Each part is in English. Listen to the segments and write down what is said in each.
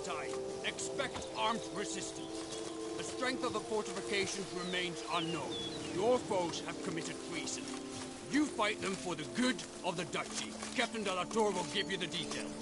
Duntine. Expect armed resistance. The strength of the fortifications remains unknown. Your foes have committed treason. You fight them for the good of the Duchy. Captain de la Tour will give you the details.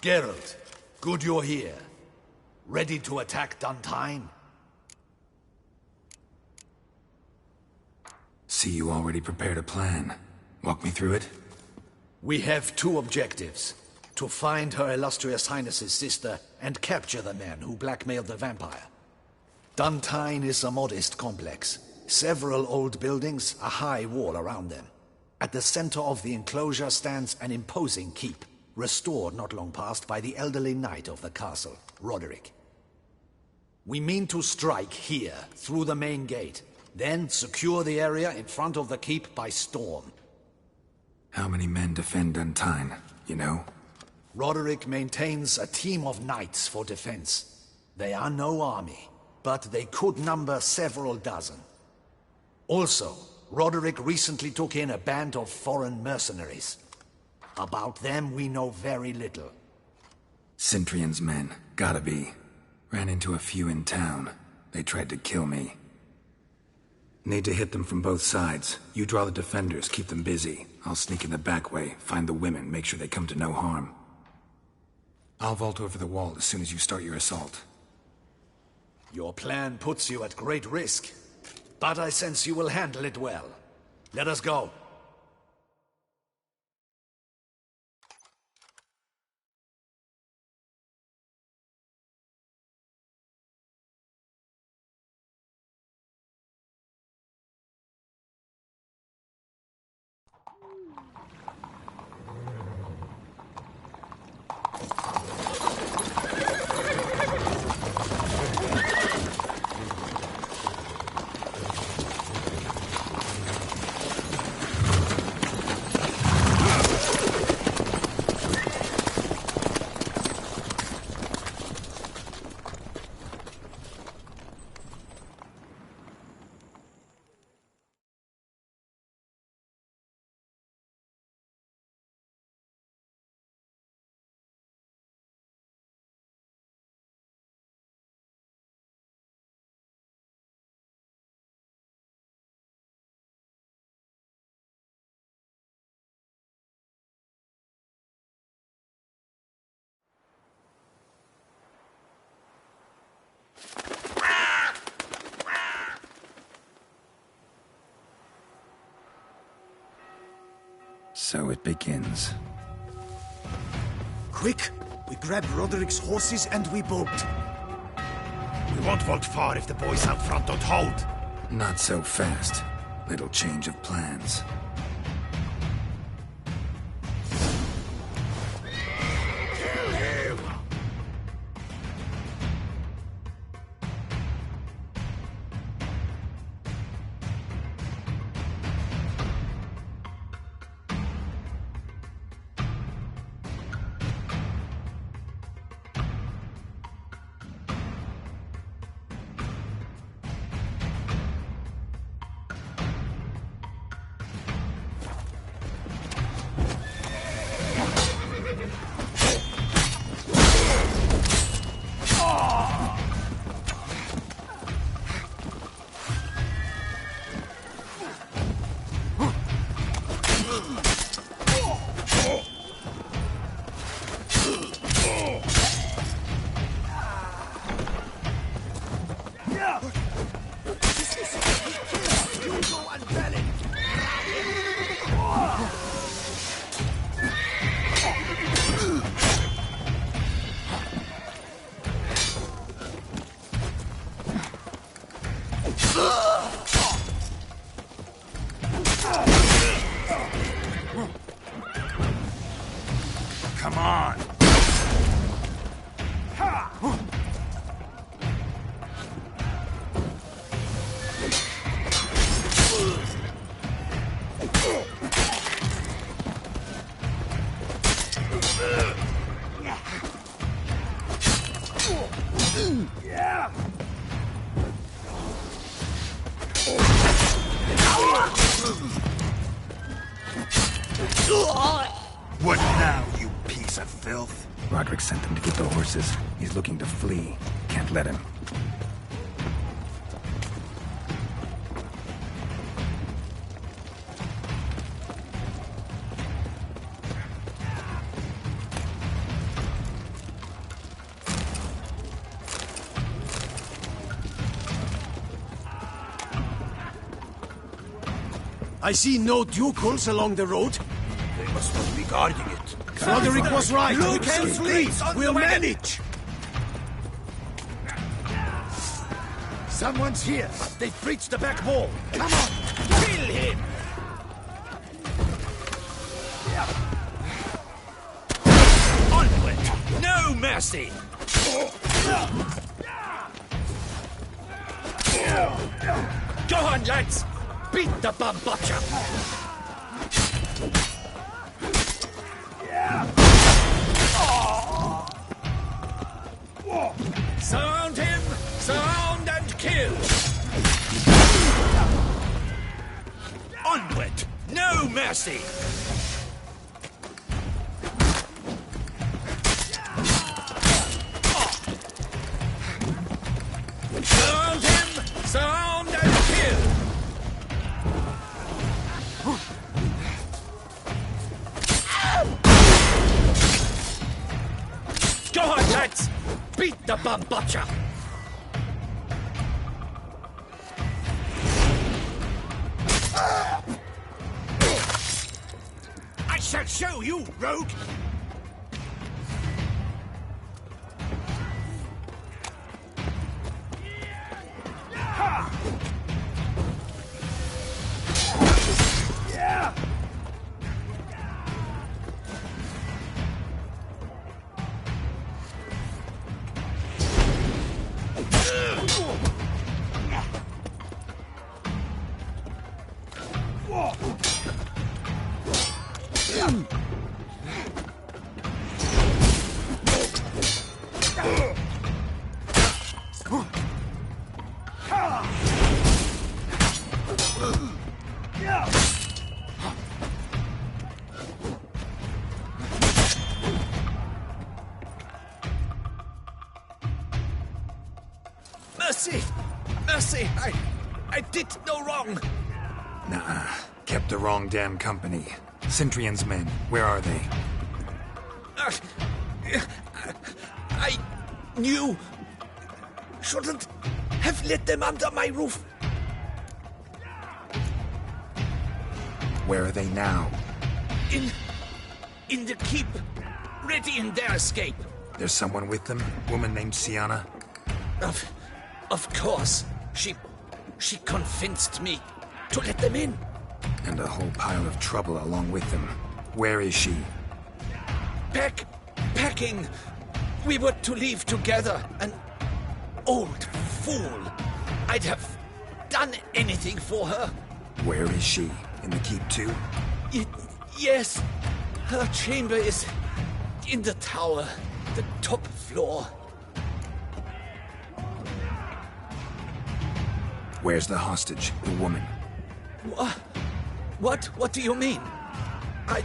Geralt, good you're here. Ready to attack Duntine? See, you already prepared a plan. Walk me through it. We have two objectives. To find Her Illustrious Highness's sister and capture the men who blackmailed the vampire. Duntine is a modest complex. Several old buildings, a high wall around them. At the center of the enclosure stands an imposing keep, restored not long past by the elderly knight of the castle, Roderick. We mean to strike here, through the main gate. Then secure the area in front of the keep by storm. How many men defend Duntine, you know? Roderick maintains a team of knights for defense. They are no army, but they could number several dozen. Also, Roderick recently took in a band of foreign mercenaries. About them we know very little. Cintrian's men, gotta be. Ran into a few in town. They tried to kill me. Need to hit them from both sides. You draw the defenders, keep them busy. I'll sneak in the back way, find the women, make sure they come to no harm. I'll vault over the wall as soon as you start your assault. Your plan puts you at great risk, but I sense you will handle it well. Let us go. So it begins. Quick! We grab Roderick's horses and we bolt. We won't vault far if the boys out front don't hold. Not so fast. Little change of plans. Kill him! Come on! What now, you piece of filth? Roderick sent them to get the horses. He's looking to flee. Can't let him. I see no Ducals along the road. They must not be guarding it. Roderick was right. We can flee. We'll manage. Someone's here. They've breached the back wall. Come on. Kill him. Onward. No mercy. Go on, lads! Beat the bum butcher! Surround him! Surround and kill! Onward! No mercy! Surround him! Surround and kill! Go on, lads! Beat the bum butcher! I shall show you, rogue! Mercy! Mercy! I did no wrong! Nah, kept the wrong damn company. Centrion's men, where are they? I knew... shouldn't have let them under my roof. Where are they now? In the keep, ready in their escape. There's someone with them? Woman named Sienna? Of course. She convinced me to let them in. And a whole pile of trouble along with them. Where is she? Packing. We were to leave together. An old fool. I'd have done anything for her. Where is she? In the keep too? Yes. Her chamber is in the tower. The top floor. Where's the hostage, the woman? What do you mean? I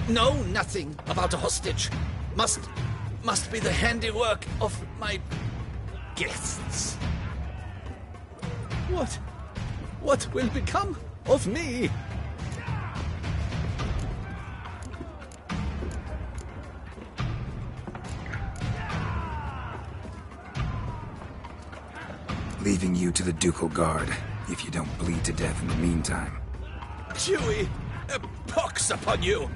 know nothing about a hostage. Must be the handiwork of my guests. What will become of me? Leaving you to the Ducal Guard, if you don't bleed to death in the meantime. Chewie, a pox upon you!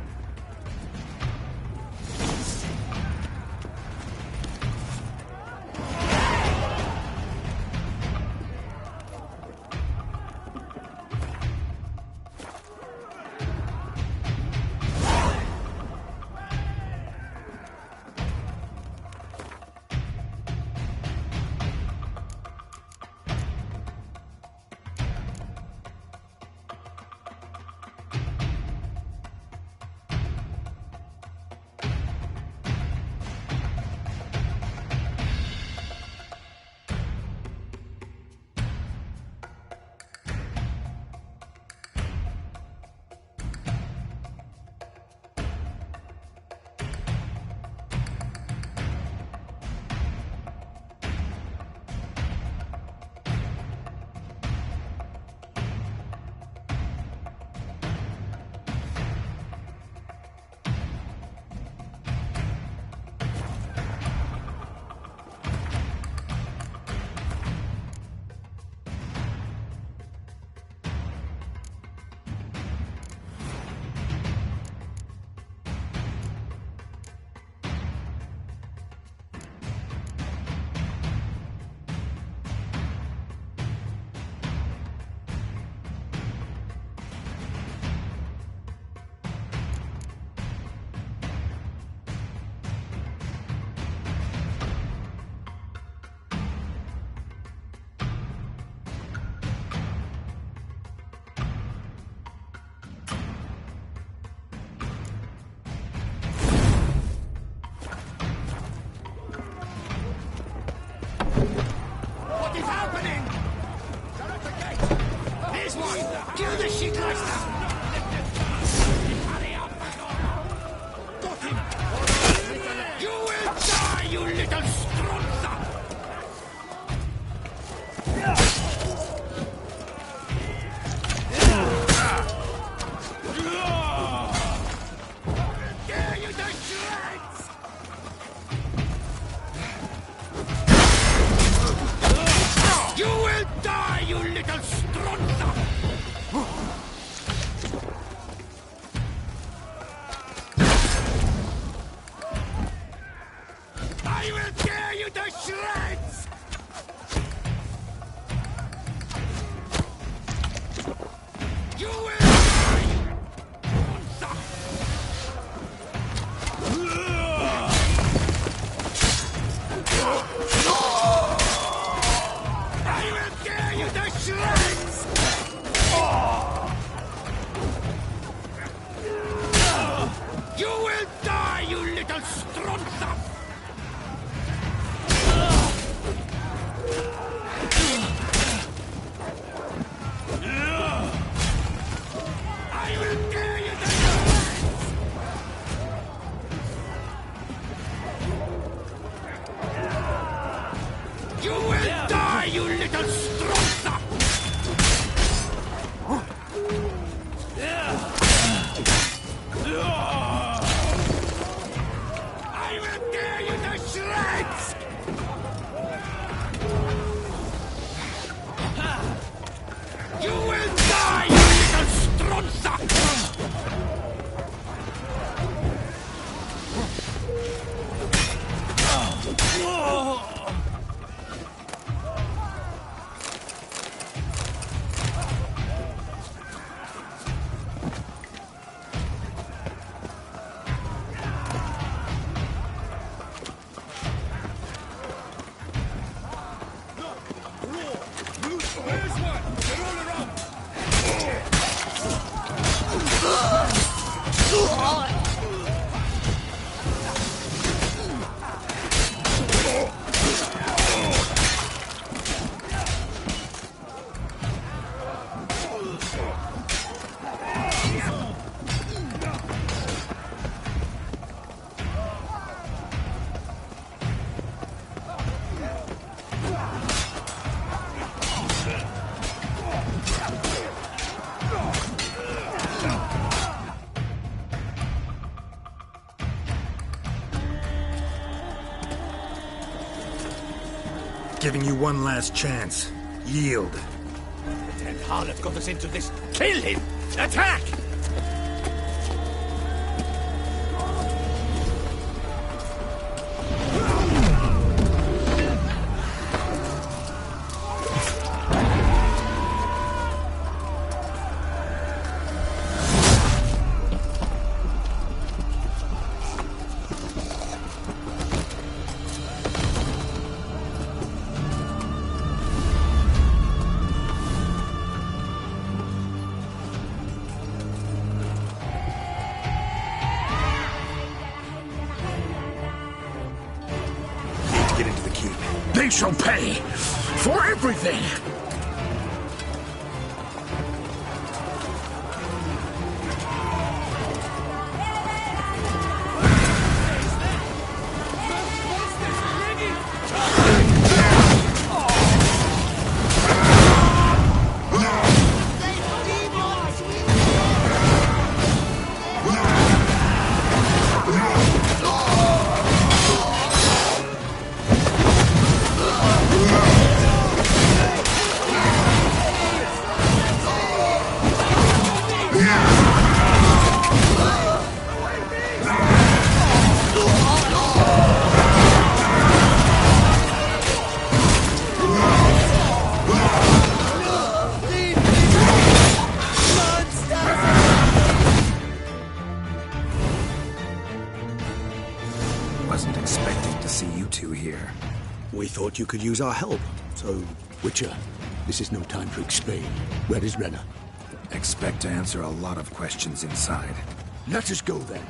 You will die, you little stronza! Tear you to shreds! You will die, you little stronza! I will tear you to shreds! You will die! I will tear you to shreds! You will die, you little stronza! I will tear you to shreds! You will die, you little stronza! I will tear you to shreds! You will die, you little stronza! Where's one? They're all around! Giving you one last chance. Yield. Ten Harlot got us into this. Kill him! Attack! Get into the keep. They shall pay for everything! Wasn't expecting to see you two here. We thought you could use our help. So, Witcher, this is no time to explain. Where is Renna? Expect to answer a lot of questions inside. Let us go then.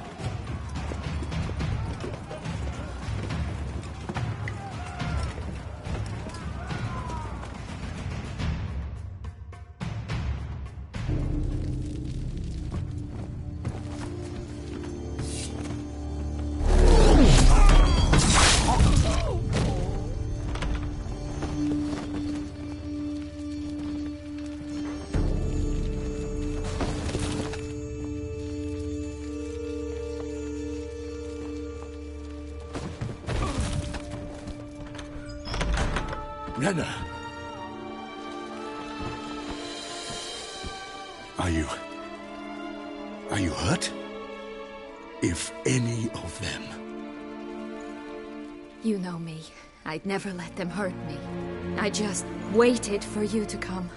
Renna! Are you hurt? If any of them... You know me. I'd never let them hurt me. I just waited for you to come.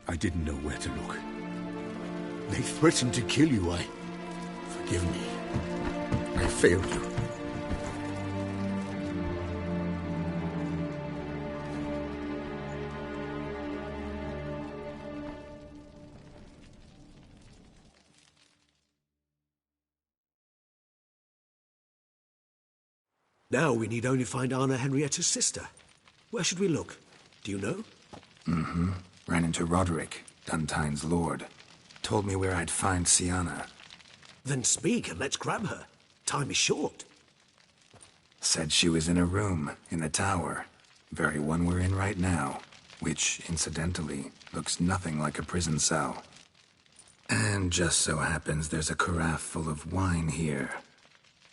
I didn't know where to look. They threatened to kill you. Forgive me. I failed you. Now we need only find Anna Henrietta's sister. Where should we look? Do you know? Ran into Roderick, Duntine's lord. Told me where I'd find Siana. Then speak and let's grab her. Time is short. Said she was in a room in the tower. Very one we're in right now. Which, incidentally, looks nothing like a prison cell. And just so happens there's a carafe full of wine here.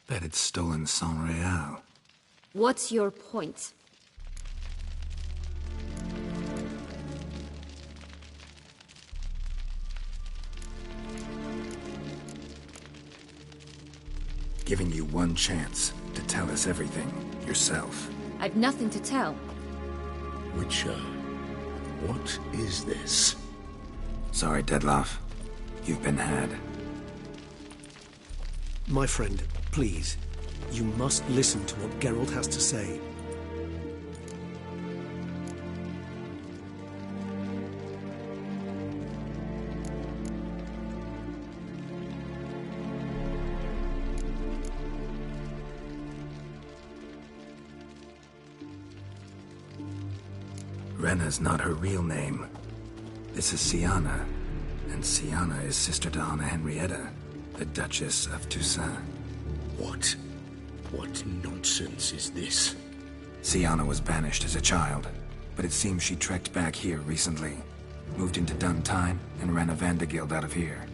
Bet it's stolen San Real. What's your point? Giving you one chance to tell us everything yourself. I've nothing to tell. Witcher, what is this? Sorry, Dettlaff. You've been had. My friend, please. You must listen to what Geralt has to say. Renna's not her real name. This is Siana, and Siana is sister to Anna Henrietta, the Duchess of Toussaint. What nonsense is this? Siana was banished as a child, but it seems she trekked back here recently. Moved into Duntine and ran a Vandergild out of here.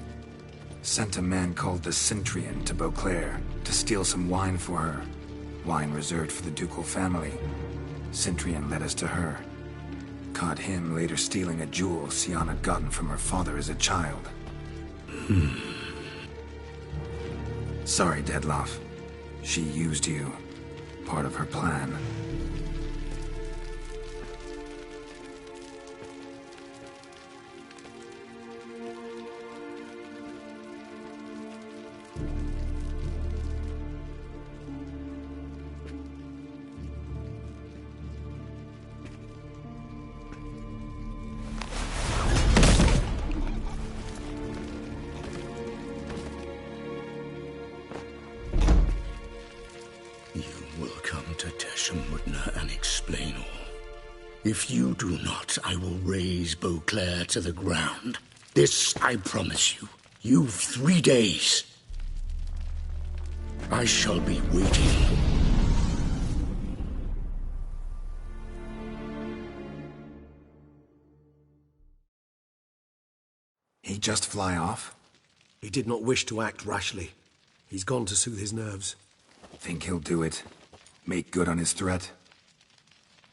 Sent a man called the Centrian to Beauclair to steal some wine for her. Wine reserved for the ducal family. Centrian led us to her. Caught him later stealing a jewel Siana had gotten from her father as a child. Sorry, Dettlaff. She used you. Part of her plan. And explain all. If you do not, I will raise Beauclair to the ground. This I promise you. You've 3 days. I shall be waiting. He just fly off? He did not wish to act rashly. He's gone to soothe his nerves. Think he'll do it? Make good on his threat?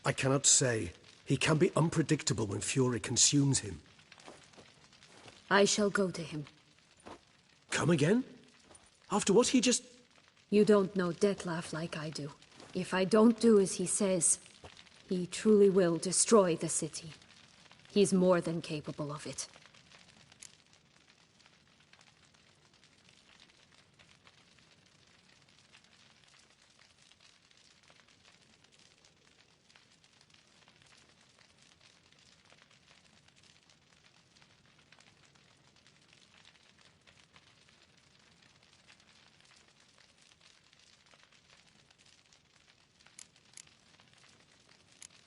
I cannot say. He can be unpredictable when fury consumes him. I shall go to him. Come again? After what he just... You don't know Dettlaff like I do. If I don't do as he says, he truly will destroy the city. He's more than capable of it.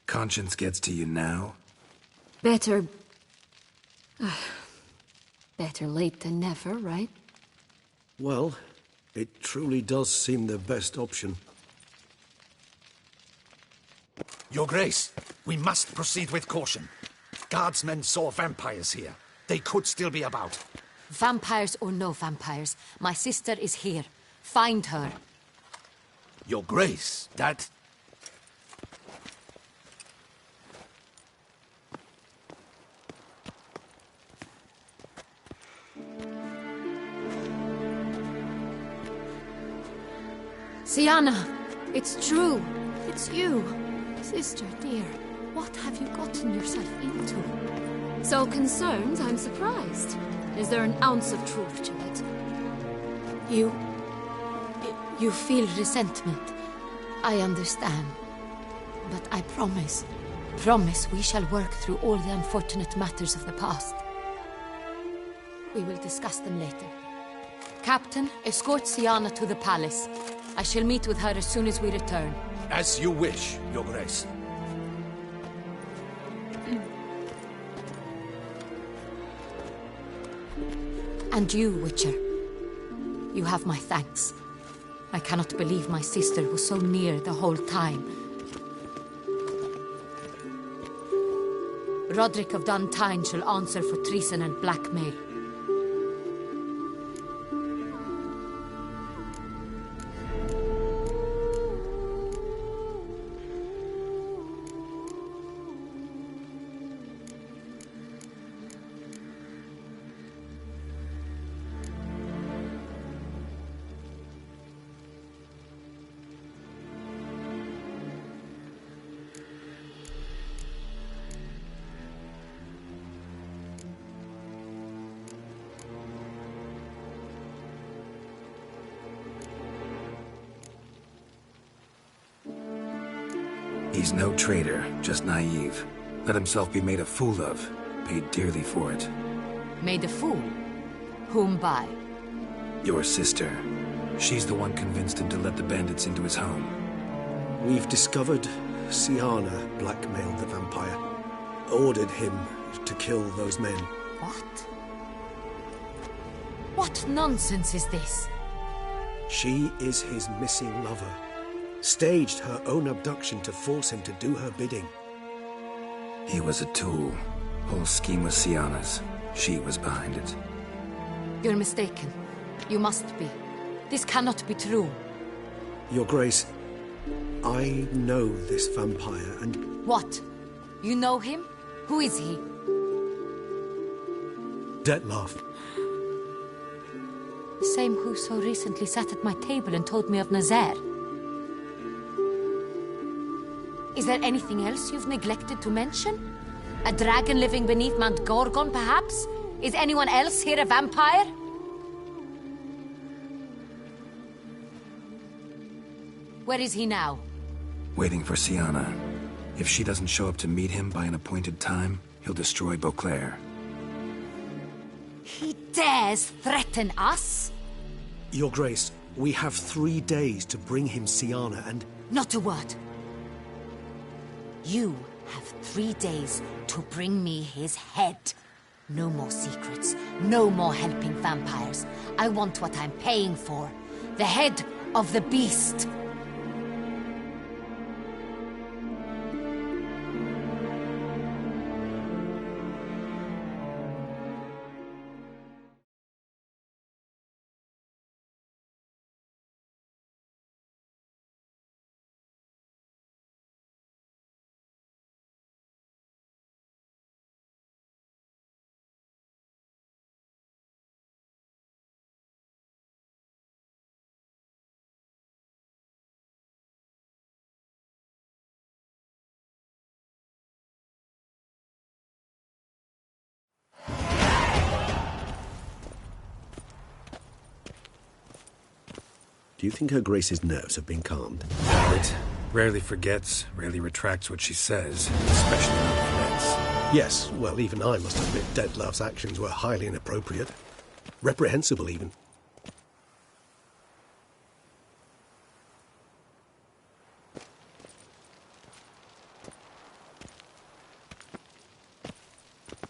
Conscience gets to you now? Better late than never, right? Well, it truly does seem the best option. Your Grace, we must proceed with caution. Guardsmen saw vampires here. They could still be about. Vampires or no vampires, my sister is here. Find her. Your Grace, that... Siana, it's true. It's you. Sister, dear, what have you gotten yourself into? So concerned, I'm surprised. Is there an ounce of truth to it? You feel resentment. I understand. But I promise we shall work through all the unfortunate matters of the past. We will discuss them later. Captain, escort Siana to the palace. I shall meet with her as soon as we return. As you wish, Your Grace. And you, Witcher. You have my thanks. I cannot believe my sister was so near the whole time. Roderick of Dun Tine shall answer for treason and blackmail. He's no traitor, just naive. Let himself be made a fool of. Paid dearly for it. Made a fool? Whom by? Your sister. She's the one convinced him to let the bandits into his home. We've discovered Siana blackmailed the vampire. Ordered him to kill those men. What? What nonsense is this? She is his missing lover. Staged her own abduction to force him to do her bidding. He was a tool. Whole scheme was Siana's. She was behind it. You're mistaken. You must be. This cannot be true. Your Grace, I know this vampire and... What? You know him? Who is he? Dettlaff. The same who so recently sat at my table and told me of Nazaire. Is there anything else you've neglected to mention? A dragon living beneath Mount Gorgon, perhaps? Is anyone else here a vampire? Where is he now? Waiting for Siana. If she doesn't show up to meet him by an appointed time, he'll destroy Beauclair. He dares threaten us? Your Grace, we have 3 days to bring him Siana and... Not a word. You have 3 days to bring me his head. No more secrets. No more helping vampires. I want what I'm paying for. The head of the beast. Do you think Her Grace's nerves have been calmed? It rarely forgets, rarely retracts what she says, especially on threats. Yes, well, even I must admit Dettlaff's actions were highly inappropriate. Reprehensible, even.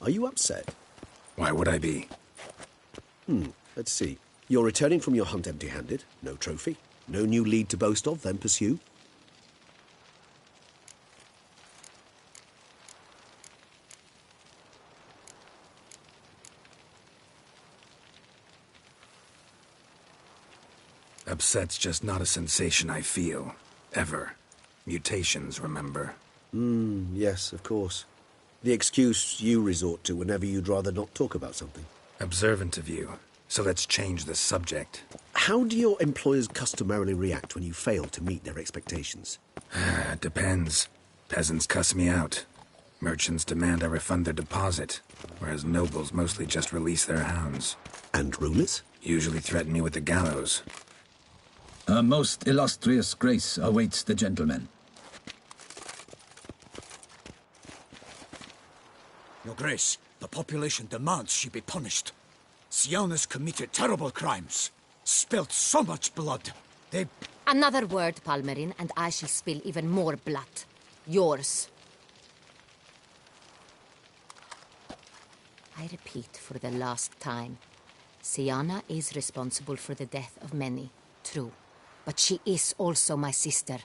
Are you upset? Why would I be? Let's see. You're returning from your hunt empty-handed. No trophy. No new lead to boast of, then pursue. Upset's just not a sensation I feel. Ever. Mutations, remember? Yes, of course. The excuse you resort to whenever you'd rather not talk about something. Observant of you. So let's change the subject. How do your employers customarily react when you fail to meet their expectations? Depends. Peasants cuss me out. Merchants demand I refund their deposit, whereas nobles mostly just release their hounds. And rulers? Usually threaten me with the gallows. A most illustrious grace awaits the gentleman. Your Grace, the population demands she be punished. Syanna's committed terrible crimes. Spilt so much blood. They... Another word, Palmerin, and I shall spill even more blood. Yours. I repeat for the last time. Syanna is responsible for the death of many, true. But she is also my sister.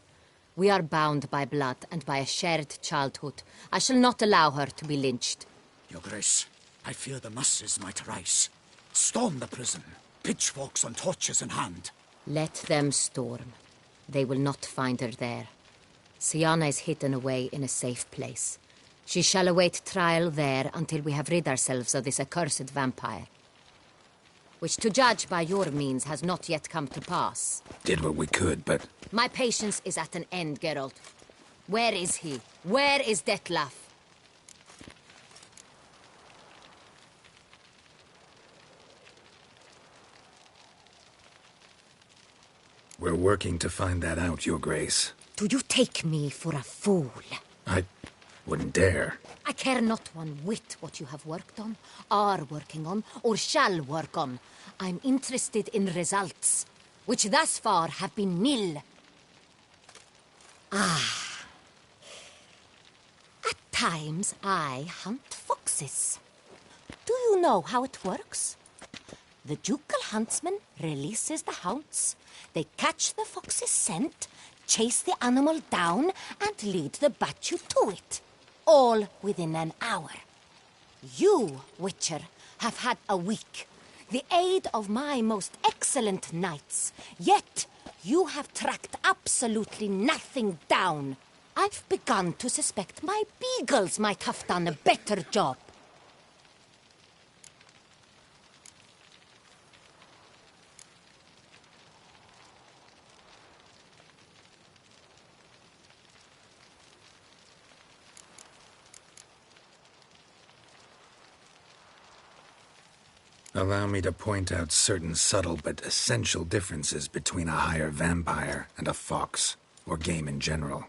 We are bound by blood and by a shared childhood. I shall not allow her to be lynched. Your Grace, I fear the masses might rise. Storm the prison, pitchforks and torches in hand. Let them storm. They will not find her there. Syanna is hidden away in a safe place. She shall await trial there until we have rid ourselves of this accursed vampire. Which, to judge by your means, has not yet come to pass. Did what we could, but... My patience is at an end, Geralt. Where is he? Where is Detlef? We're working to find that out, Your Grace. Do you take me for a fool? I wouldn't dare. I care not one whit what you have worked on, are working on, or shall work on. I'm interested in results, which thus far have been nil. At times I hunt foxes. Do you know how it works? The ducal huntsman releases the hounds. They catch the fox's scent, chase the animal down, and lead the Batu to it. All within an hour. You, Witcher, have had a week. The aid of my most excellent knights. Yet, you have tracked absolutely nothing down. I've begun to suspect my beagles might have done a better job. Allow me to point out certain subtle but essential differences between a higher vampire and a fox, or game in general.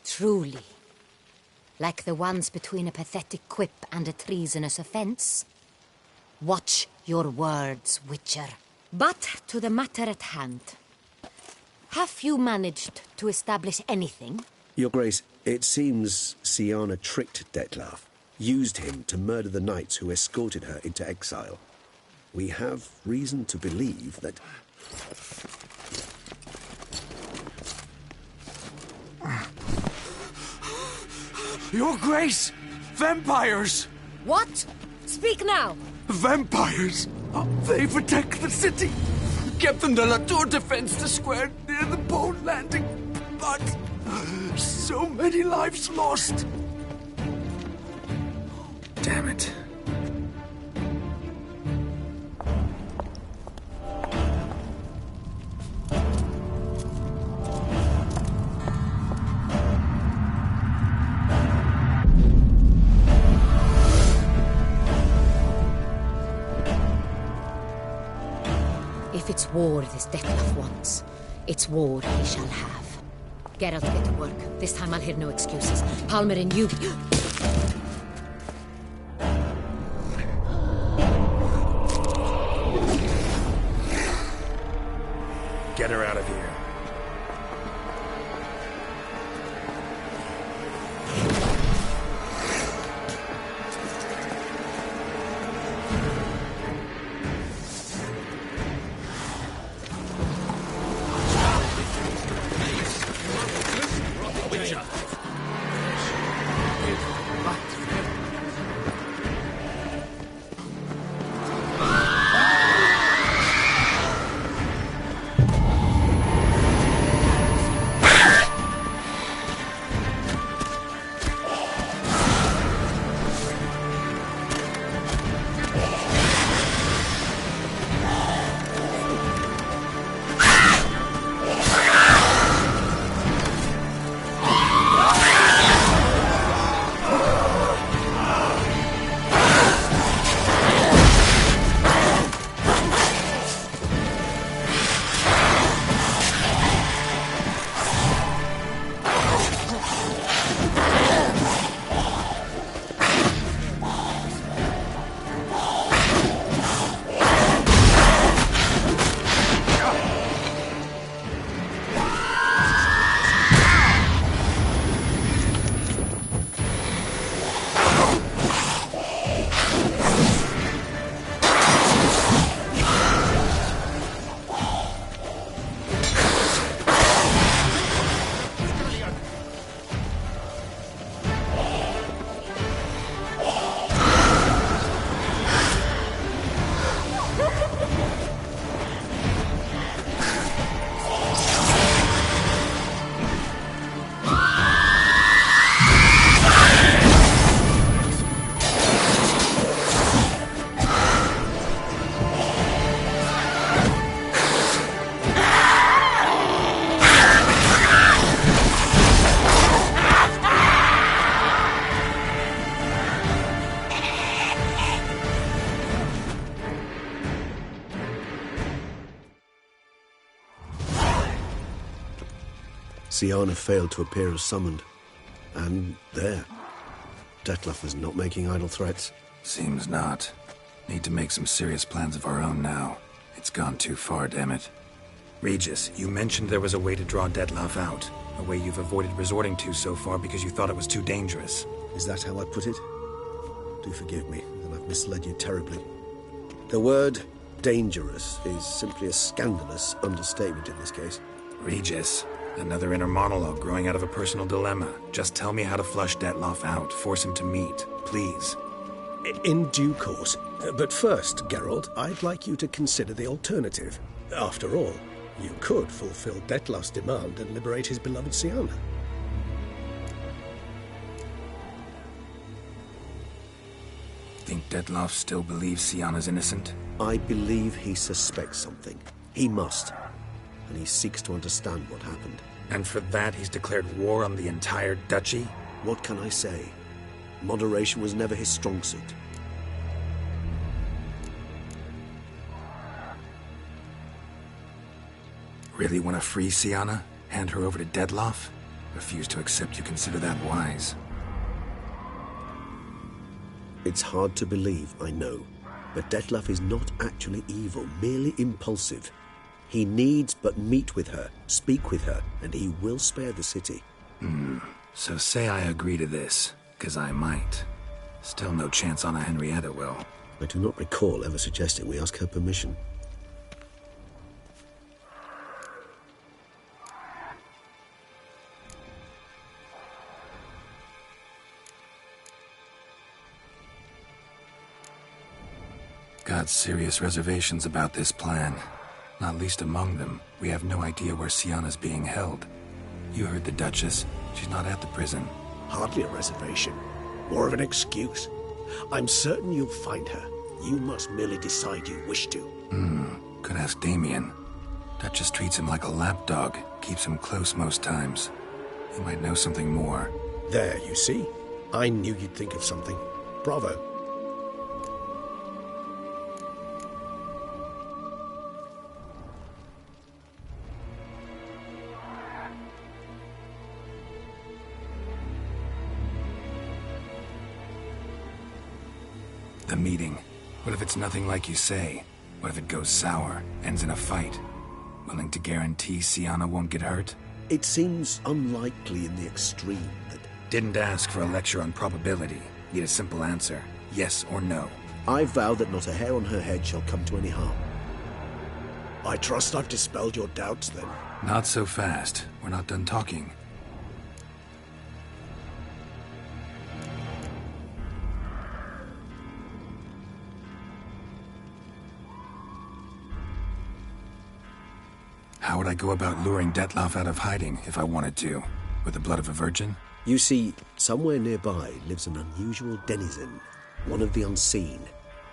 Truly. Like the ones between a pathetic quip and a treasonous offense. Watch your words, Witcher. But to the matter at hand. Have you managed to establish anything? Your Grace, it seems Syanna tricked Detlef, used him to murder the knights who escorted her into exile. We have reason to believe that... Your Grace! Vampires! What? Speak now! Vampires! They protect the city! Captain de la Tour defends the square near the boat landing, but so many lives lost. Damn it. If it's war this Detlef wants, it's war he shall have. Geralt, get to work. This time I'll hear no excuses. Palmerin, you... Get her out of here. Syanna failed to appear as summoned. And there. Dettlaff is not making idle threats. Seems not. Need to make some serious plans of our own now. It's gone too far, damn it. Regis, you mentioned there was a way to draw Dettlaff out. A way you've avoided resorting to so far because you thought it was too dangerous. Is that how I put it? Do forgive me that I've misled you terribly. The word dangerous is simply a scandalous understatement in this case. Regis, another inner monologue growing out of a personal dilemma. Just tell me how to flush Dettlaff out, force him to meet, please. In due course. But first, Geralt, I'd like you to consider the alternative. After all, you could fulfill Dettlaff's demand and liberate his beloved Syanna. Think Dettlaff still believes Syanna's innocent? I believe he suspects something. He must. And he seeks to understand what happened. And for that he's declared war on the entire duchy? What can I say? Moderation was never his strong suit. Really want to free Syanna? Hand her over to Dettlaff? Refuse to accept you consider that wise. It's hard to believe, I know. But Dettlaff is not actually evil, merely impulsive. He needs but meet with her, speak with her, and he will spare the city. So say I agree to this, 'cause I might. Still no chance Anna Henrietta will. I do not recall ever suggesting we ask her permission. Got serious reservations about this plan. Not least among them, we have no idea where Syanna's being held. You heard the Duchess. She's not at the prison. Hardly a reservation. More of an excuse. I'm certain you'll find her. You must merely decide you wish to. Could ask Damien. Duchess treats him like a lapdog. Keeps him close most times. He might know something more. There, you see? I knew you'd think of something. Bravo. The meeting. What if it's nothing like you say? What if it goes sour, ends in a fight? Willing to guarantee Syanna won't get hurt? It seems unlikely in the extreme that... Didn't ask for a lecture on probability. Need a simple answer. Yes or no. I vow that not a hair on her head shall come to any harm. I trust I've dispelled your doubts, then. Not so fast. We're not done talking. How would I go about luring Dettlaff out of hiding if I wanted to? With the blood of a virgin? You see, somewhere nearby lives an unusual denizen, one of the unseen,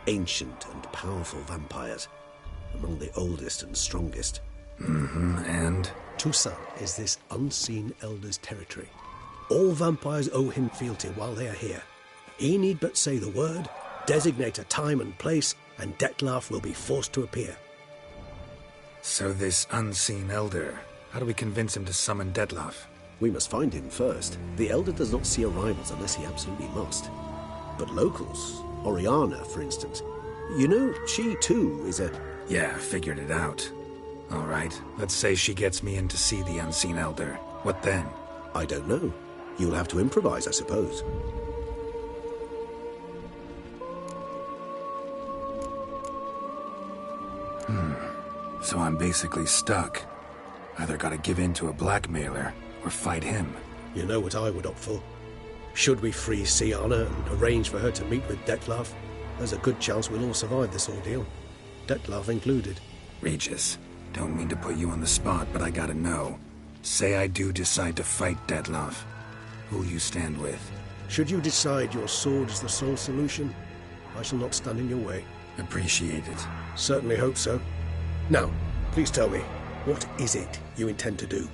ancient and powerful vampires, among the oldest and strongest. And? Toussaint is this unseen elder's territory. All vampires owe him fealty while they are here. He need but say the word, designate a time and place, and Dettlaff will be forced to appear. So this unseen elder, how do we convince him to summon Dettlaff? We must find him first. The elder does not see arrivals unless he absolutely must. But locals, Oriana, for instance, you know, she too is a... Yeah, figured it out. All right, let's say she gets me in to see the unseen elder. What then? I don't know. You'll have to improvise, I suppose. So I'm basically stuck. Either gotta give in to a blackmailer, or fight him. You know what I would opt for. Should we free Syanna and arrange for her to meet with Dettlaff, there's a good chance we'll all survive this ordeal. Dettlaff included. Regis, don't mean to put you on the spot, but I gotta know. Say I do decide to fight Dettlaff. Who'll you stand with? Should you decide your sword is the sole solution, I shall not stand in your way. Appreciate it. Certainly hope so. Now, please tell me, what is it you intend to do?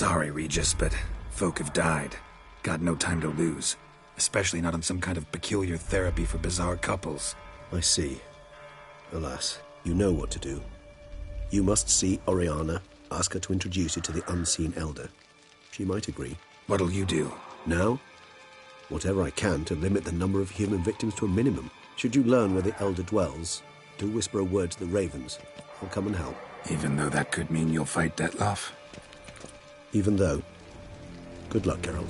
Sorry, Regis, but folk have died. Got no time to lose. Especially not on some kind of peculiar therapy for bizarre couples. I see. Alas, you know what to do. You must see Oriana, ask her to introduce you to the Unseen Elder. She might agree. What'll you do? Now? Whatever I can to limit the number of human victims to a minimum. Should you learn where the Elder dwells, do whisper a word to the Ravens. I'll come and help. Even though that could mean you'll fight Dettlaff? Even though. Good luck, Geralt.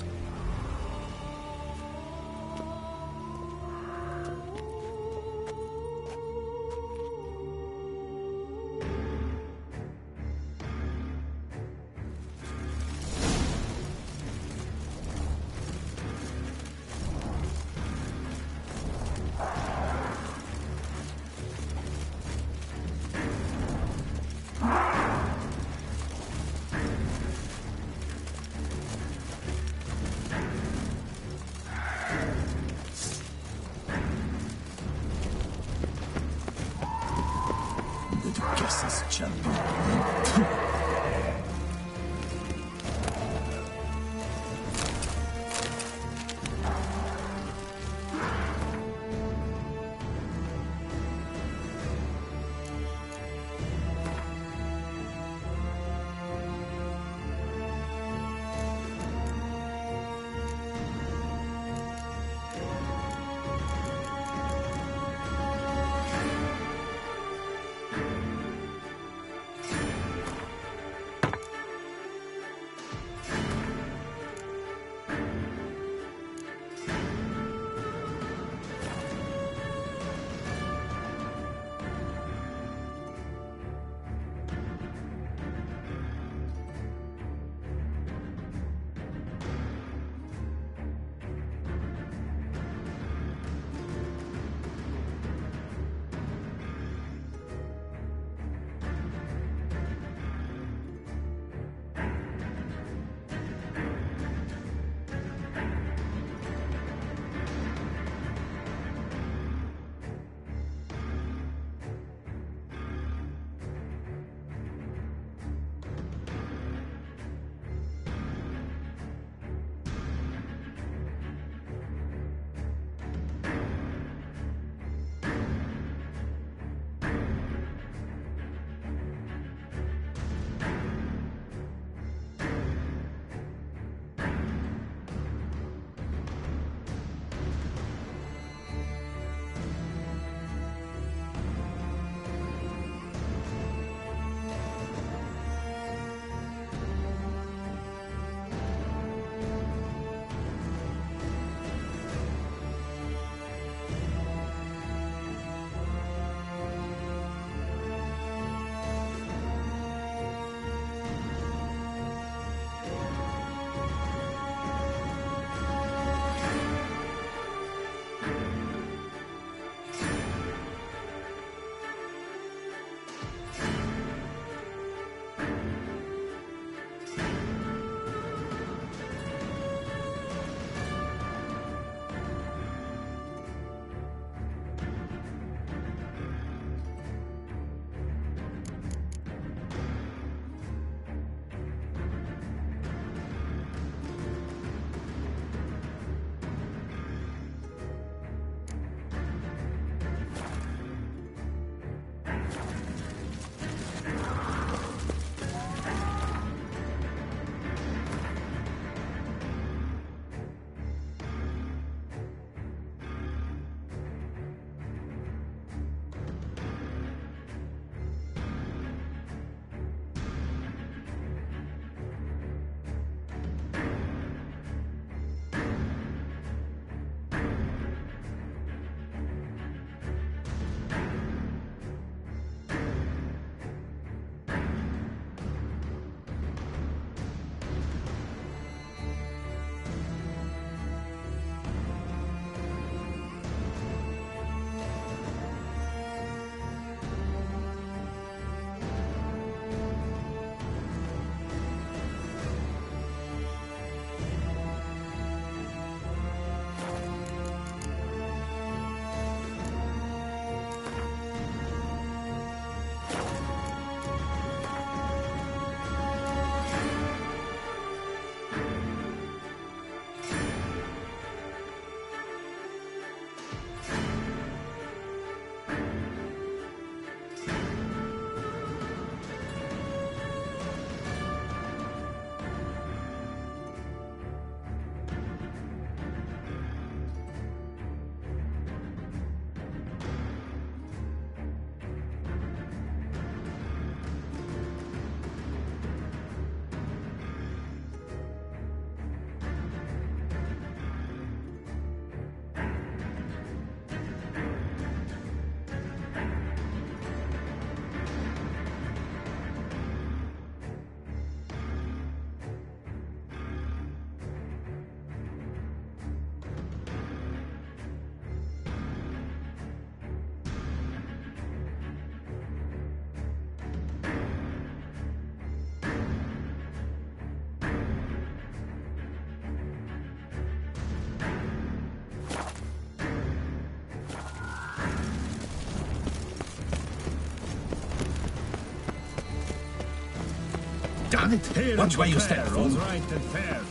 Damn it! Watch where you step, fool. Right and fair.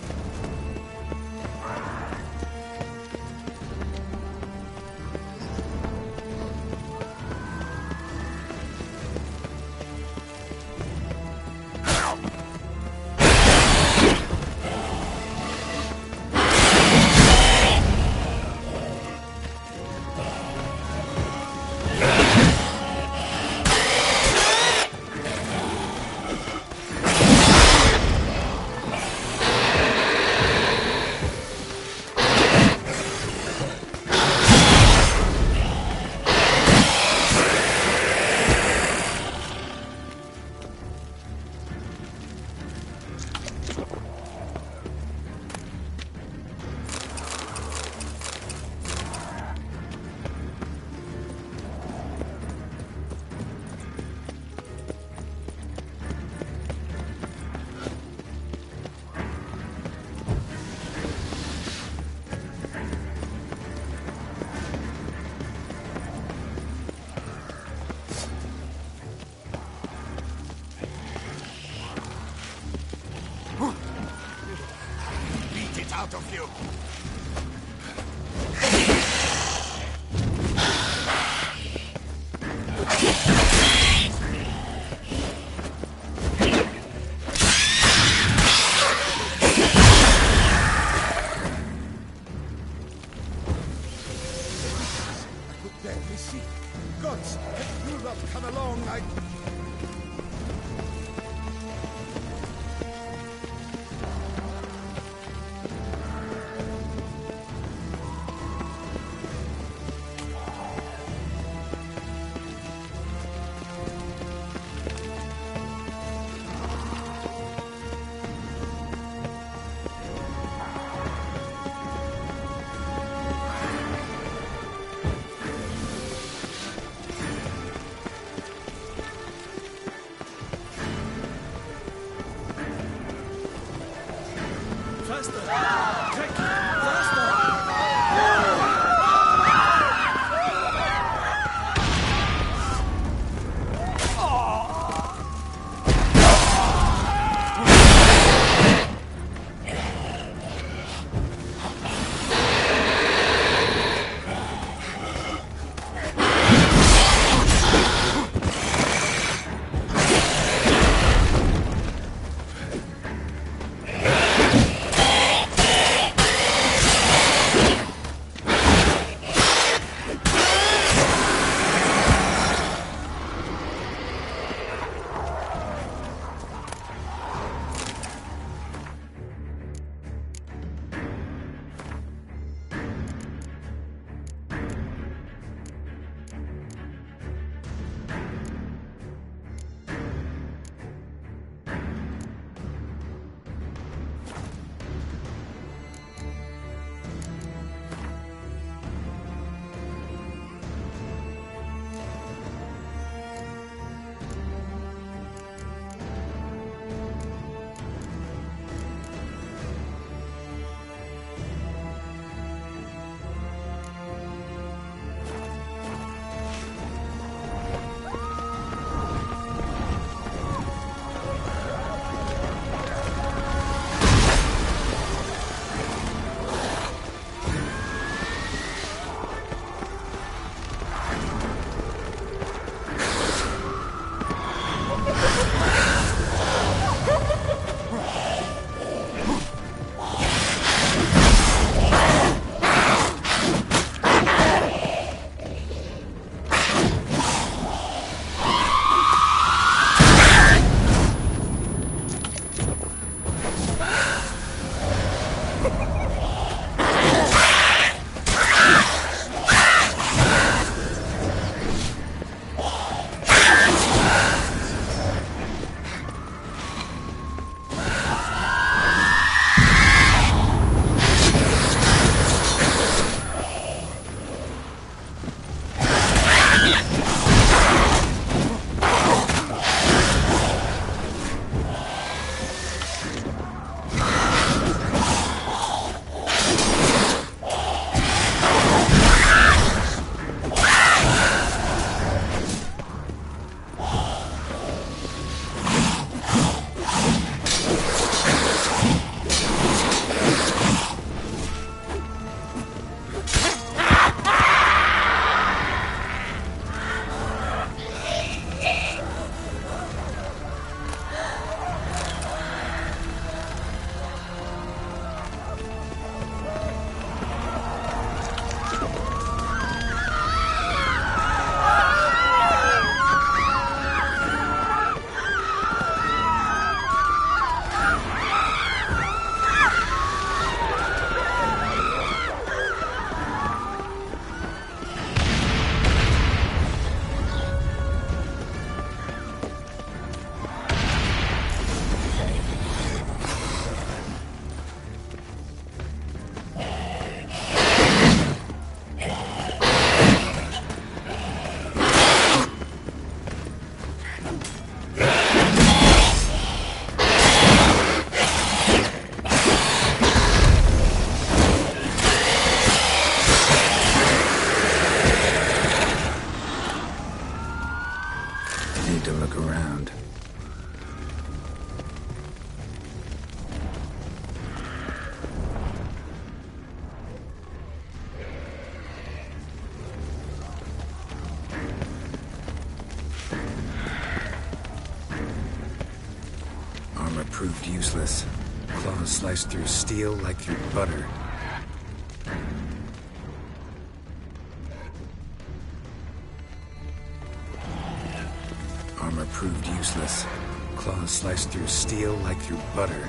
Out of you! I could barely see. Gods, if you'll not come along, I... useless. Claws slice through steel like through butter. Armor proved useless. Claws slice through steel like through butter.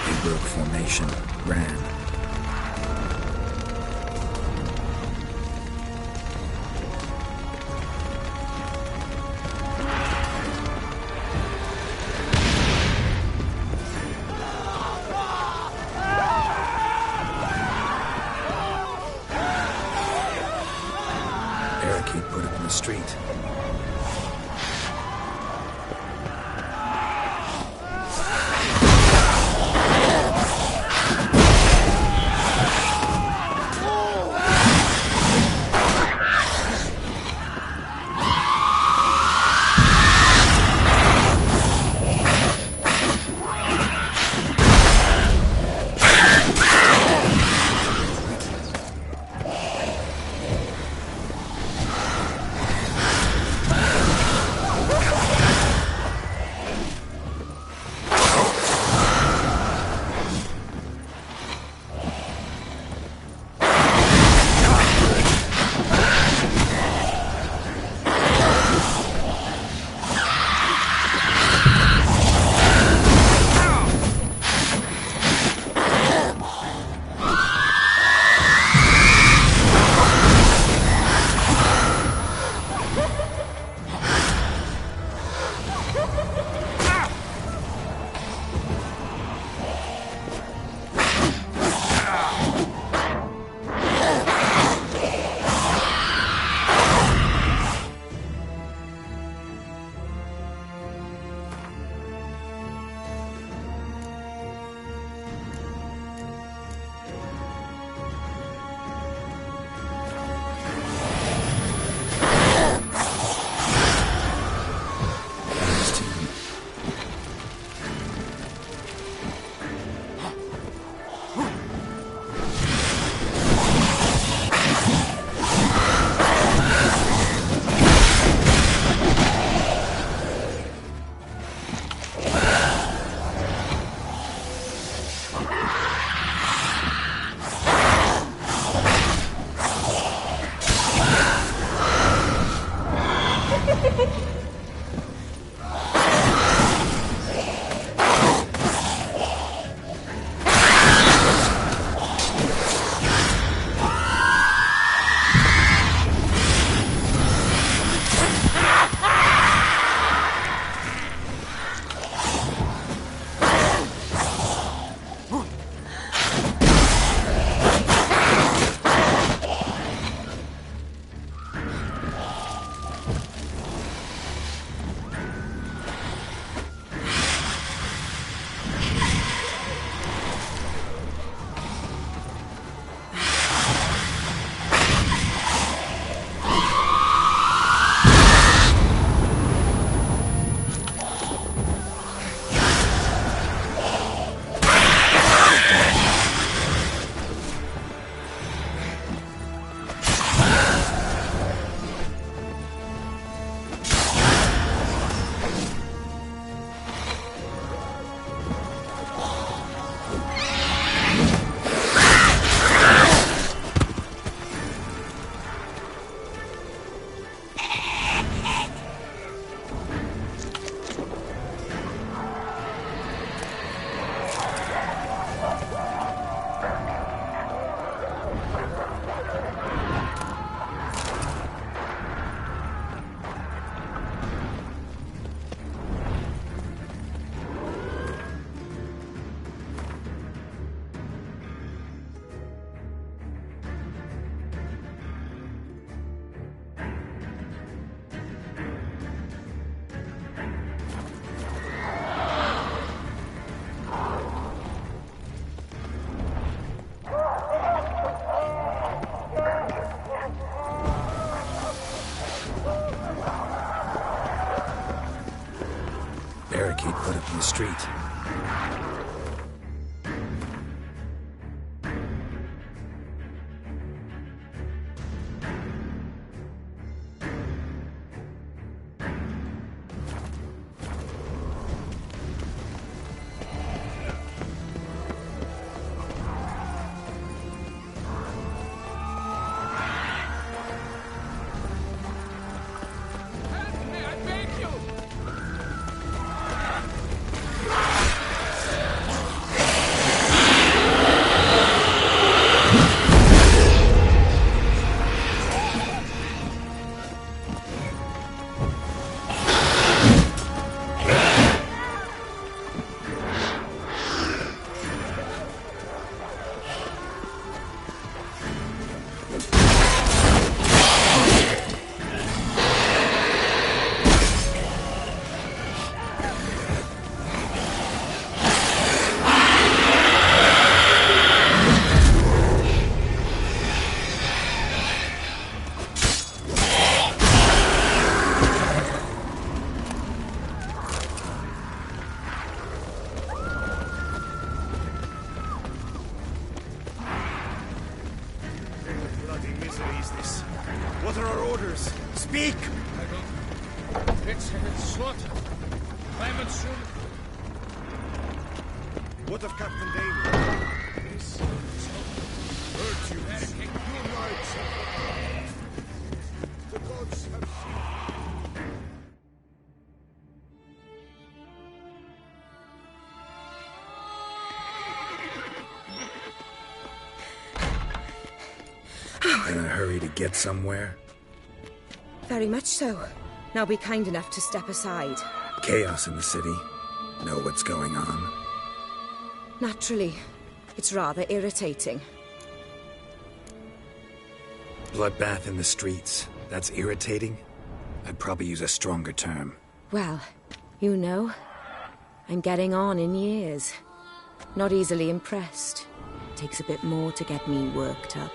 They broke formation, ran. Barricade put up in the street. Barricade put up in the street. Slaughter! Clemenson! What of Captain Daly? This virtues. Your lives. The gods have seen. In a hurry to get somewhere? Very much so. Now be kind enough to step aside. Chaos in the city. Know what's going on? Naturally. It's rather irritating. Bloodbath in the streets. That's irritating? I'd probably use a stronger term. Well, you know, I'm getting on in years. Not easily impressed. Takes a bit more to get me worked up.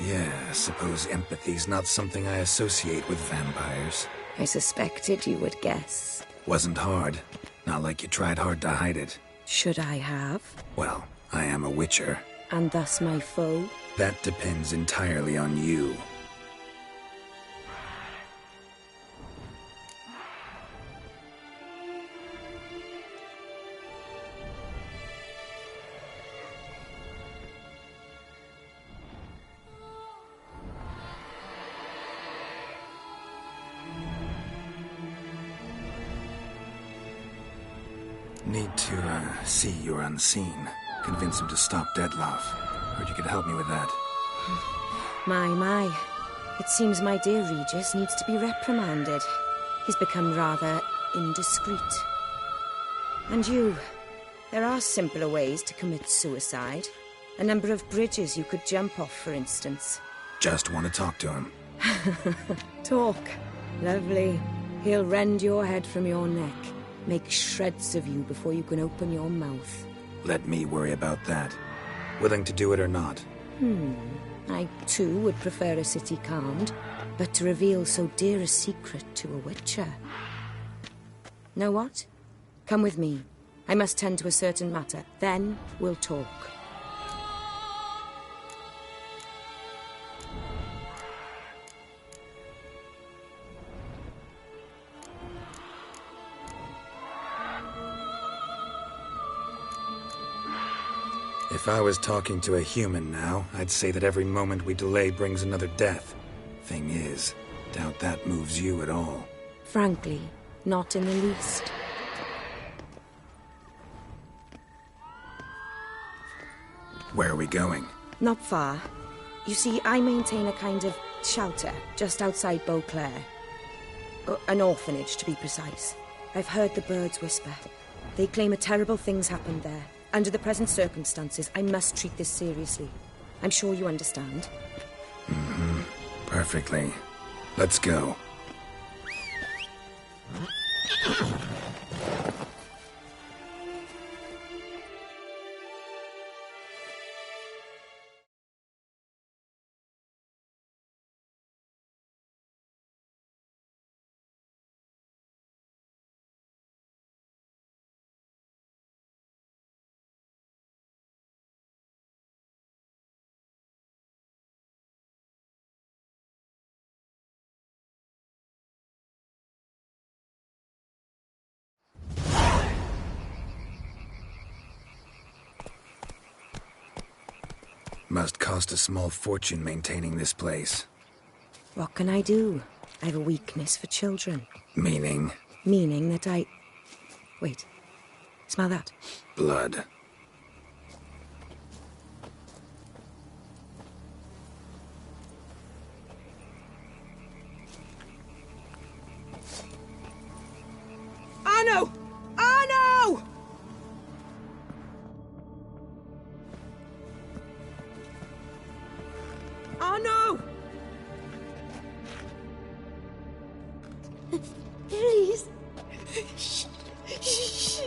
Yeah, I suppose empathy's not something I associate with vampires. I suspected you would guess. Wasn't hard. Not like you tried hard to hide it. Should I have? Well, I am a witcher. And thus my foe? That depends entirely on you. Need to, see you're unseen. Convince him to stop Dettlaff. Heard you could help me with that. My. It seems my dear Regis needs to be reprimanded. He's become rather indiscreet. And you, there are simpler ways to commit suicide. A number of bridges you could jump off, for instance. Just want to talk to him. Talk. Lovely. He'll rend your head from your neck. Make shreds of you before you can open your mouth. Let me worry about that. Willing to do it or not? I, too, would prefer a city calmed, but to reveal so dear a secret to a witcher. Know what? Come with me. I must tend to a certain matter. Then we'll talk. If I was talking to a human now, I'd say that every moment we delay brings another death. Thing is, doubt that moves you at all. Frankly, not in the least. Where are we going? Not far. You see, I maintain a kind of shelter just outside Beauclair. An orphanage, to be precise. I've heard the birds whisper. They claim a terrible thing's happened there. Under the present circumstances, I must treat this seriously. I'm sure you understand. Perfectly. Let's go. Must cost a small fortune maintaining this place. What can I do? I have a weakness for children. Meaning? Meaning that I... Wait. Smell that? Blood. Arno! Arno! Arno! Please. Shh. Shh.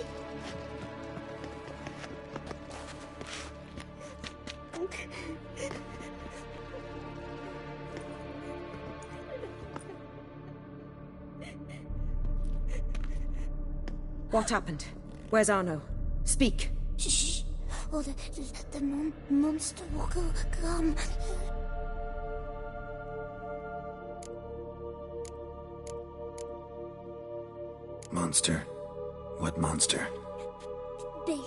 What happened? Where's Arno? Speak. Shh. Oh, the monster will come. Monster? What monster? Big,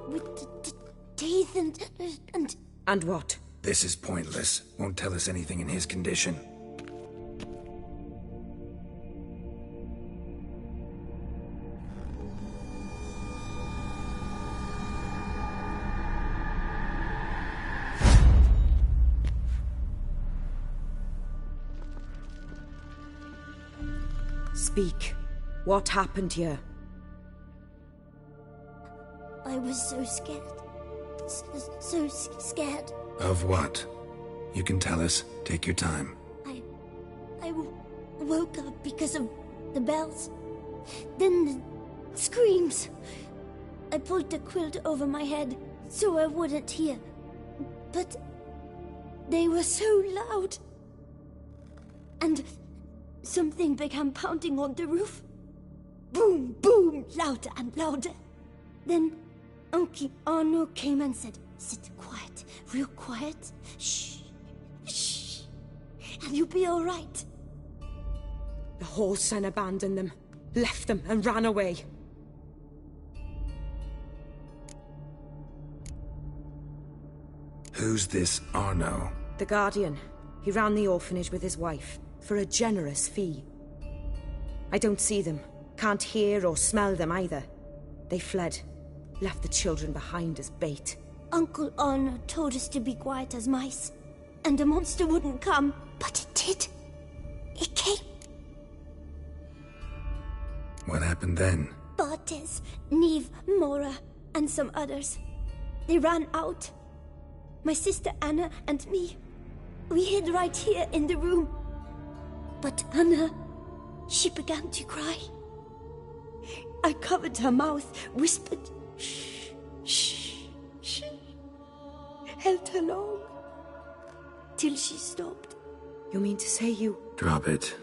with teeth and... And what? This is pointless. Won't tell us anything in his condition. Speak. What happened here? I was so scared. So scared. Of what? You can tell us. Take your time. I woke up because of the bells. Then the screams. I pulled the quilt over my head so I wouldn't hear. But they were so loud. And something began pounding on the roof. Boom, boom, louder and louder. Then Uncle Arno came and said, "Sit quiet, real quiet. Shh, shh, and you'll be all right." The whoreson abandoned them, left them and ran away. Who's this Arno? The Guardian. He ran the orphanage with his wife, for a generous fee. I don't see them, can't hear or smell them either. They fled, left the children behind as bait. Uncle Arno told us to be quiet as mice, and the monster wouldn't come, but it did. It came. What happened then? Bartes, Neve, Mora, and some others. They ran out. My sister Anna and me. We hid right here in the room. But Anna, she began to cry. I covered her mouth, whispered, "Shh, shh, shh." Held her long, till she stopped. You mean to say you... Drop it.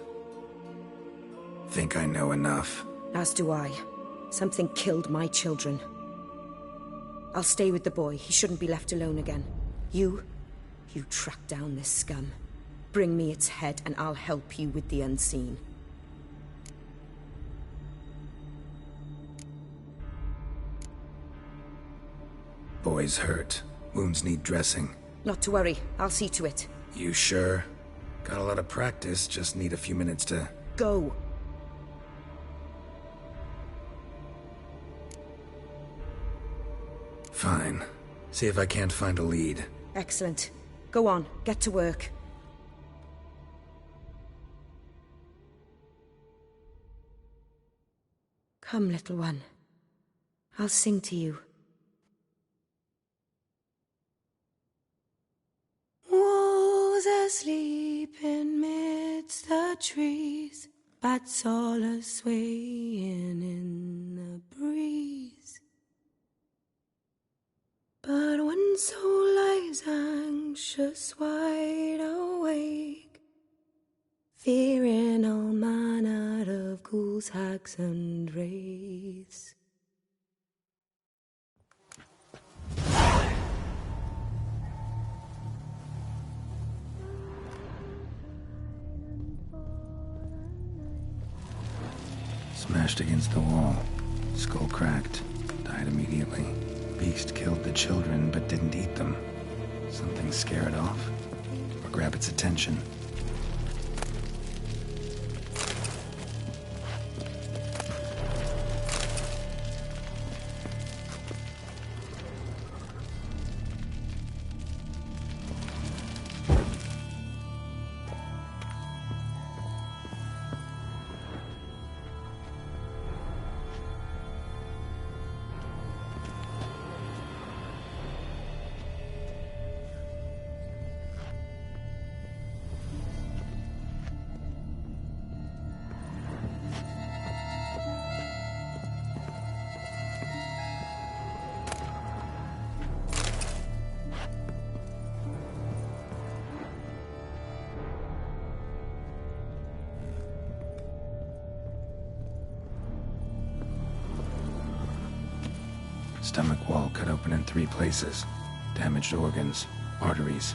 Think I know enough. As do I. Something killed my children. I'll stay with the boy. He shouldn't be left alone again. You track down this scum. Bring me its head and I'll help you with the unseen. Boy's hurt. Wounds need dressing. Not to worry. I'll see to it. You sure? Got a lot of practice, just need a few minutes to... Go. Fine. See if I can't find a lead. Excellent. Go on, get to work. Come, little one. I'll sing to you. Wolves asleep in midst the trees, bats all a-swaying in the breeze. But one soul lies anxious, wide awake, fearing all manner of ghouls, hags, and wraiths. Smashed against the wall. Skull cracked. Died immediately. Beast killed the children, but didn't eat them. Something scare it off? Or grab its attention? Stomach wall cut open in 3 places. Damaged organs, arteries.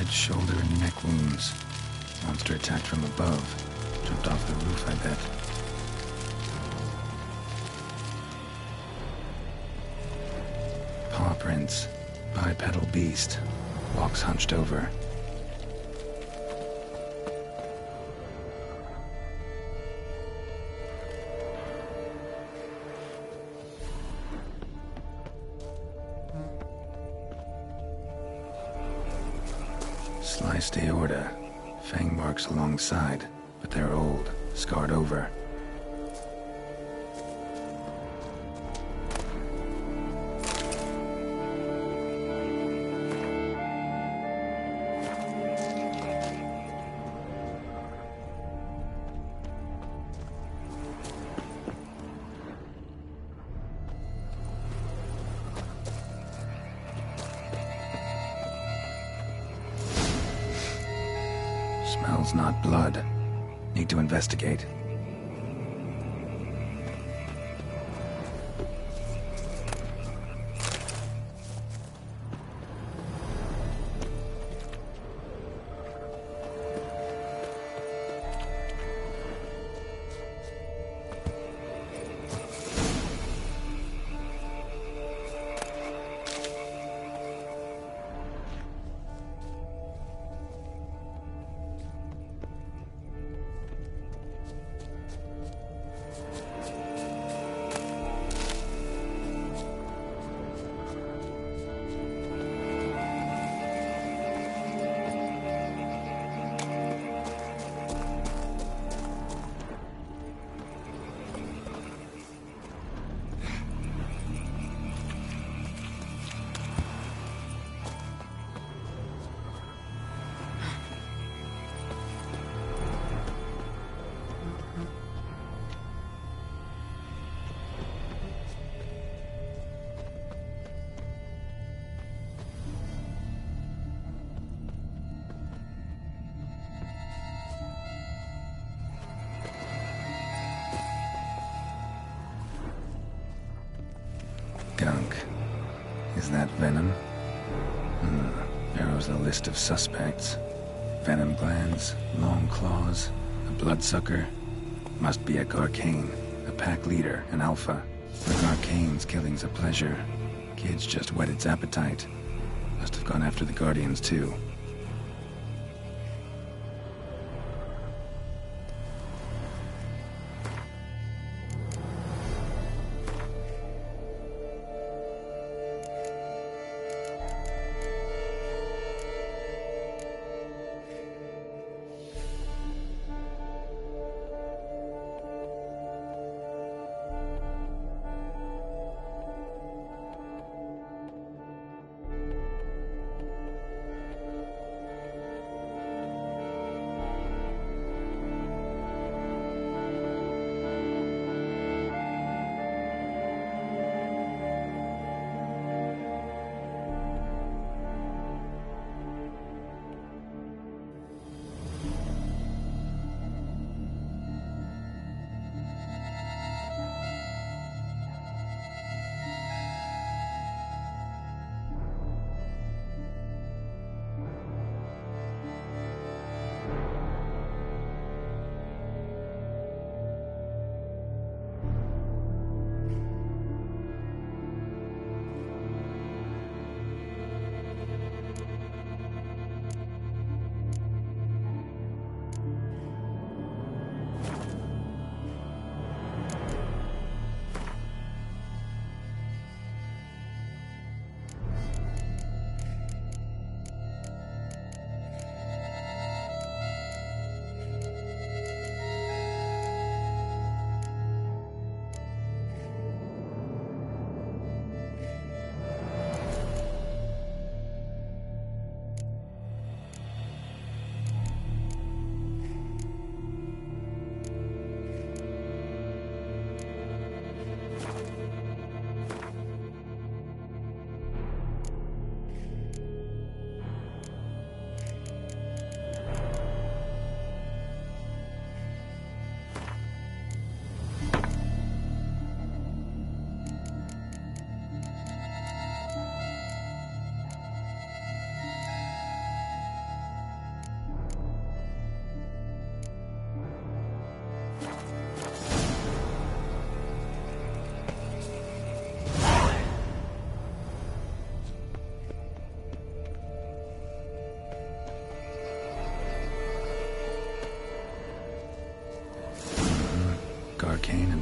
Head, shoulder, and neck wounds. Monster attacked from above. Jumped off the roof, I bet. Paw prints. Bipedal beast. Walks hunched over. Sliced aorta. Fang marks alongside, but they're old, scarred over. Smells not blood. Need to investigate. Gunk. Is that venom? Narrows the list of suspects. Venom glands, long claws, a bloodsucker. Must be a Garcane, a pack leader, an alpha. For Garcane's killing's a pleasure. Kid's just whet its appetite. Must have gone after the Guardians too.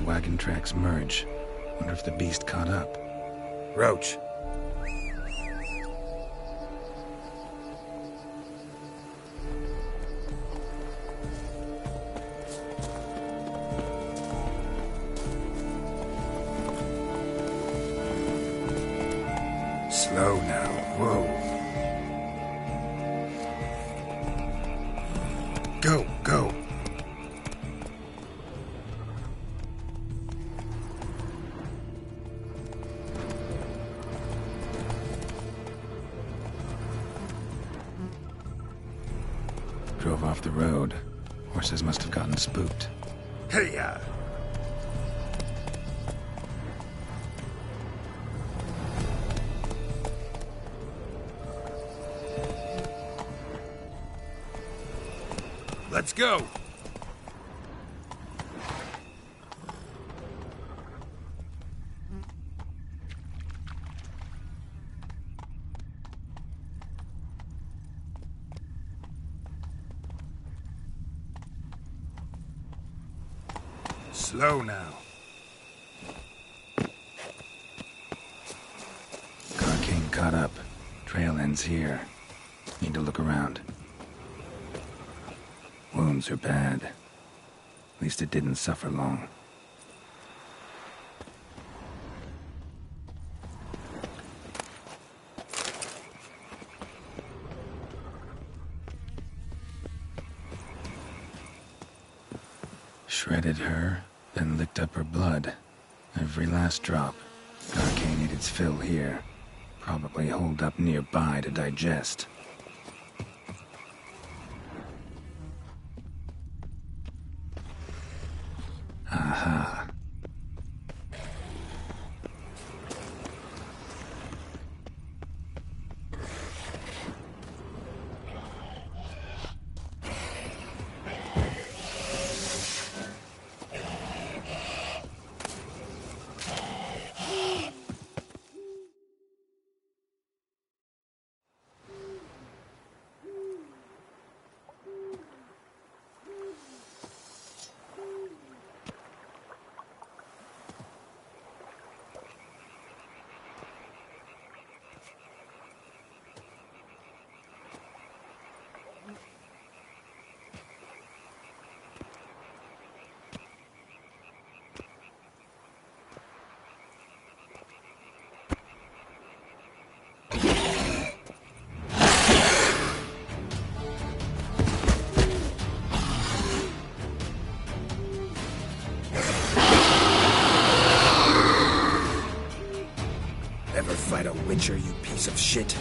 wagon tracks merge. Wonder if the beast caught up. Roach. Slow now. Whoa. Go, go. Drove off the road. Horses must have gotten spooked. Hey-ya! Let's go! Slow now. Carcane caught up. Trail ends here. Need to look around. Wounds are bad. At least it didn't suffer long. Shredded her, then licked up her blood. Every last drop. Carcane ate its fill here. Probably holed up nearby to digest. Aha. Ever fight a Witcher, you piece of shit?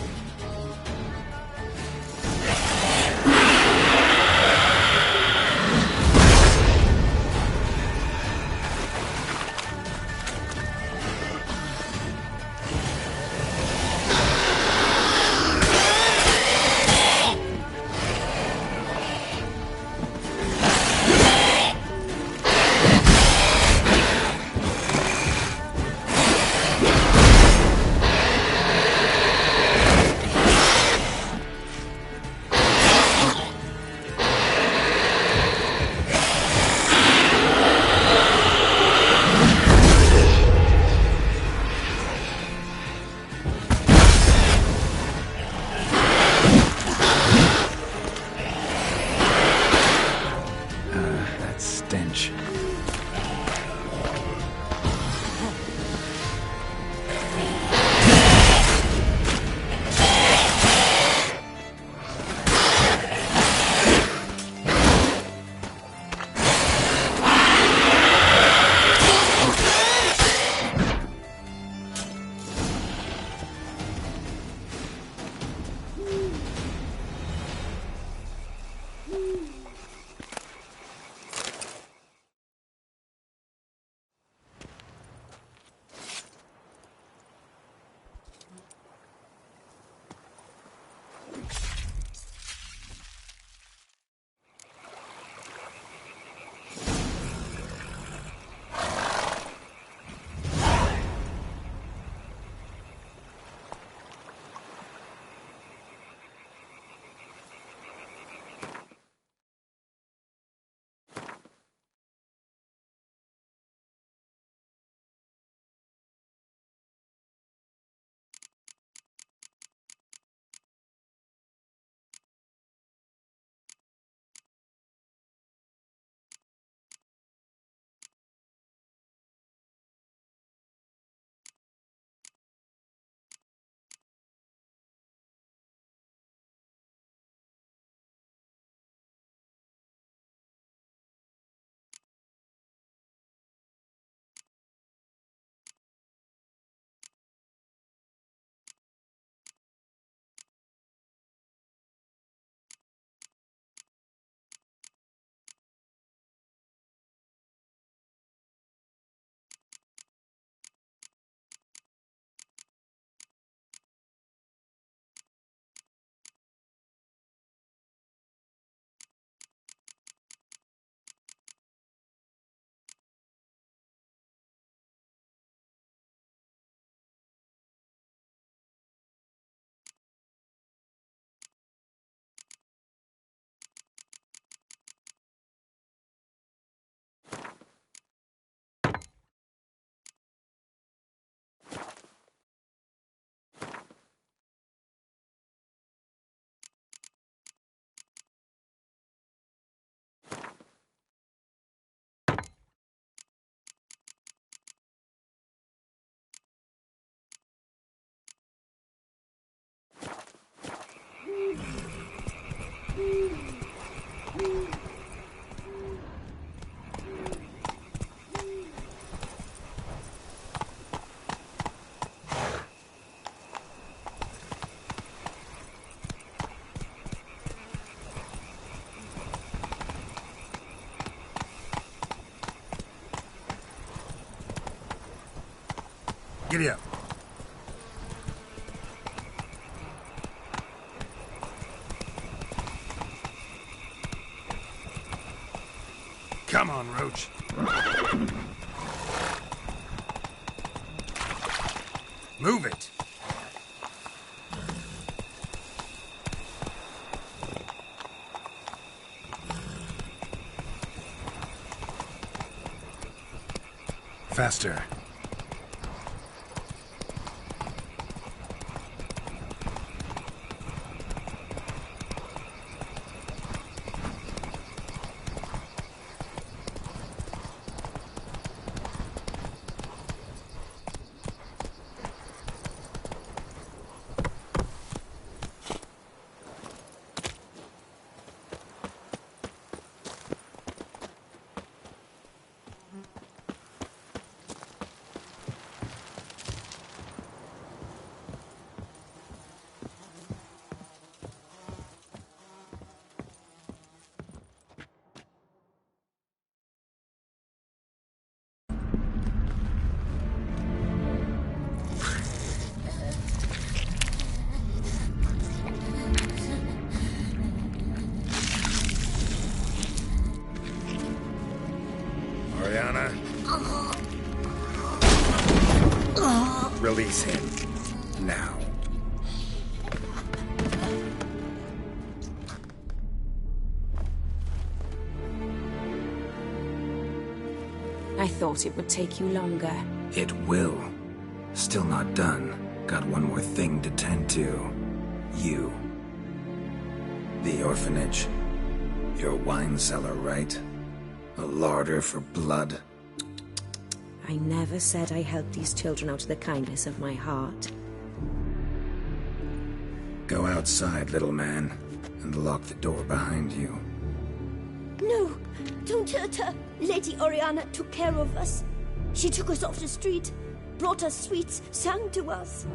Giddy up. Come on, Roach. Move it. Faster. Oriana. Release him. Now. I thought it would take you longer. It will. Still not done. Got one more thing to tend to. You. The orphanage. Your wine cellar, right? A larder for blood. I never said I helped these children out of the kindness of my heart. Go outside, little man, and lock the door behind you. No, don't hurt her. Lady Oriana took care of us. She took us off the street, brought us sweets, sang to us.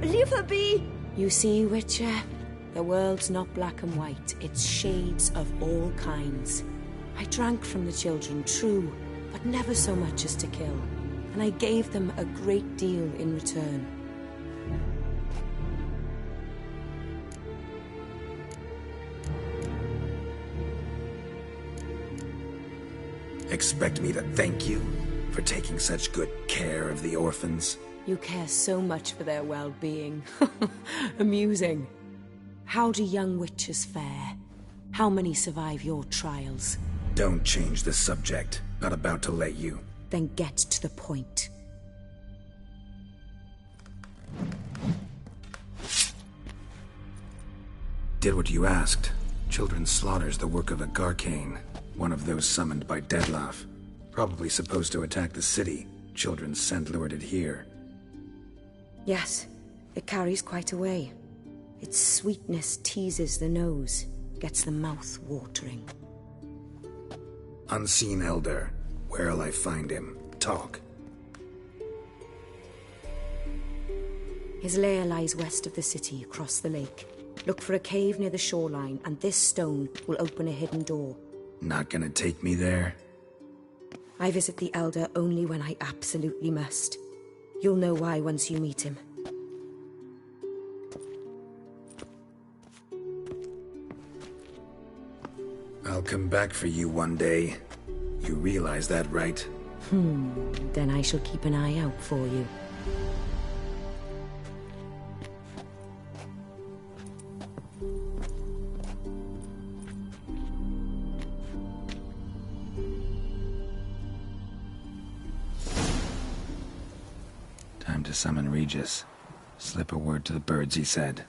Leave her be. You see, Witcher, the world's not black and white. It's shades of all kinds. I drank from the children, true, but never so much as to kill. And I gave them a great deal in return. Expect me to thank you for taking such good care of the orphans? You care so much for their well-being. Amusing. How do young witches fare? How many survive your trials? Don't change the subject. Not about to let you. Then get to the point. Did what you asked. Children's slaughter's the work of a Garcane. One of those summoned by Dettlaff. Probably supposed to attack the city. Children sent lured it here. Yes, it carries quite a way. Its sweetness teases the nose, gets the mouth watering. Unseen Elder. Where'll I find him? Talk. His lair lies west of the city, across the lake. Look for a cave near the shoreline, and this stone will open a hidden door. Not gonna take me there? I visit the Elder only when I absolutely must. You'll know why once you meet him. I'll come back for you one day. You realize that, right? Then I shall keep an eye out for you. Time to summon Regis. Slip a word to the birds, he said.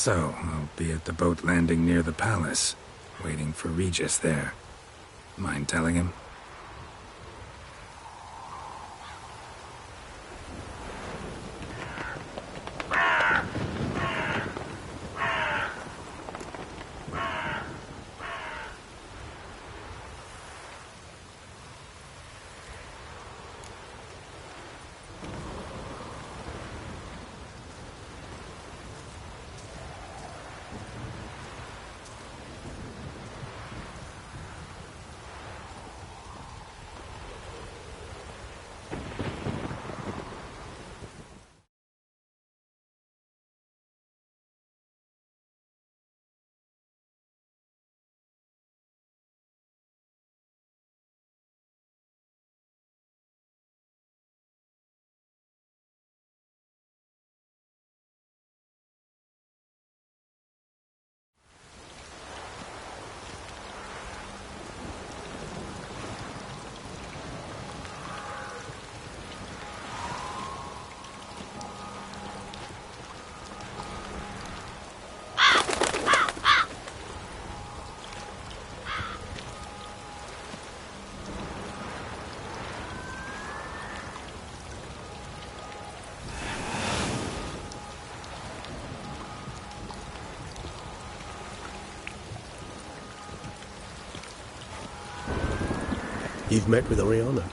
So, I'll be at the boat landing near the palace, waiting for Regis there. Mind telling him? You've met with Oriana.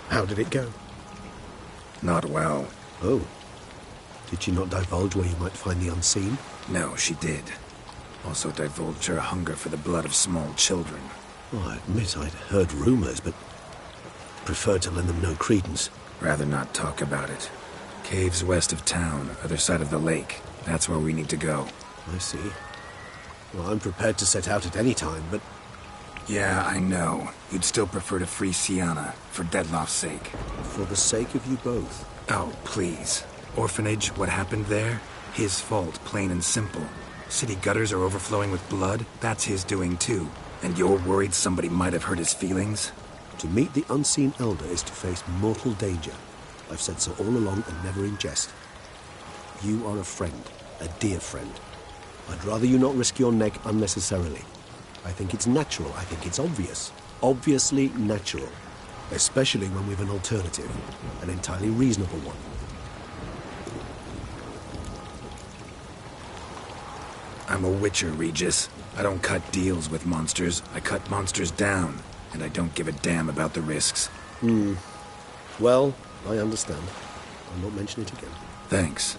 How did it go? Not well. Oh. Did she not divulge where you might find the unseen? No, she did. Also divulged her hunger for the blood of small children. Well, I admit I'd heard rumors, but preferred to lend them no credence. Rather not talk about it. Caves west of town, other side of the lake. That's where we need to go. I see. Well, I'm prepared to set out at any time, but... Yeah, I know. You'd still prefer to free Sienna, for Dettlaff's sake. For the sake of you both. Oh, please. Orphanage, what happened there? His fault, plain and simple. City gutters are overflowing with blood. That's his doing too. And you're worried somebody might have hurt his feelings? To meet the unseen elder is to face mortal danger. I've said so all along and never in jest. You are a friend, a dear friend. I'd rather you not risk your neck unnecessarily. I think it's natural, I think it's obvious. Obviously natural. Especially when we've an alternative. An entirely reasonable one. I'm a witcher, Regis. I don't cut deals with monsters. I cut monsters down. And I don't give a damn about the risks. Well, I understand. I'll not mention it again. Thanks.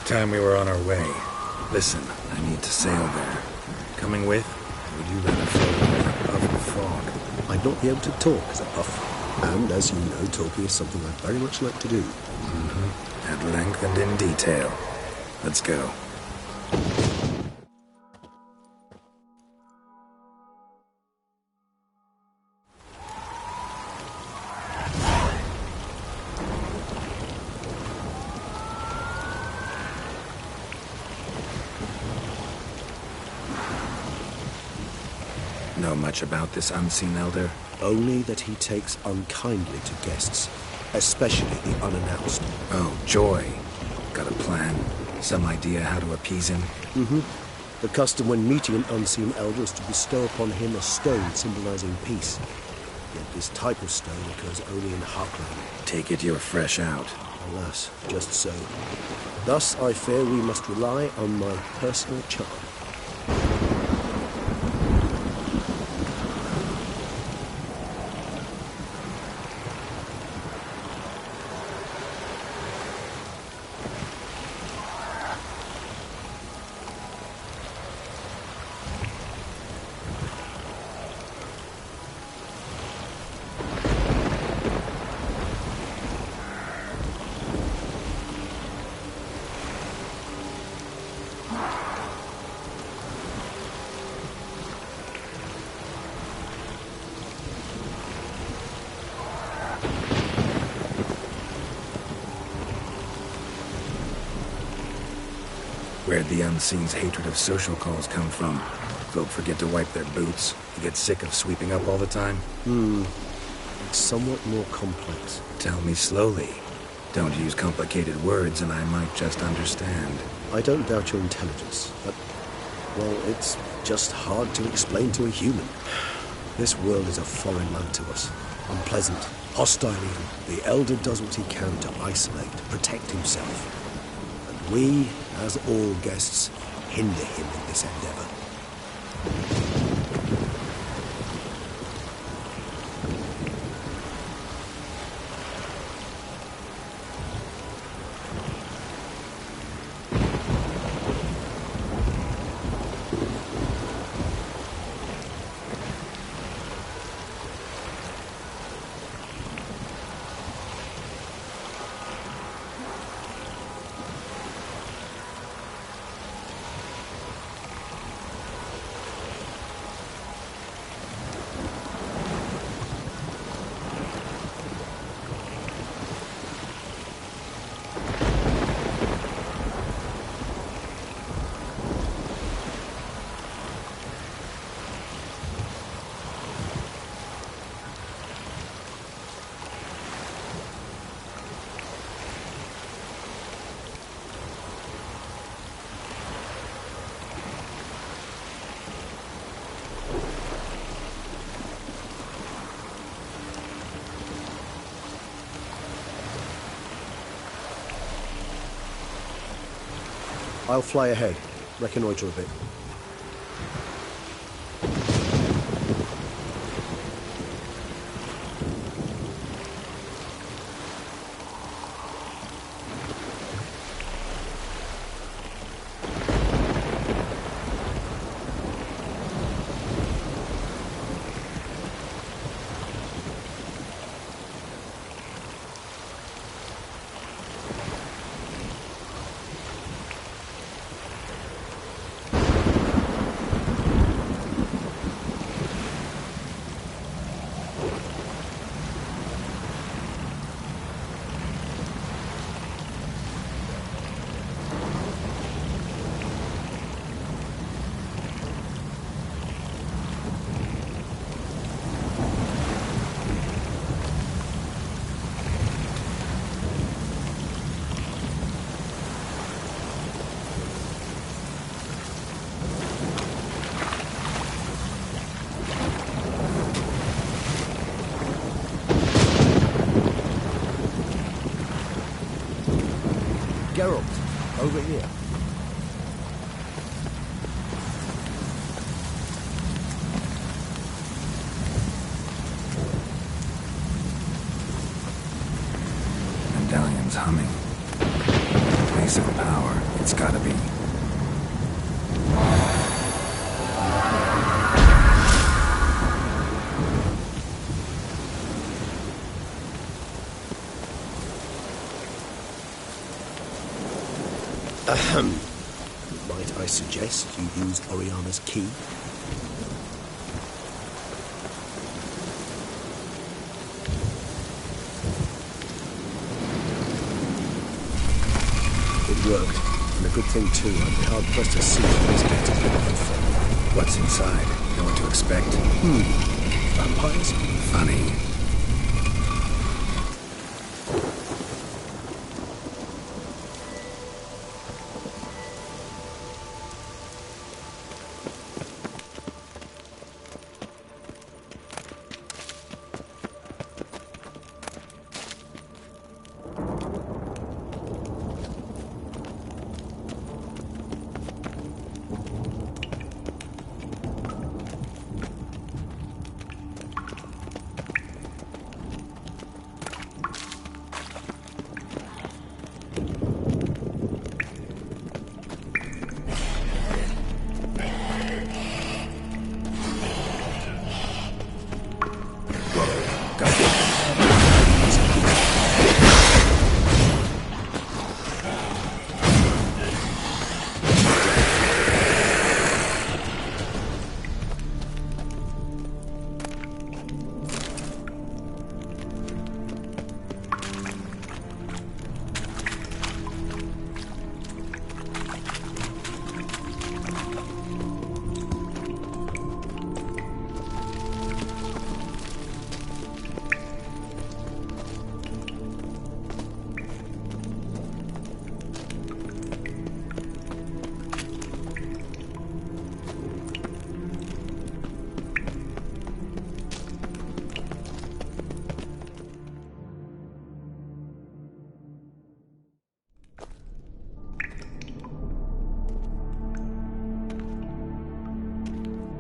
time we were on our way. Listen, I need to sail there. Coming with? Or would you rather float away in a puff of fog? I'd not be able to talk as a puff. And as you know, talking is something I very much like to do. Mm-hmm. At length and in detail. Let's go. Know much about this unseen elder? Only that he takes unkindly to guests, especially the unannounced. Oh, joy. Got a plan? Some idea how to appease him? Mm-hmm. The custom when meeting an unseen elder is to bestow upon him a stone symbolizing peace. Yet this type of stone occurs only in Harkland. Take it you're fresh out. Alas, just so. Thus, I fear we must rely on my personal charm. Where'd the Unseen's hatred of social calls come from? Folk forget to wipe their boots. They get sick of sweeping up all the time? It's somewhat more complex. Tell me slowly. Don't use complicated words and I might just understand. I don't doubt your intelligence, but, well, it's just hard to explain to a human. This world is a foreign land to us. Unpleasant, hostile even. The Elder does what he can to isolate, protect himself. And we, as all guests, hinder him in this endeavor. I'll fly ahead, reconnoiter a bit. Geralt, over here. Medallion's humming. Place of power. It's It's gotta be. Might I suggest you use Oriana's key? It worked, and a good thing too. I'm hard-pressed to see what is going to happen from. What's inside? Know what to expect? Vampires? Funny.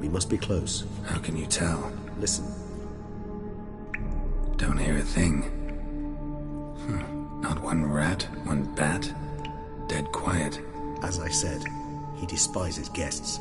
We must be close. How can you tell? Listen. Don't hear a thing. Not one rat, one bat. Dead quiet. As I said, he despises guests.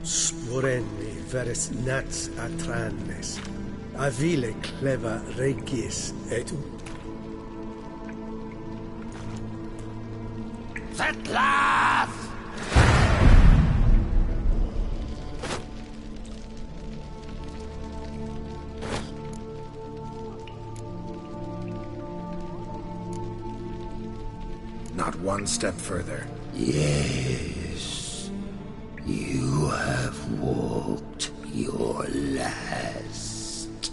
Sporenni veres nats atrannes, avile cleva regis et ut. Settlers! Not one step further. Yes, you have walked your last.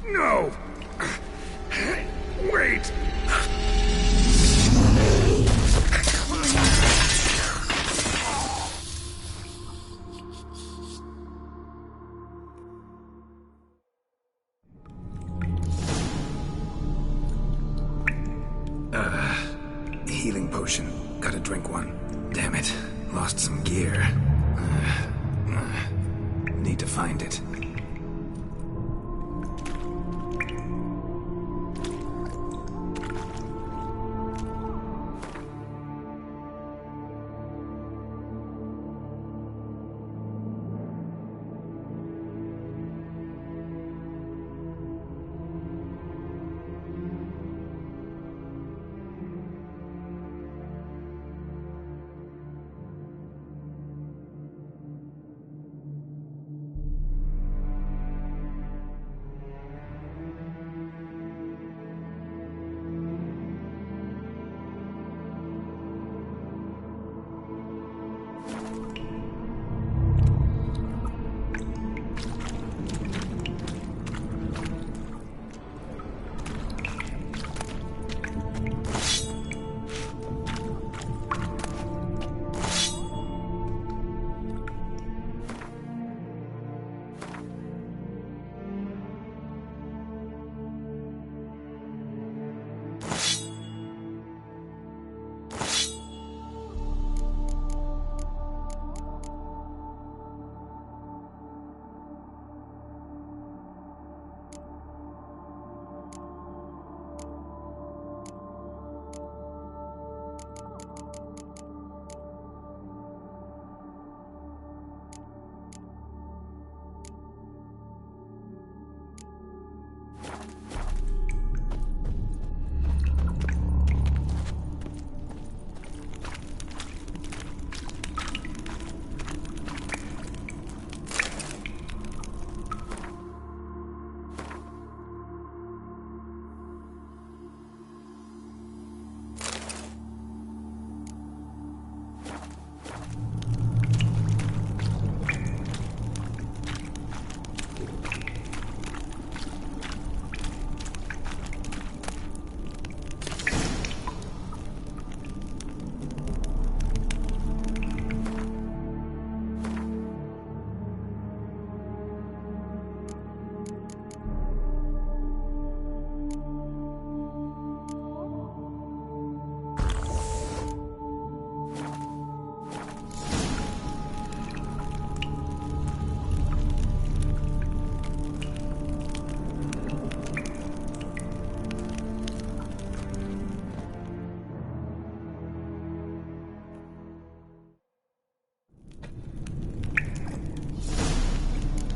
No! Wait! Healing potion. Gotta drink one. Damn it. Lost some gear. Need to find it.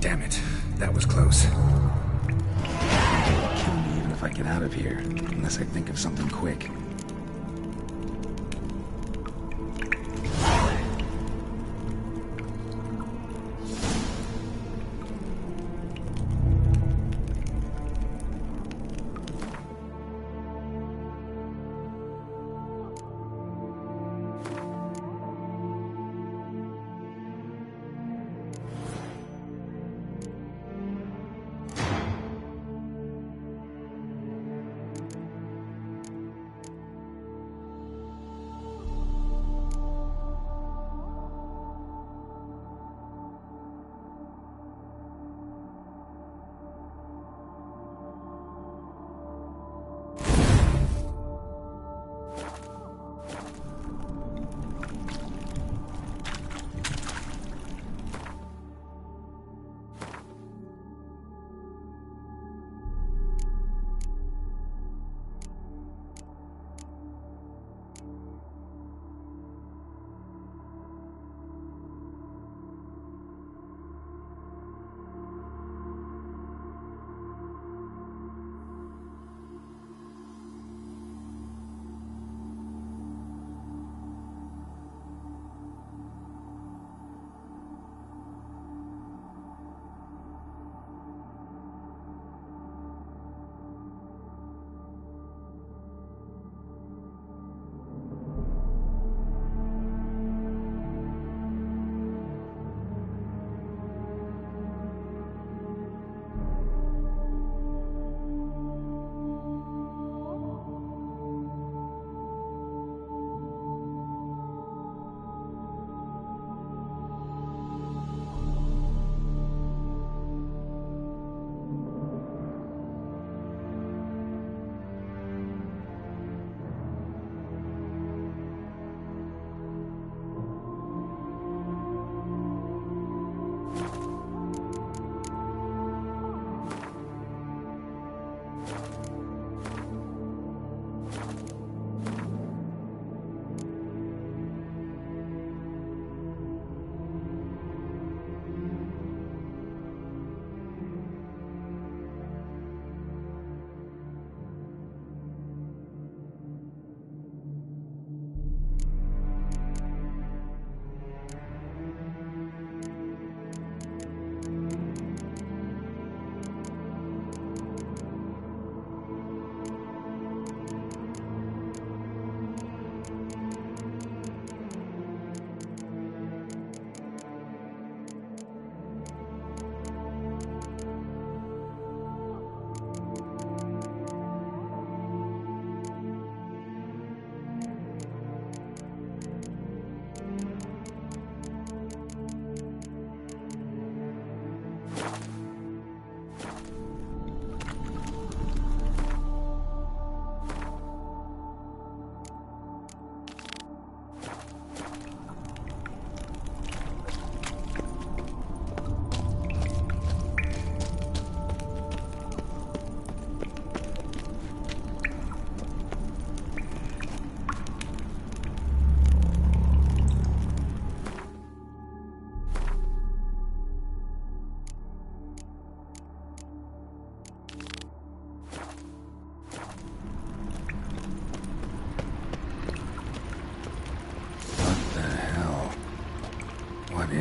Damn it. That was close. Kill me even if I get out of here, unless I think of something quick.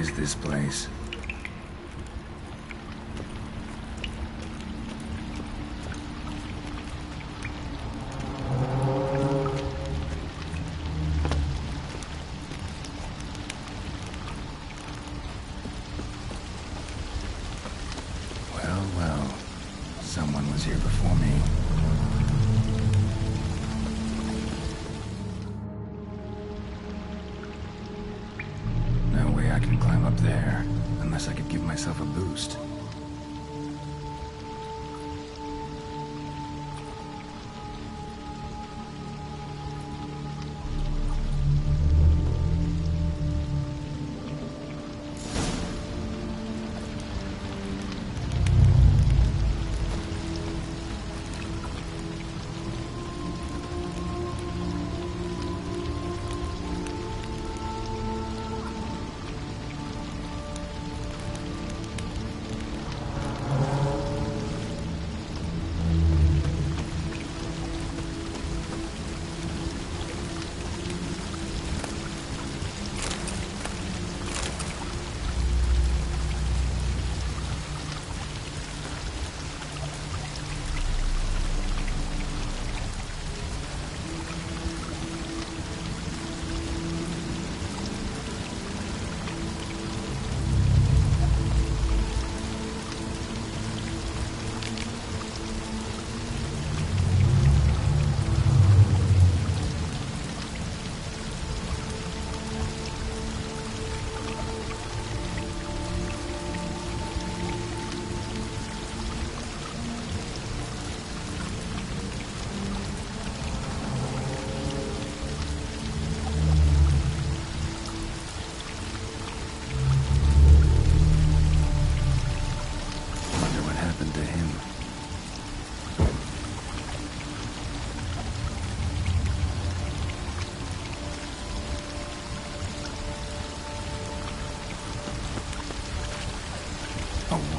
is this place? Well, someone was here before me. No way I can climb up there, unless I could give myself a boost.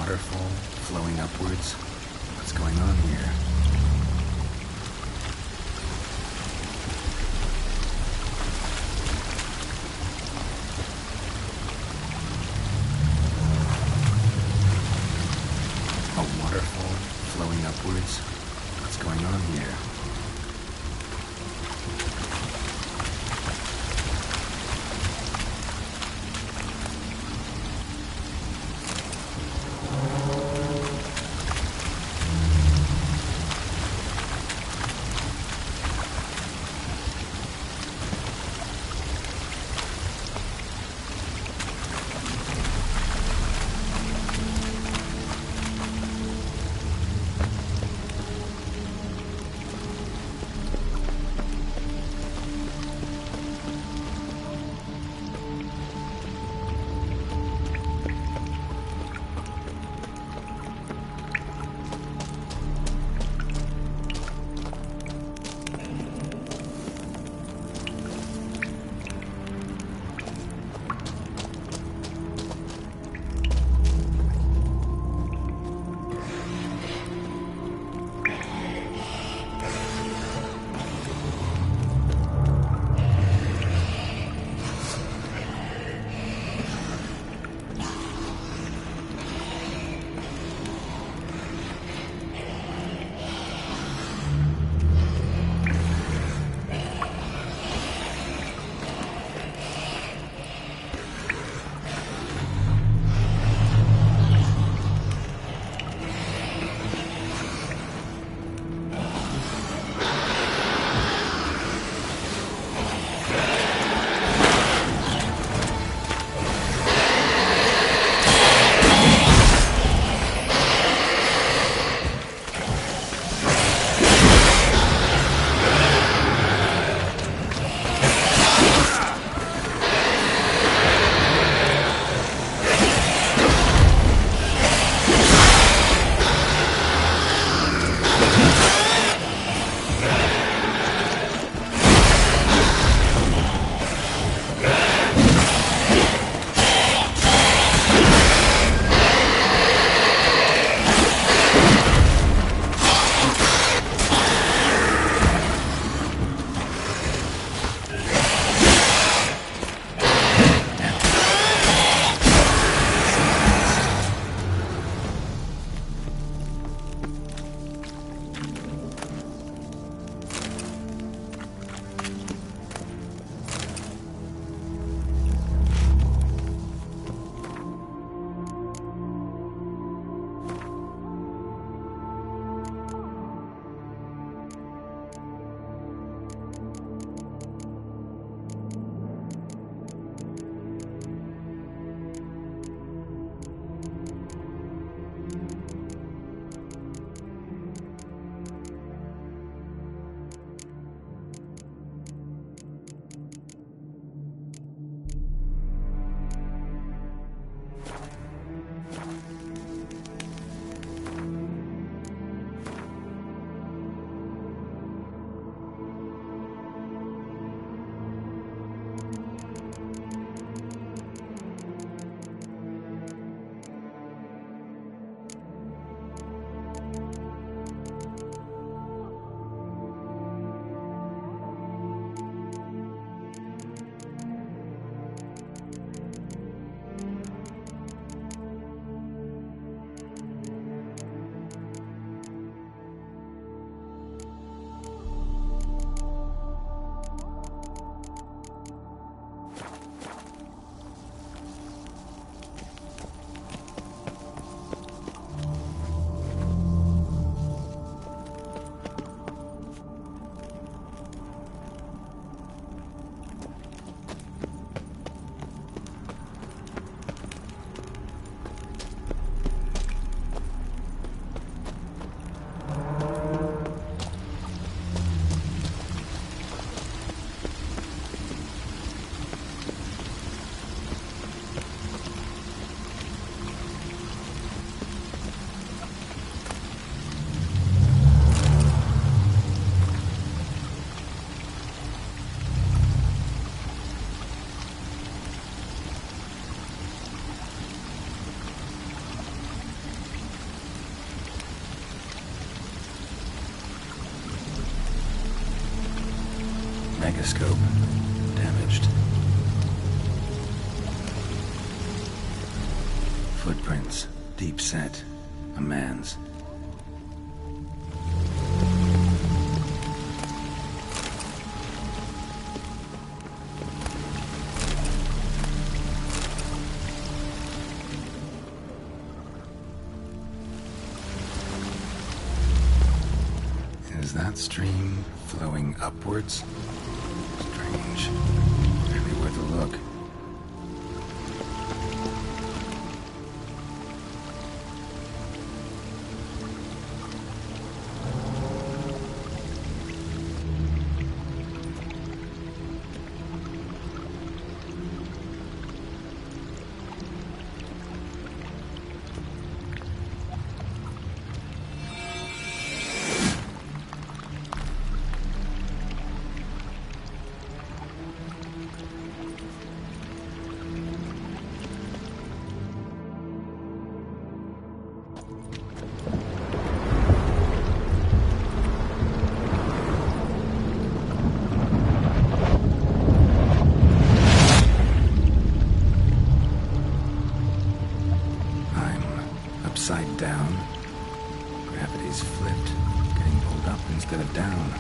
waterfall flowing upwards. What's going on here? A waterfall flowing upwards. What's going on here? Stethoscope. Damaged. Footprints. Deep set. A man's. Is that stream flowing upwards? Strange. Really worth a look. Upside down. Gravity's flipped. Getting pulled up instead of down.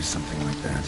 something like that.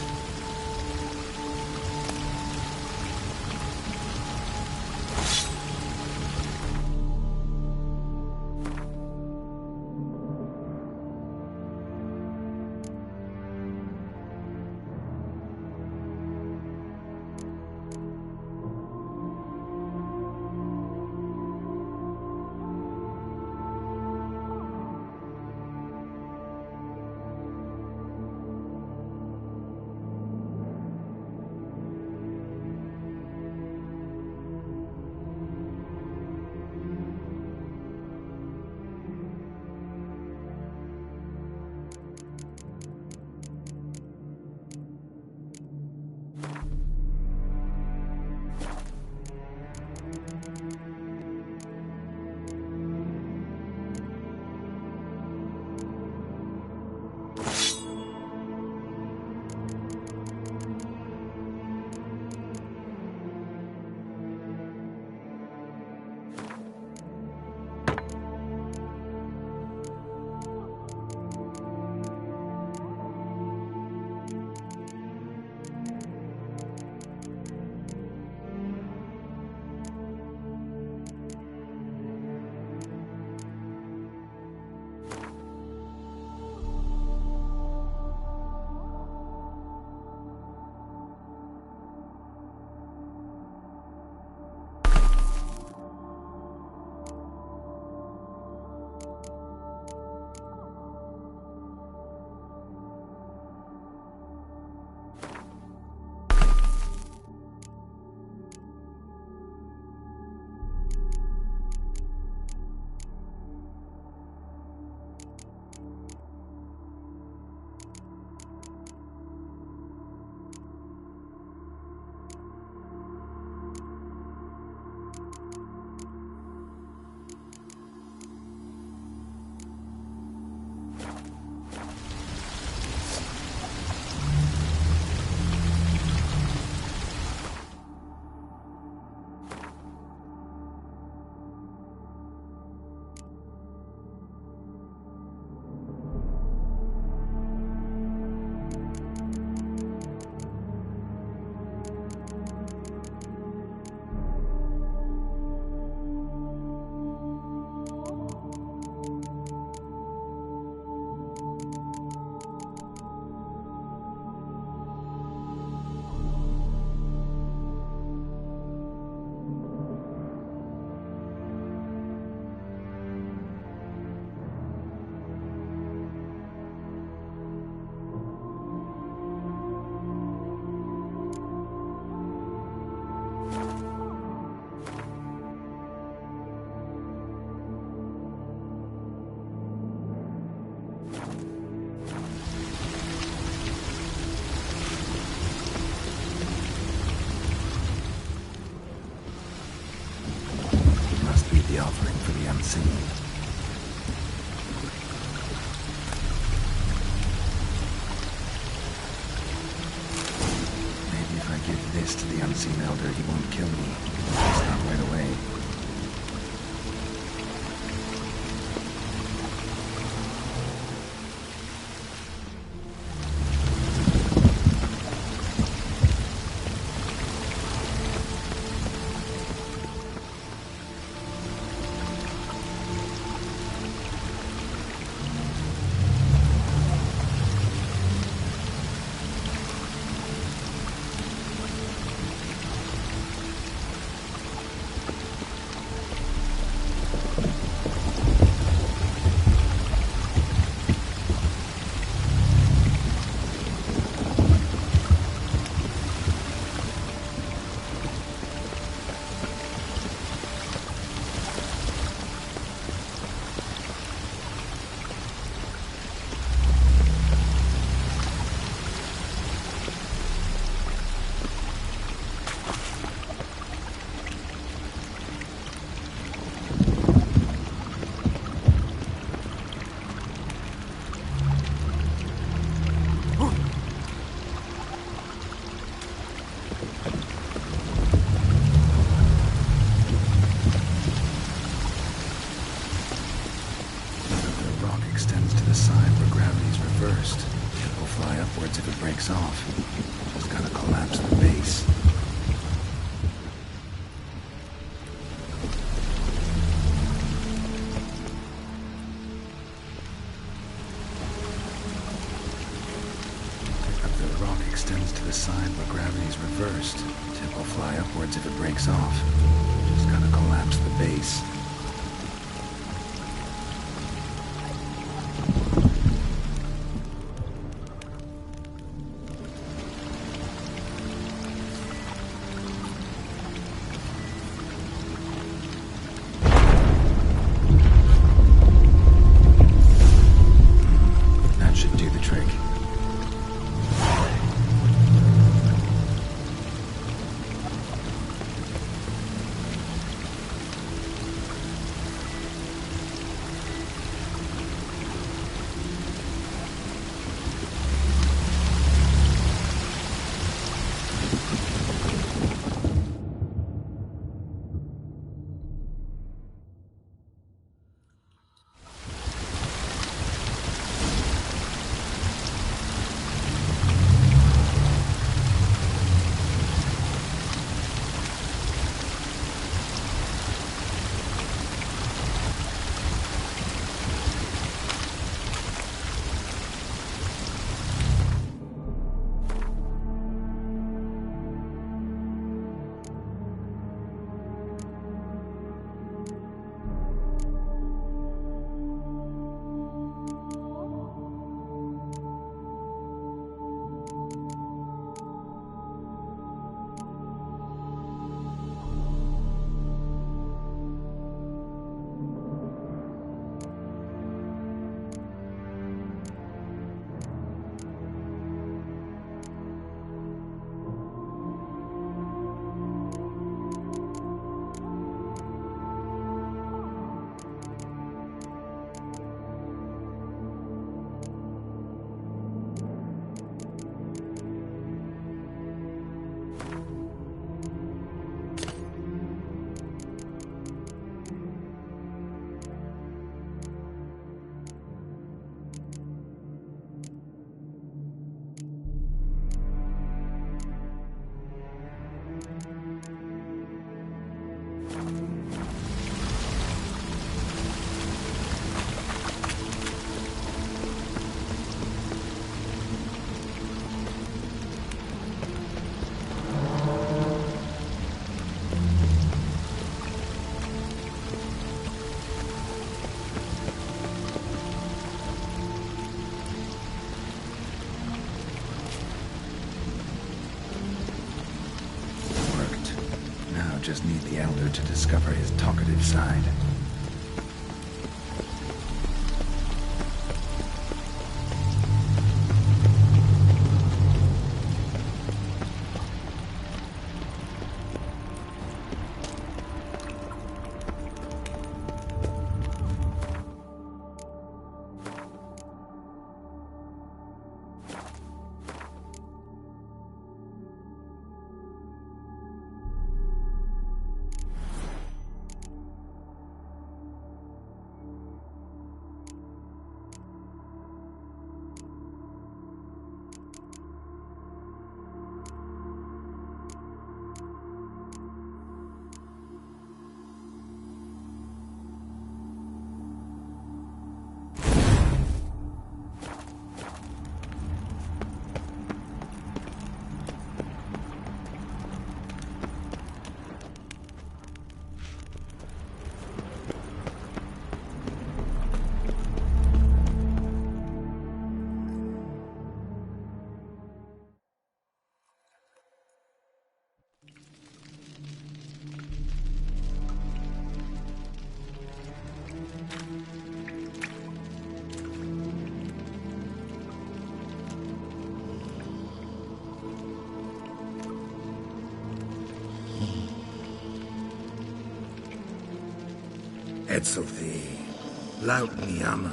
Offering for the unseen. Maybe if I give this to the unseen elder, he won't kill me. Just not right away. fly upwards if it breaks off. Just gotta collapse the base. The rock extends to the side where gravity's reversed. Tip will fly upwards if it breaks off. Just gotta collapse the base. That should do the trick. Just need the Elder to discover his talkative side. Etzelthi, laut Niama.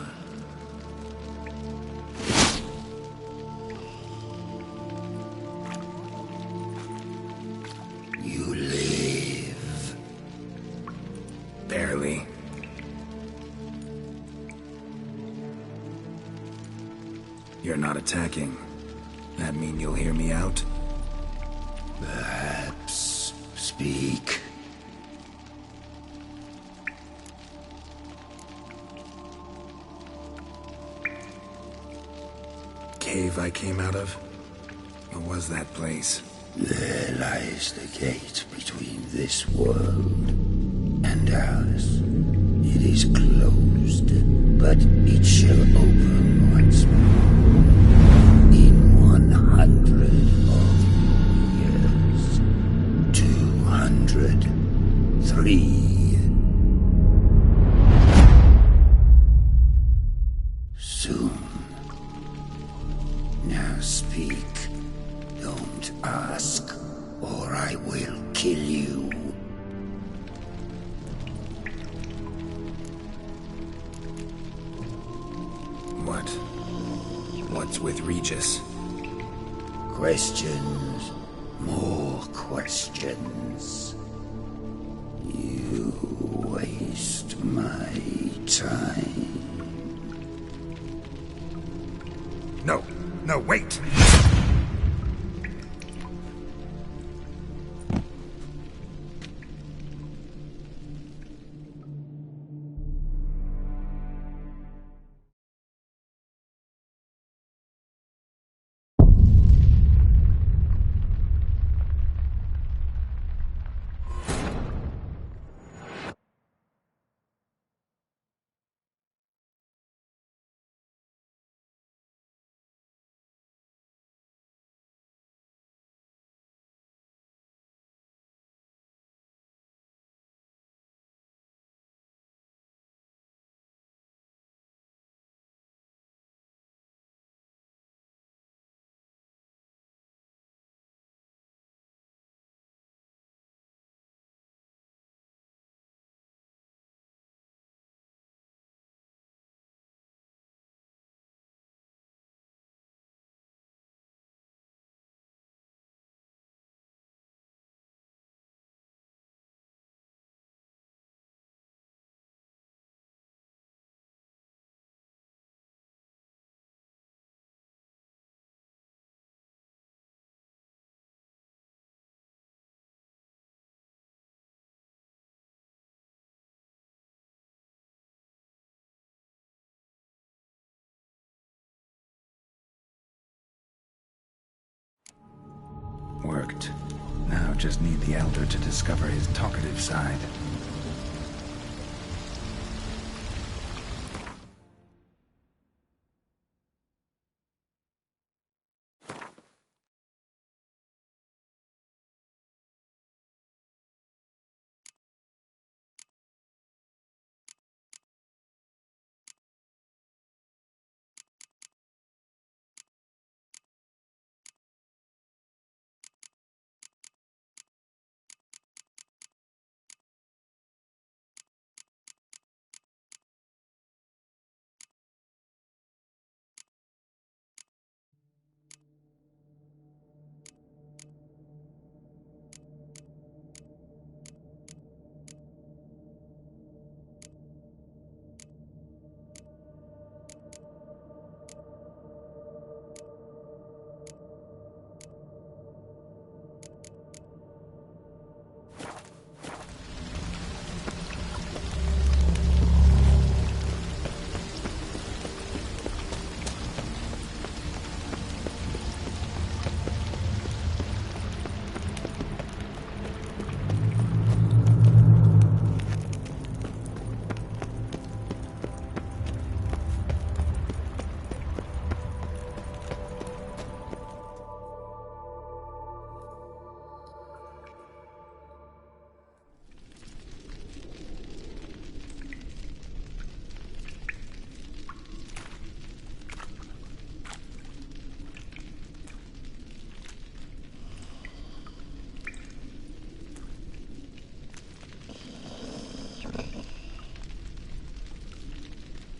You live. Barely. You're not attacking. That mean you'll hear me out? Perhaps. Speak. Cave I came out of? What was that place? There lies the gate between this world and ours. It is closed, but it shall open once more in 100 of years. 203. Soon. Now speak. Don't ask, or I will kill you. What's with Regis? Questions. More questions. You waste my time. No, wait! Worked. Now just need the Elder to discover his talkative side.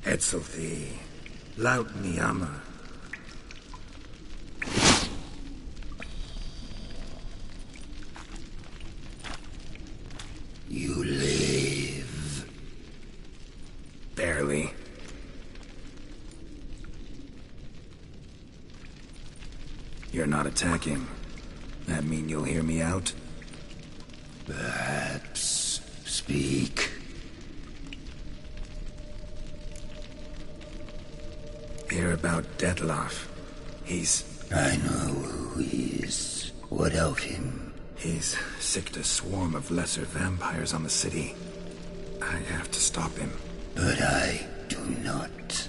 Etzelthi, laut Niama. You live. Barely. You're not attacking. That mean you'll hear me out? Perhaps. Speak. Hear about Dettlaff. I know who he is. What of him? He's sicked a swarm of lesser vampires on the city. I have to stop him. But I do not.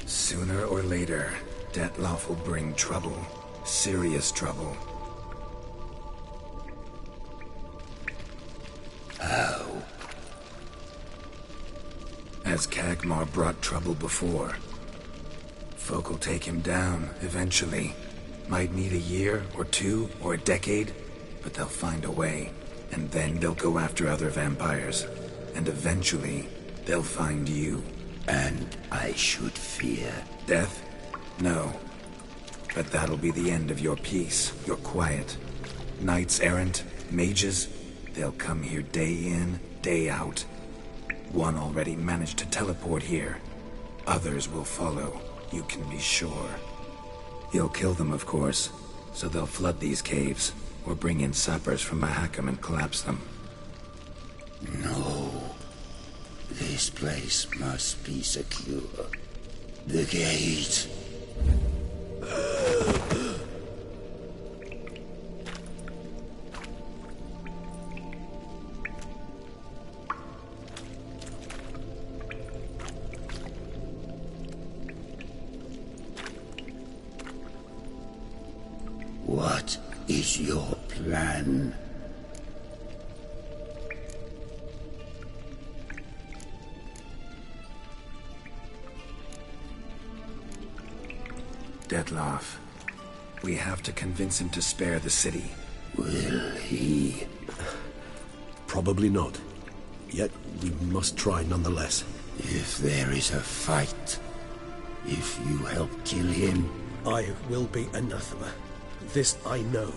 Sooner or later, Dettlaff will bring trouble. Serious trouble. How? As Kagmar brought trouble before. Folk will take him down, eventually. Might need a year, or 2, or a decade, but they'll find a way. And then they'll go after other vampires. And eventually, they'll find you. And I should fear death? No. But that'll be the end of your peace, your quiet. Knights errant, mages, they'll come here day in, day out. One already managed to teleport here. Others will follow, you can be sure. You'll kill them, of course, so they'll flood these caves, or bring in sappers from Mahakam and collapse them. No. This place must be secure. The gate. What is your plan? Dettlaff. We have to convince him to spare the city. Will he? Probably not. Yet we must try nonetheless. If there is a fight, if you help kill him, I will be anathema. This I know.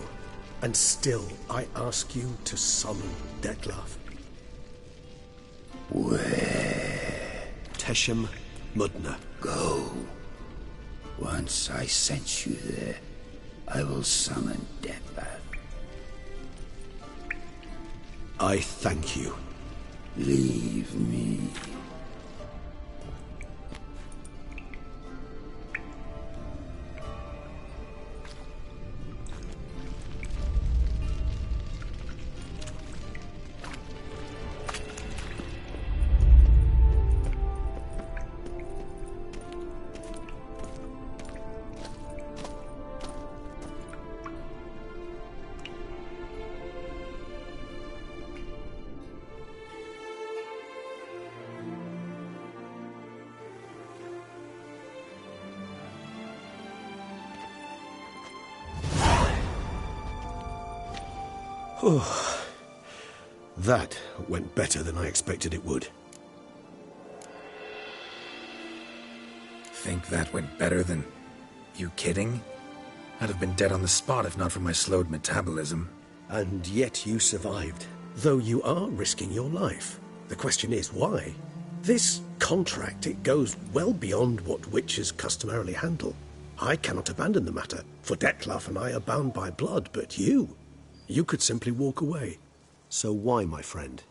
And still I ask you to summon Dettlaff. Where? Teshem Mudna. Go. Once I sense you there, I will summon Dettlaff. I thank you. Leave me. Oh, that went better than I expected it would. Think that went better than... You kidding? I'd have been dead on the spot if not for my slowed metabolism. And yet you survived, though you are risking your life. The question is, why? This contract, it goes well beyond what witches customarily handle. I cannot abandon the matter, for Dettlaff and I are bound by blood, but you could simply walk away. So why, my friend?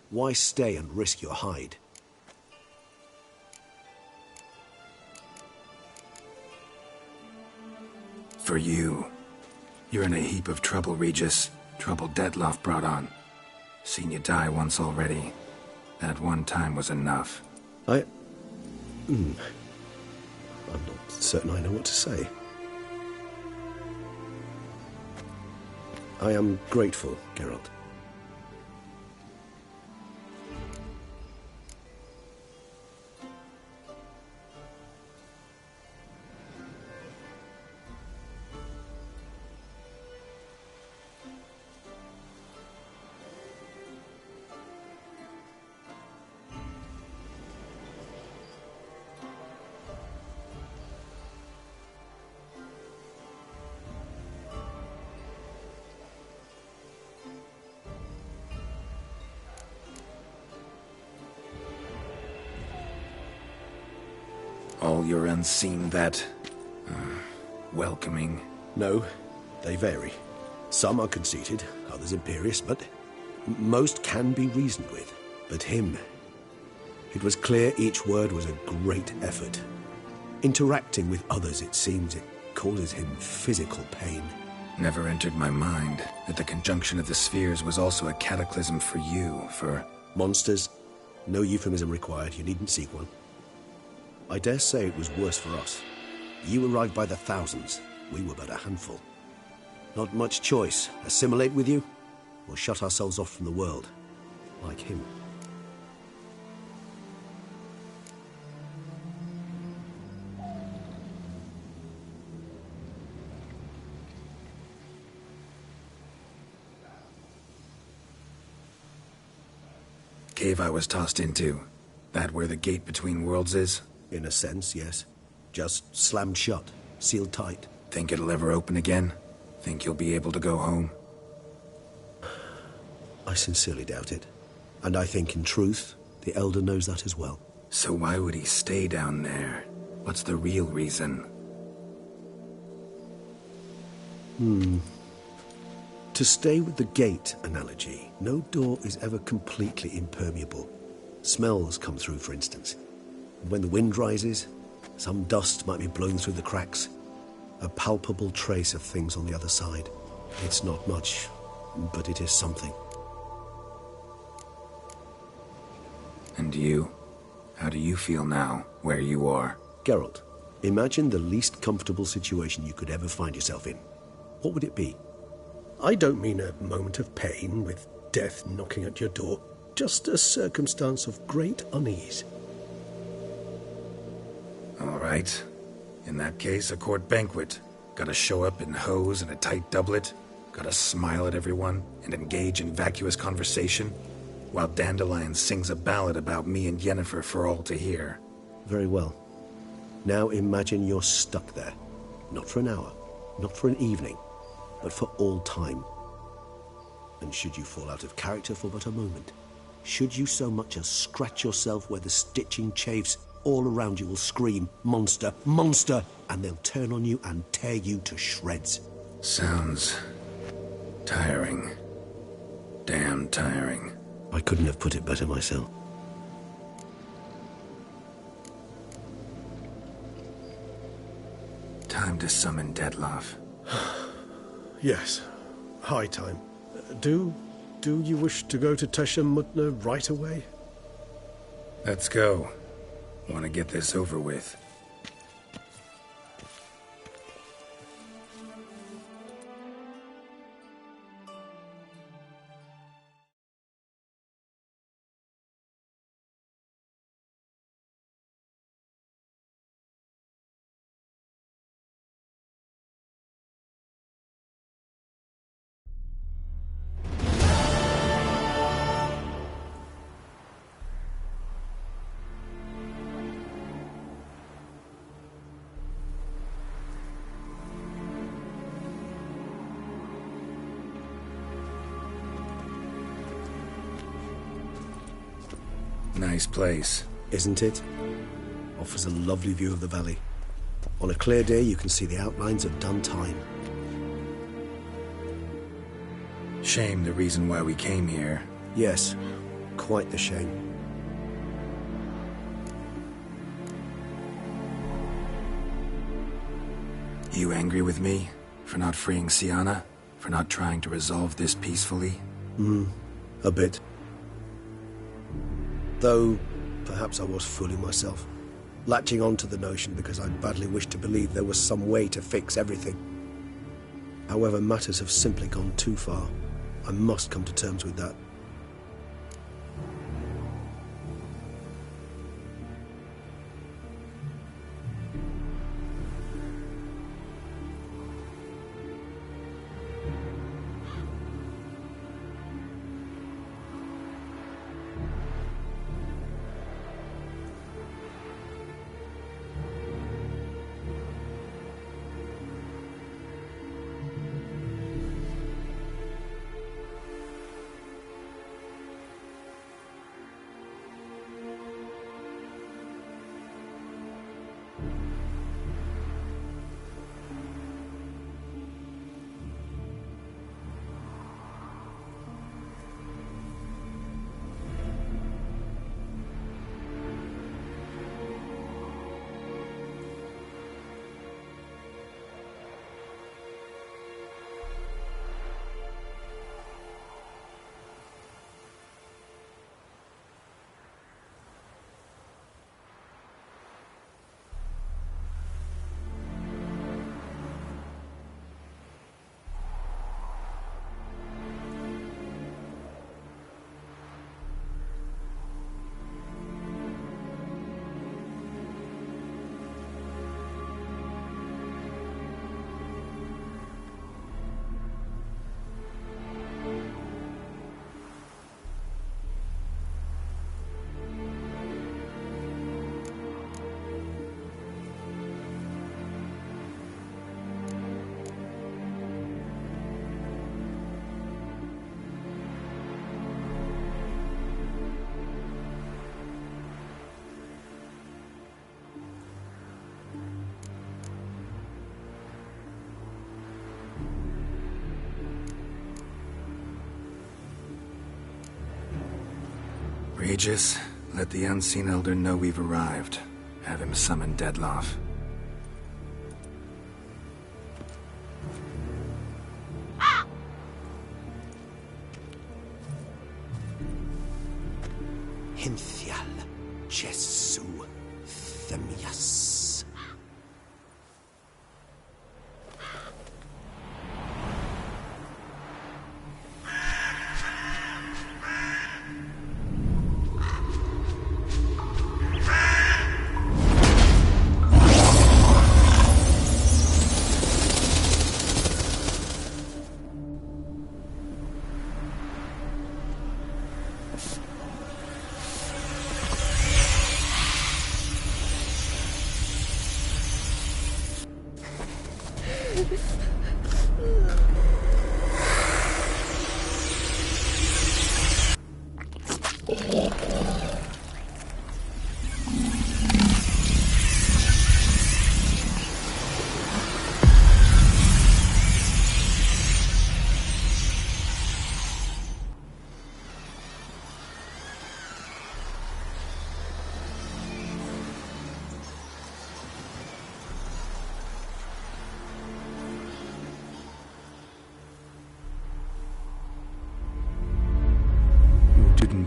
Why stay and risk your hide? For you. You're in a heap of trouble, Regis. Trouble Dettlaff brought on. Seen you die once already. That one time was enough. I'm not certain I know what to say. I am grateful, Geralt. all your unseen that... welcoming? No, they vary. Some are conceited, others imperious, but most can be reasoned with. But him... It was clear each word was a great effort. Interacting with others, it seems, it causes him physical pain. Never entered my mind that the conjunction of the spheres was also a cataclysm for you, for... Monsters? No euphemism required, you needn't seek one. I dare say it was worse for us. You arrived by the thousands, we were but a handful. Not much choice, assimilate with you, or shut ourselves off from the world, like him. Cave I was tossed into. That where the gate between worlds is? In a sense, yes. Just slammed shut, sealed tight. Think it'll ever open again? Think you'll be able to go home? I sincerely doubt it. And I think, in truth, the Elder knows that as well. So why would he stay down there? What's the real reason? To stay with the gate analogy, no door is ever completely impermeable. Smells come through, for instance. And when the wind rises, some dust might be blown through the cracks. A palpable trace of things on the other side. It's not much, but it is something. And you? How do you feel now, where you are? Geralt, imagine the least comfortable situation you could ever find yourself in. What would it be? I don't mean a moment of pain with death knocking at your door. Just a circumstance of great unease. All right. In that case, a court banquet. Gotta show up in hose and a tight doublet. Gotta smile at everyone and engage in vacuous conversation, while Dandelion sings a ballad about me and Yennefer for all to hear. Very well. Now imagine you're stuck there. Not for an hour, not for an evening, but for all time. And should you fall out of character for but a moment, should you so much as scratch yourself where the stitching chafes, all around you will scream, "Monster! Monster!" and they'll turn on you and tear you to shreds. Sounds... tiring. Damn tiring. I couldn't have put it better myself. Time to summon Dettlaff. Yes, high time. Do you wish to go to Tesha Mutna right away? Let's go. Want to get this over with. Nice place. Isn't it? Offers a lovely view of the valley. On a clear day, you can see the outlines of Dun Tine. Shame the reason why we came here. Yes, quite the shame. You angry with me? For not freeing Siana? For not trying to resolve this peacefully? A bit. Though, perhaps I was fooling myself. Latching on to the notion because I badly wished to believe there was some way to fix everything. However, matters have simply gone too far. I must come to terms with that. Regis, let the Unseen Elder know we've arrived. Have him summon Dettlaff. Hinthial, Jesu, Themias.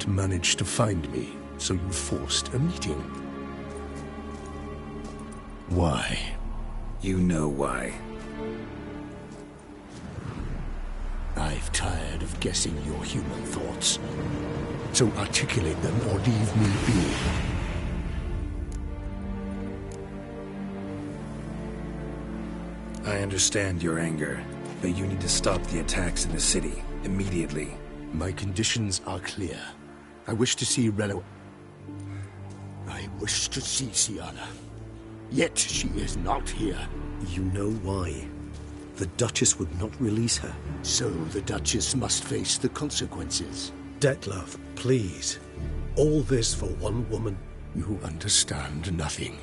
Managed to find me, so you forced a meeting. Why? You know why. I've tired of guessing your human thoughts. So articulate them or leave me be. I understand your anger, but you need to stop the attacks in the city, immediately. My conditions are clear. I wish to see Relo. I wish to see Syanna. Yet she is not here. You know why. The Duchess would not release her. So the Duchess must face the consequences. Dettlaff, please. All this for one woman. You understand nothing.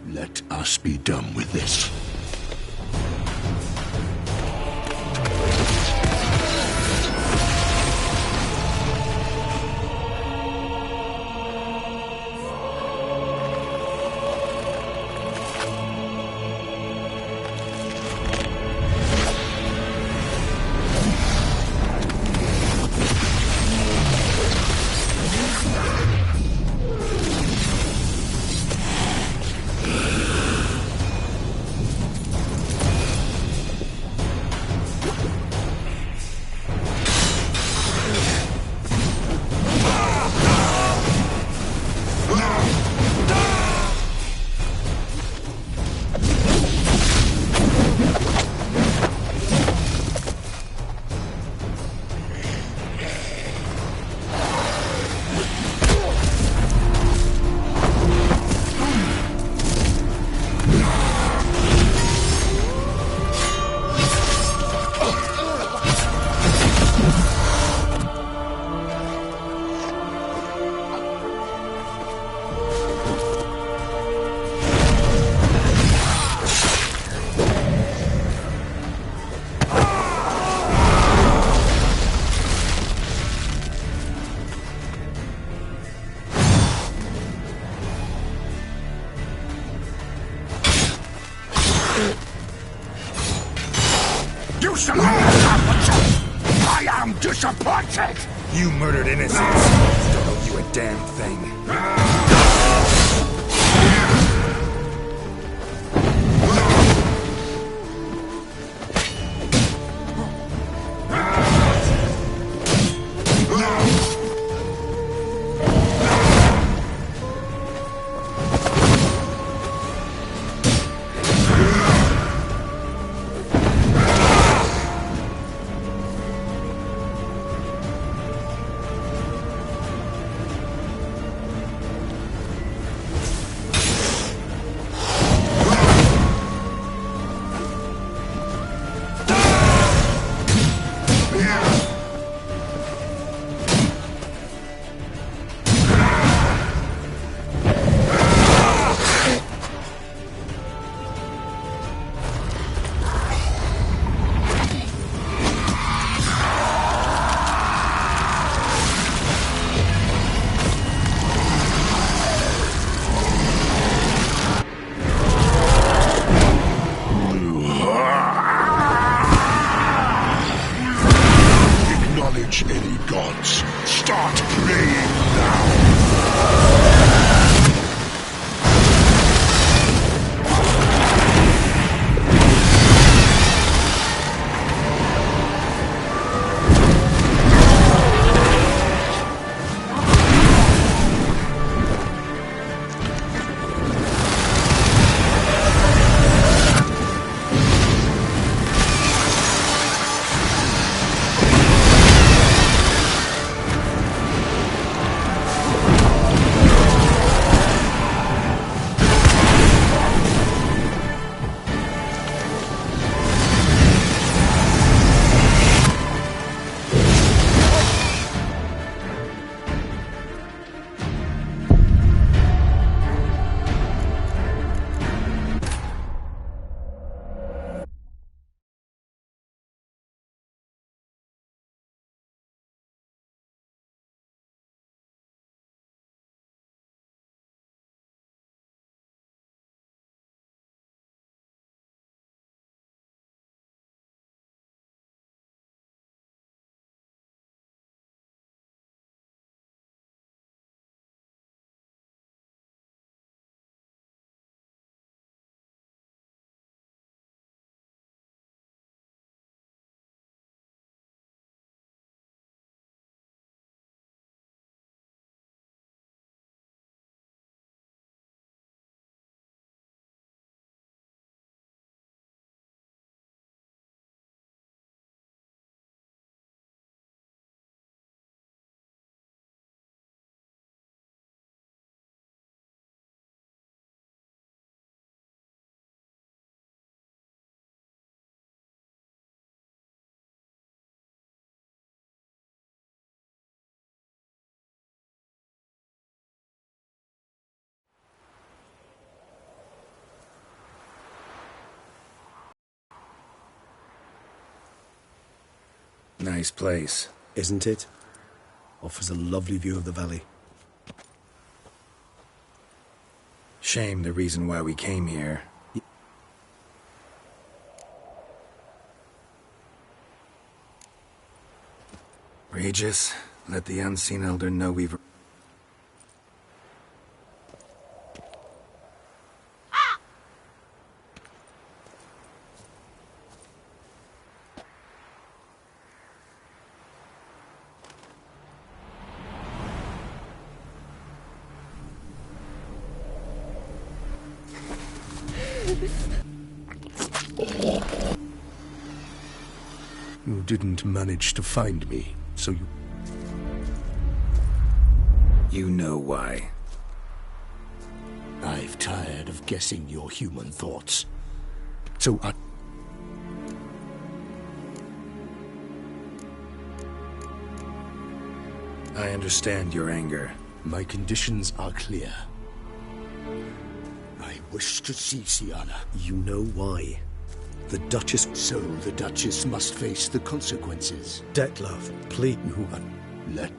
Let us be done with this. I am disappointed! You murdered innocents. Don't owe you a damn thing. acknowledge any gods. Start praying now! Nice place. Isn't it? Offers a lovely view of the valley. Shame the reason why we came here. Regis, let the Unseen Elder know we've... You didn't manage to find me, so you... You know why. I've tired of guessing your human thoughts. So I understand your anger. My conditions are clear. I wish to see Syanna. You know why. The Duchess... So the Duchess must face the consequences. Dettlaff, please... Let...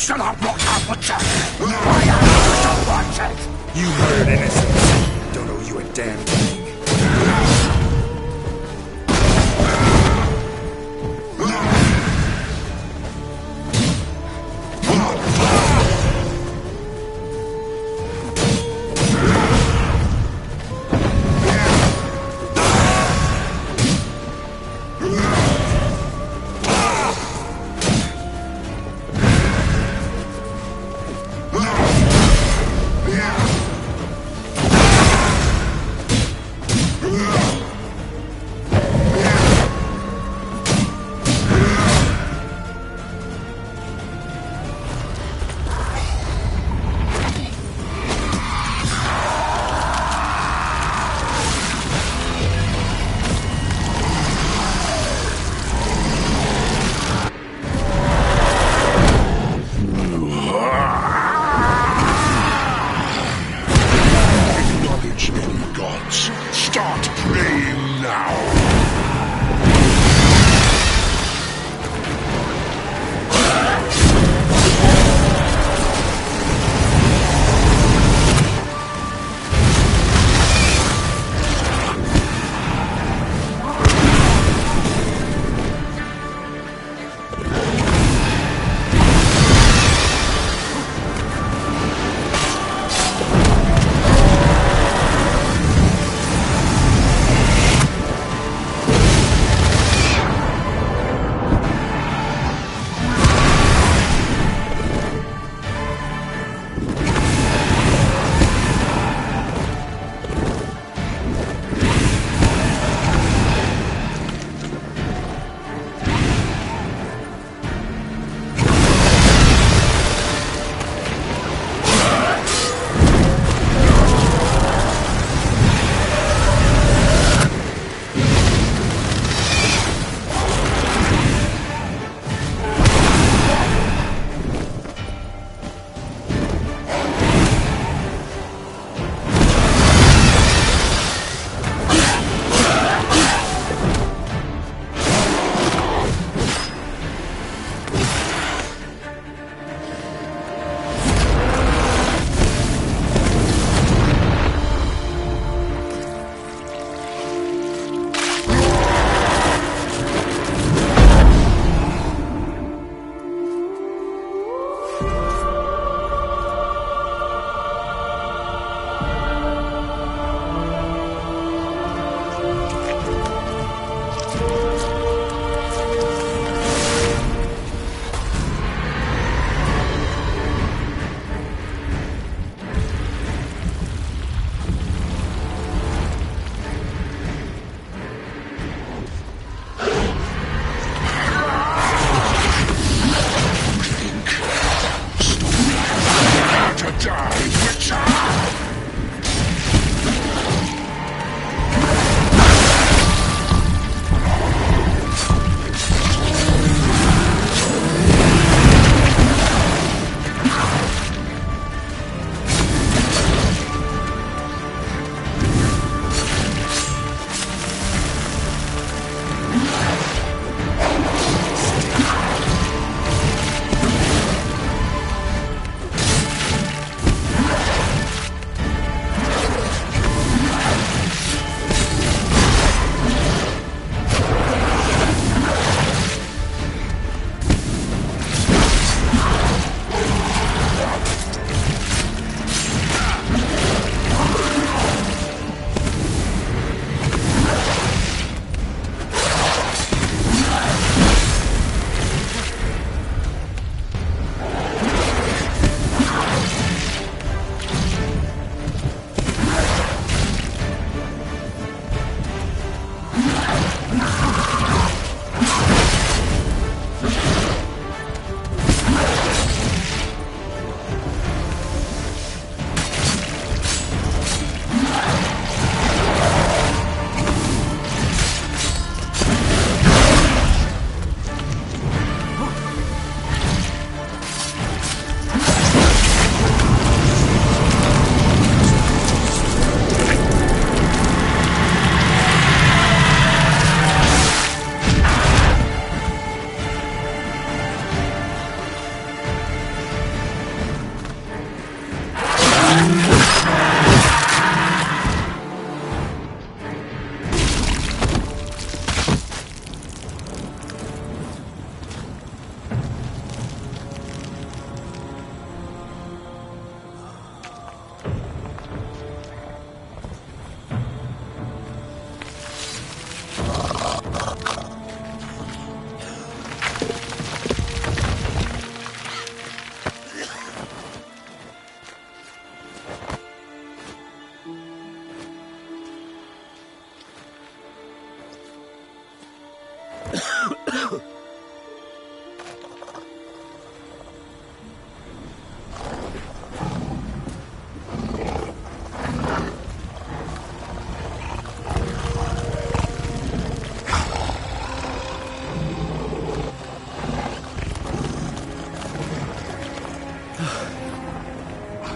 shall not block our butcher! I am wanted! You murdered innocents. Don't owe you a damn thing.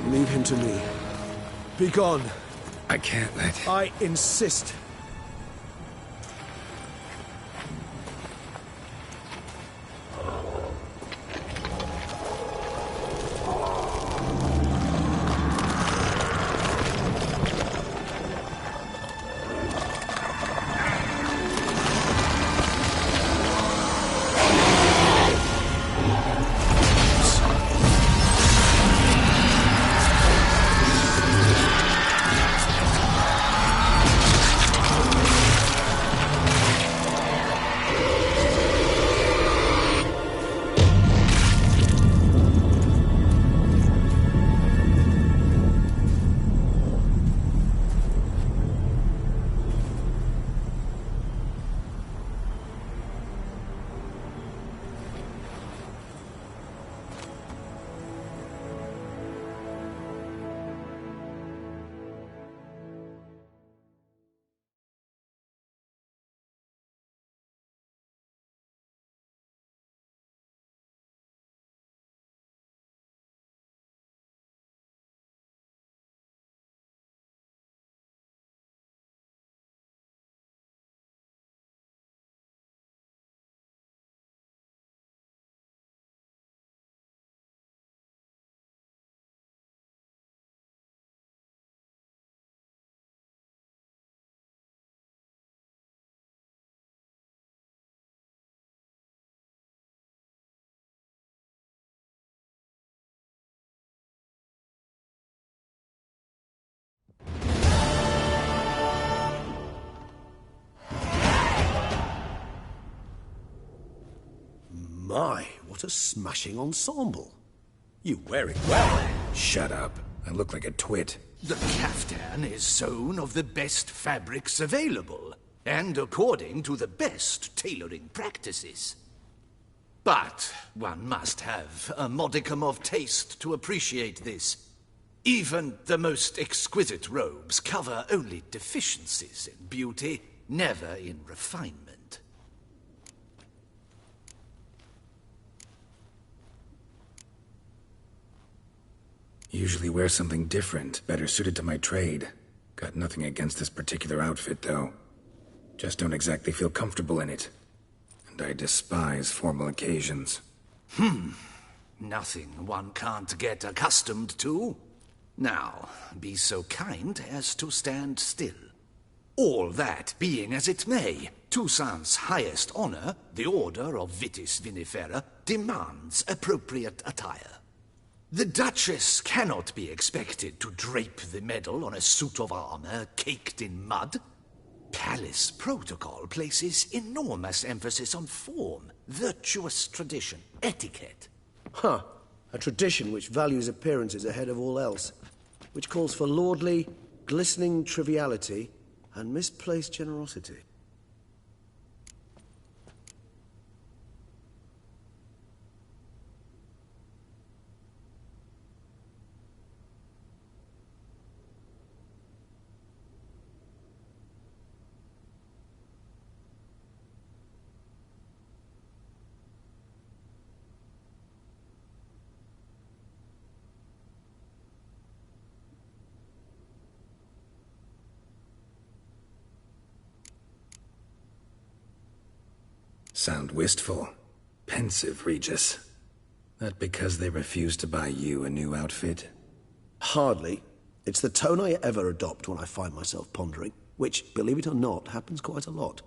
Leave him to me. Be gone. I can't let... I insist. My, what a smashing ensemble. You wear it well. Shut up. I look like a twit. The caftan is sewn of the best fabrics available, and according to the best tailoring practices. But one must have a modicum of taste to appreciate this. Even the most exquisite robes cover only deficiencies in beauty, never in refinement. Usually wear something different, better suited to my trade. Got nothing against this particular outfit, though. Just don't exactly feel comfortable in it. And I despise formal occasions. Nothing one can't get accustomed to. Now, be so kind as to stand still. All that being as it may, Toussaint's highest honor, the Order of Vitis Vinifera, demands appropriate attire. The Duchess cannot be expected to drape the medal on a suit of armor caked in mud. Palace protocol places enormous emphasis on form, virtuous tradition, etiquette. Huh. A tradition which values appearances ahead of all else. Which calls for lordly, glistening triviality and misplaced generosity. Sound wistful. Pensive, Regis. That because they refused to buy you a new outfit? Hardly. It's the tone I ever adopt when I find myself pondering, which, believe it or not, happens quite a lot.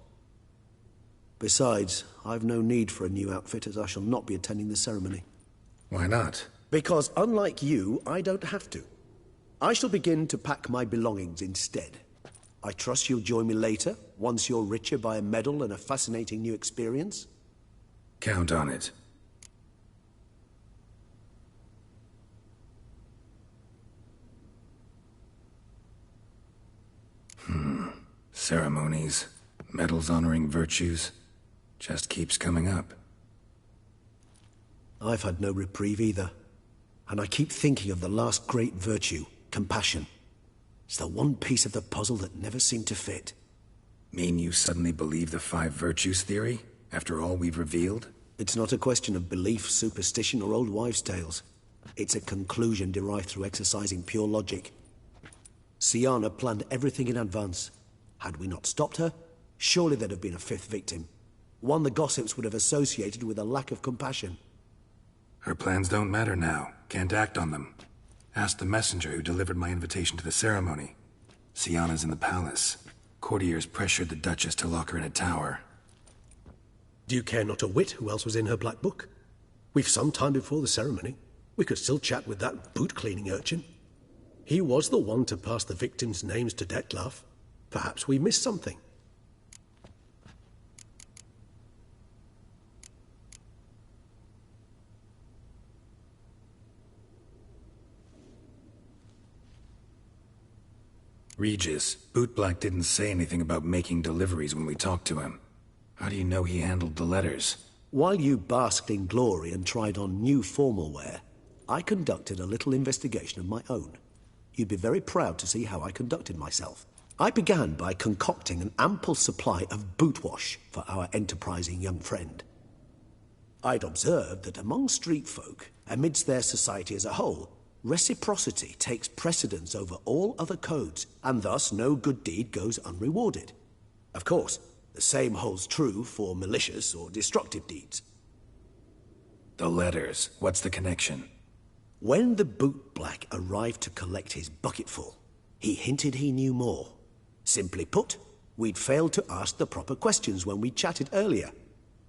Besides, I've no need for a new outfit, as I shall not be attending the ceremony. Why not? Because unlike you, I don't have to. I shall begin to pack my belongings instead. I trust you'll join me later, once you're richer by a medal and a fascinating new experience? Count on it. Ceremonies, medals honoring virtues, just keeps coming up. I've had no reprieve either. And I keep thinking of the last great virtue, compassion. It's the one piece of the puzzle that never seemed to fit. Mean you suddenly believe the 5 virtues theory, after all we've revealed? It's not a question of belief, superstition, or old wives' tales. It's a conclusion derived through exercising pure logic. Syanna planned everything in advance. Had we not stopped her, surely there'd have been a 5th victim. One the gossips would have associated with a lack of compassion. Her plans don't matter now. Can't act on them. Ask the messenger who delivered my invitation to the ceremony. Syanna's in the palace. Courtiers pressured the Duchess to lock her in a tower. Do you care not a whit who else was in her black book? We've some time before the ceremony. We could still chat with that boot-cleaning urchin. He was the one to pass the victims' names to Dettlaff. Perhaps we missed something. Regis, Bootblack didn't say anything about making deliveries when we talked to him. How do you know he handled the letters? While you basked in glory and tried on new formal wear, I conducted a little investigation of my own. You'd be very proud to see how I conducted myself. I began by concocting an ample supply of boot wash for our enterprising young friend. I'd observed that among street folk, amidst their society as a whole, reciprocity takes precedence over all other codes, and thus no good deed goes unrewarded. Of course, the same holds true for malicious or destructive deeds. The letters, what's the connection? When the bootblack arrived to collect his bucketful, he hinted he knew more. Simply put, we'd failed to ask the proper questions when we chatted earlier.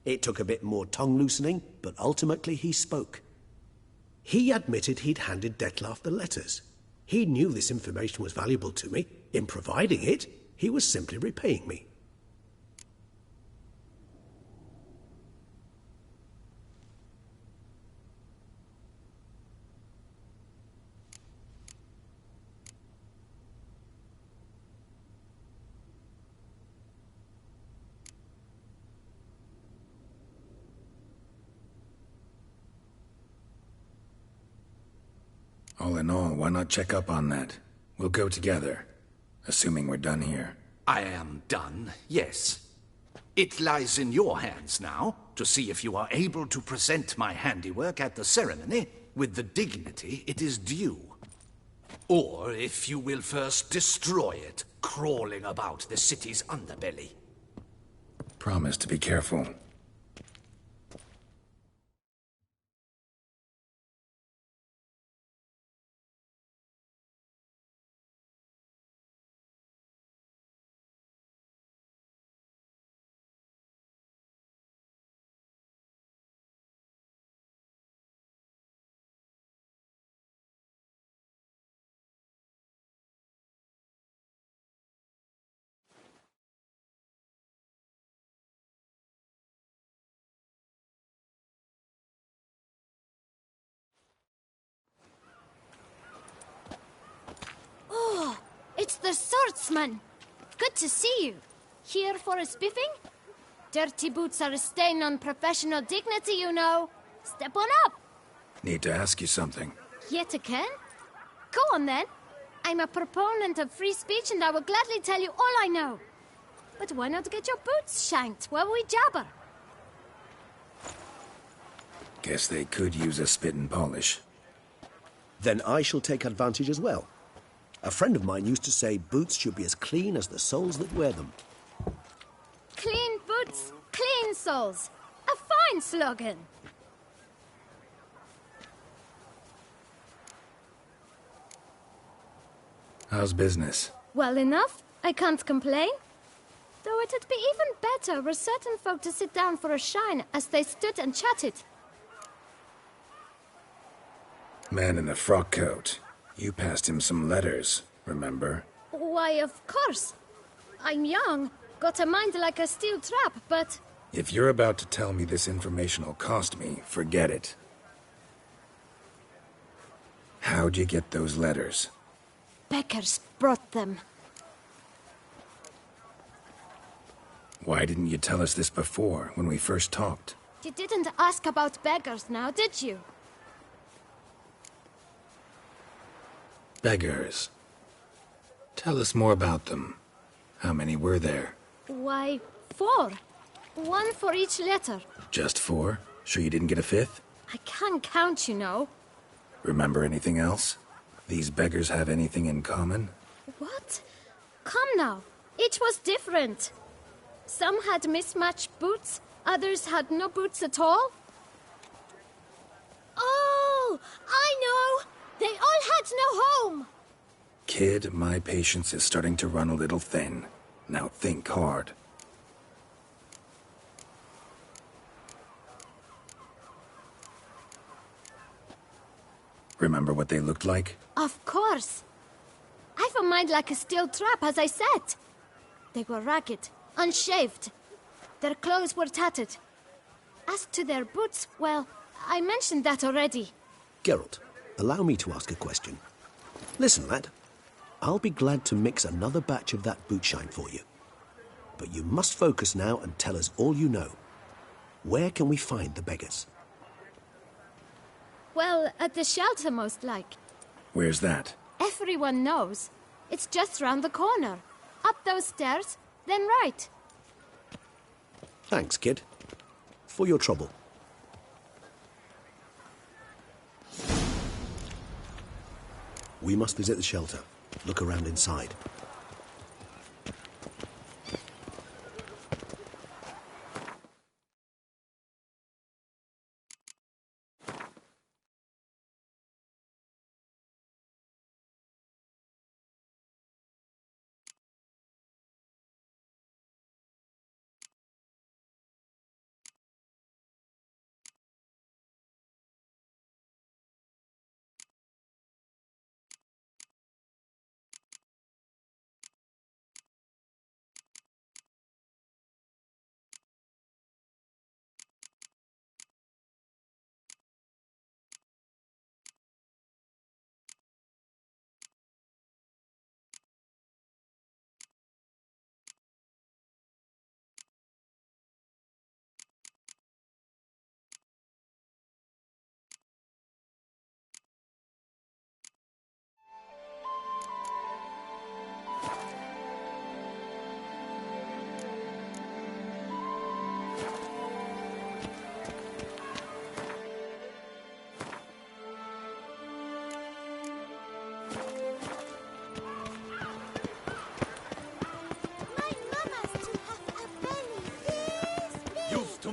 It took a bit more tongue-loosening, but ultimately he spoke. He admitted he'd handed Dettlaff the letters. He knew this information was valuable to me. In providing it, he was simply repaying me. All in all, why not check up on that? We'll go together, assuming we're done here. I am done, yes. It lies in your hands now to see if you are able to present my handiwork at the ceremony with the dignity it is due. Or if you will first destroy it, crawling about the city's underbelly. Promise to be careful. Oh, it's the swordsman. Good to see you. Here for a spiffing? Dirty boots are a stain on professional dignity, you know. Step on up. Need to ask you something. Yet again? Go on then. I'm a proponent of free speech and I will gladly tell you all I know. But why not get your boots shanked while we jabber? Guess they could use a spit and polish. Then I shall take advantage as well. A friend of mine used to say boots should be as clean as the soles that wear them. Clean boots, clean soles. A fine slogan. How's business? Well enough. I can't complain. Though it'd be even better were certain folk to sit down for a shine as they stood and chatted. Man in the frock coat. You passed him some letters, remember? Why, of course. I'm young, got a mind like a steel trap, but... If you're about to tell me this information'll cost me, forget it. How'd you get those letters? Beggars brought them. Why didn't you tell us this before, when we first talked? You didn't ask about beggars now, did you? Beggars. Tell us more about them. How many were there? Why, 4. 1 for each letter. Just 4? Sure you didn't get a 5th? I can't count, you know. Remember anything else? These beggars have anything in common? What? Come now. Each was different. Some had mismatched boots, others had no boots at all. Oh, I know! They all had no home! Kid, my patience is starting to run a little thin. Now think hard. Remember what they looked like? Of course. I've a mind like a steel trap, as I said. They were ragged, unshaved. Their clothes were tattered. As to their boots, well, I mentioned that already. Geralt, allow me to ask a question. Listen, lad. I'll be glad to mix another batch of that boot shine for you. But you must focus now and tell us all you know. Where can we find the beggars? Well, at the shelter, most like. Where's that? Everyone knows. It's just round the corner. Up those stairs, then right. Thanks, kid. For your trouble. We must visit the shelter. Look around inside.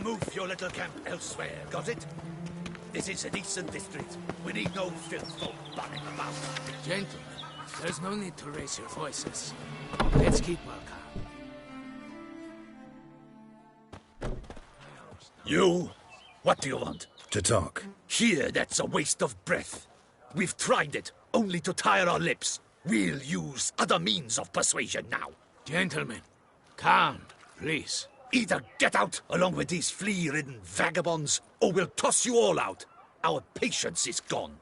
Move your little camp elsewhere, got it? This is a decent district. We need no filth folk bunning about. Gentlemen, there's no need to raise your voices. Let's keep our calm. You? What do you want? To talk. Here, that's a waste of breath. We've tried it, only to tire our lips. We'll use other means of persuasion now. Gentlemen, calm, please. Either get out along with these flea-ridden vagabonds, or we'll toss you all out. Our patience is gone.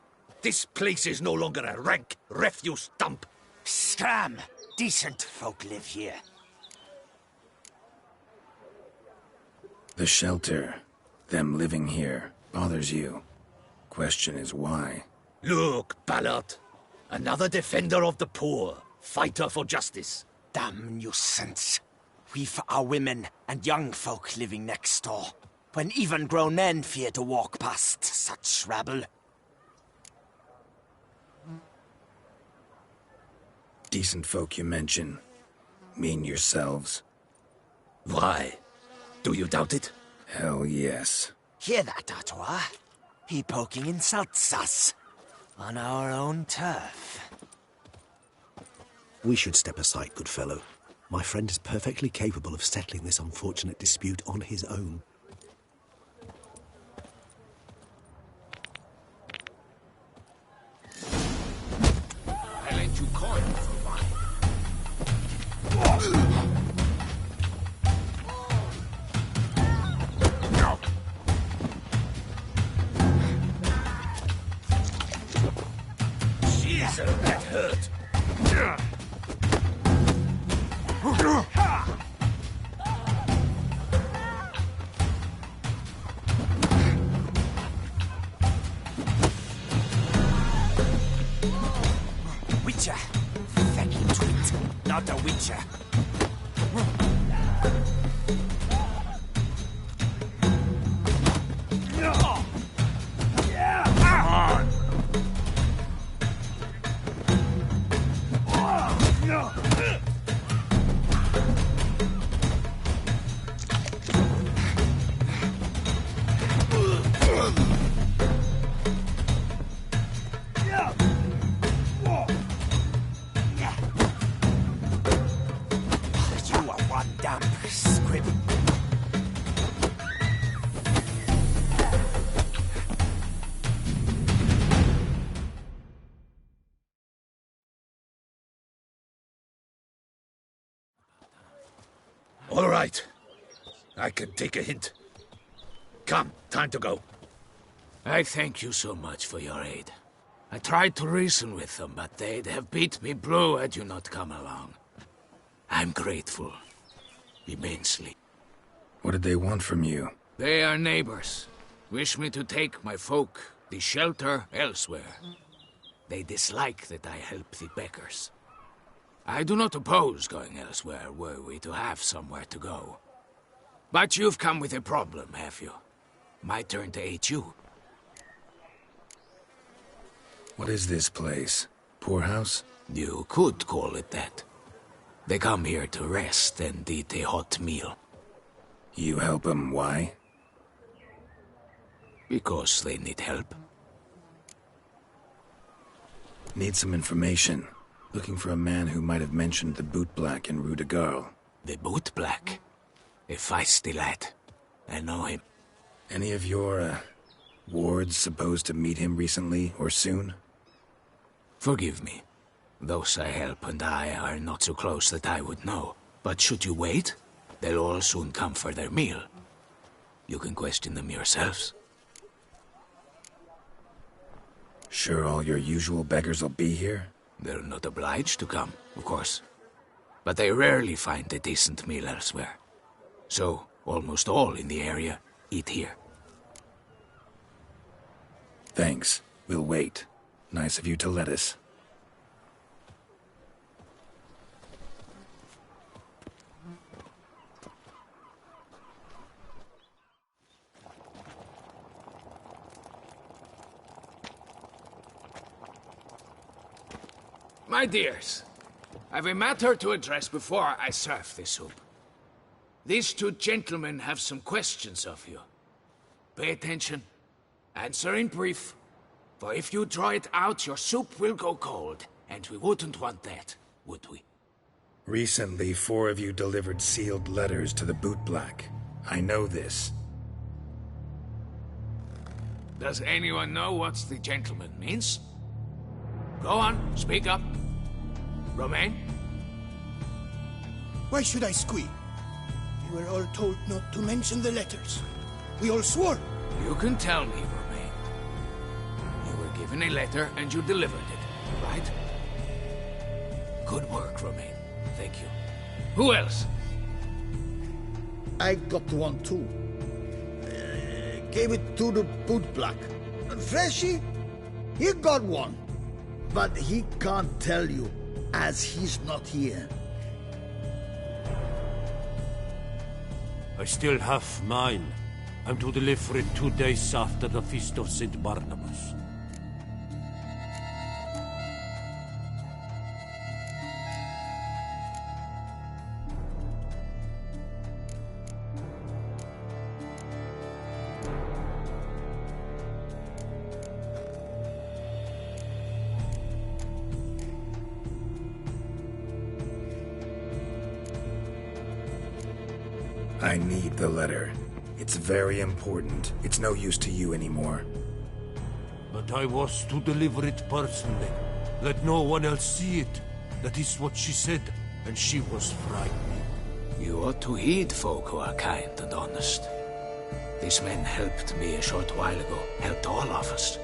This place is no longer a rank refuse dump. Scram! Decent folk live here. The shelter, them living here, bothers you. Question is why? Look, Ballard. Another defender of the poor. Fighter for justice. Damn nuisance. We've our women and young folk living next door, when even grown men fear to walk past such rabble. Decent folk you mention. Mean yourselves. Why? Do you doubt it? Hell yes. Hear that, Artois? He poking insults us. On our own turf. We should step aside, good fellow. My friend is perfectly capable of settling this unfortunate dispute on his own. I lent you coin for wine. Jesus, that hurt. Witcher. Fucking twit. Not a witcher. All right. I can take a hint. Come, time to go. I thank you so much for your aid. I tried to reason with them, but they'd have beat me blue had you not come along. I'm grateful. Immensely. What did they want from you? They are neighbors. Wish me to take my folk, the shelter, elsewhere. They dislike that I help the beggars. I do not oppose going elsewhere, were we to have somewhere to go. But you've come with a problem, have you? My turn to aid you. What is this place? Poorhouse? You could call it that. They come here to rest and eat a hot meal. You help them, why? Because they need help. Need some information. Looking for a man who might have mentioned the Bootblack in Rue de Garl. The Bootblack? A feisty lad. I know him. Any of your, wards supposed to meet him recently or soon? Forgive me. Those I help and I are not so close that I would know. But should you wait, they'll all soon come for their meal. You can question them yourselves. Sure all your usual beggars will be here? They're not obliged to come, of course. But they rarely find a decent meal elsewhere. So, almost all in the area eat here. Thanks. We'll wait. Nice of you to let us. My dears, I've a matter to address before I serve this soup. These two gentlemen have some questions of you. Pay attention. Answer in brief. For if you draw it out, your soup will go cold. And we wouldn't want that, would we? Recently, 4 of you delivered sealed letters to the Bootblack. I know this. Does anyone know what the gentleman means? Go on, speak up. Romain? Why should I squeal? We were all told not to mention the letters. We all swore. You can tell me, Romain. You were given a letter and you delivered it, right? Good work, Romain. Thank you. Who else? I got one too. Gave it to the Bootblack. And Freshy, he got one. But he can't tell you, as he's not here. I still have mine. I'm to deliver it 2 days after the Feast of St. Barnabas. I need the letter. It's very important. It's no use to you anymore. But I was to deliver it personally. Let no one else see it. That is what she said, and she was frightening. You ought to heed folk who are kind and honest. These men helped me a short while ago, helped all of us.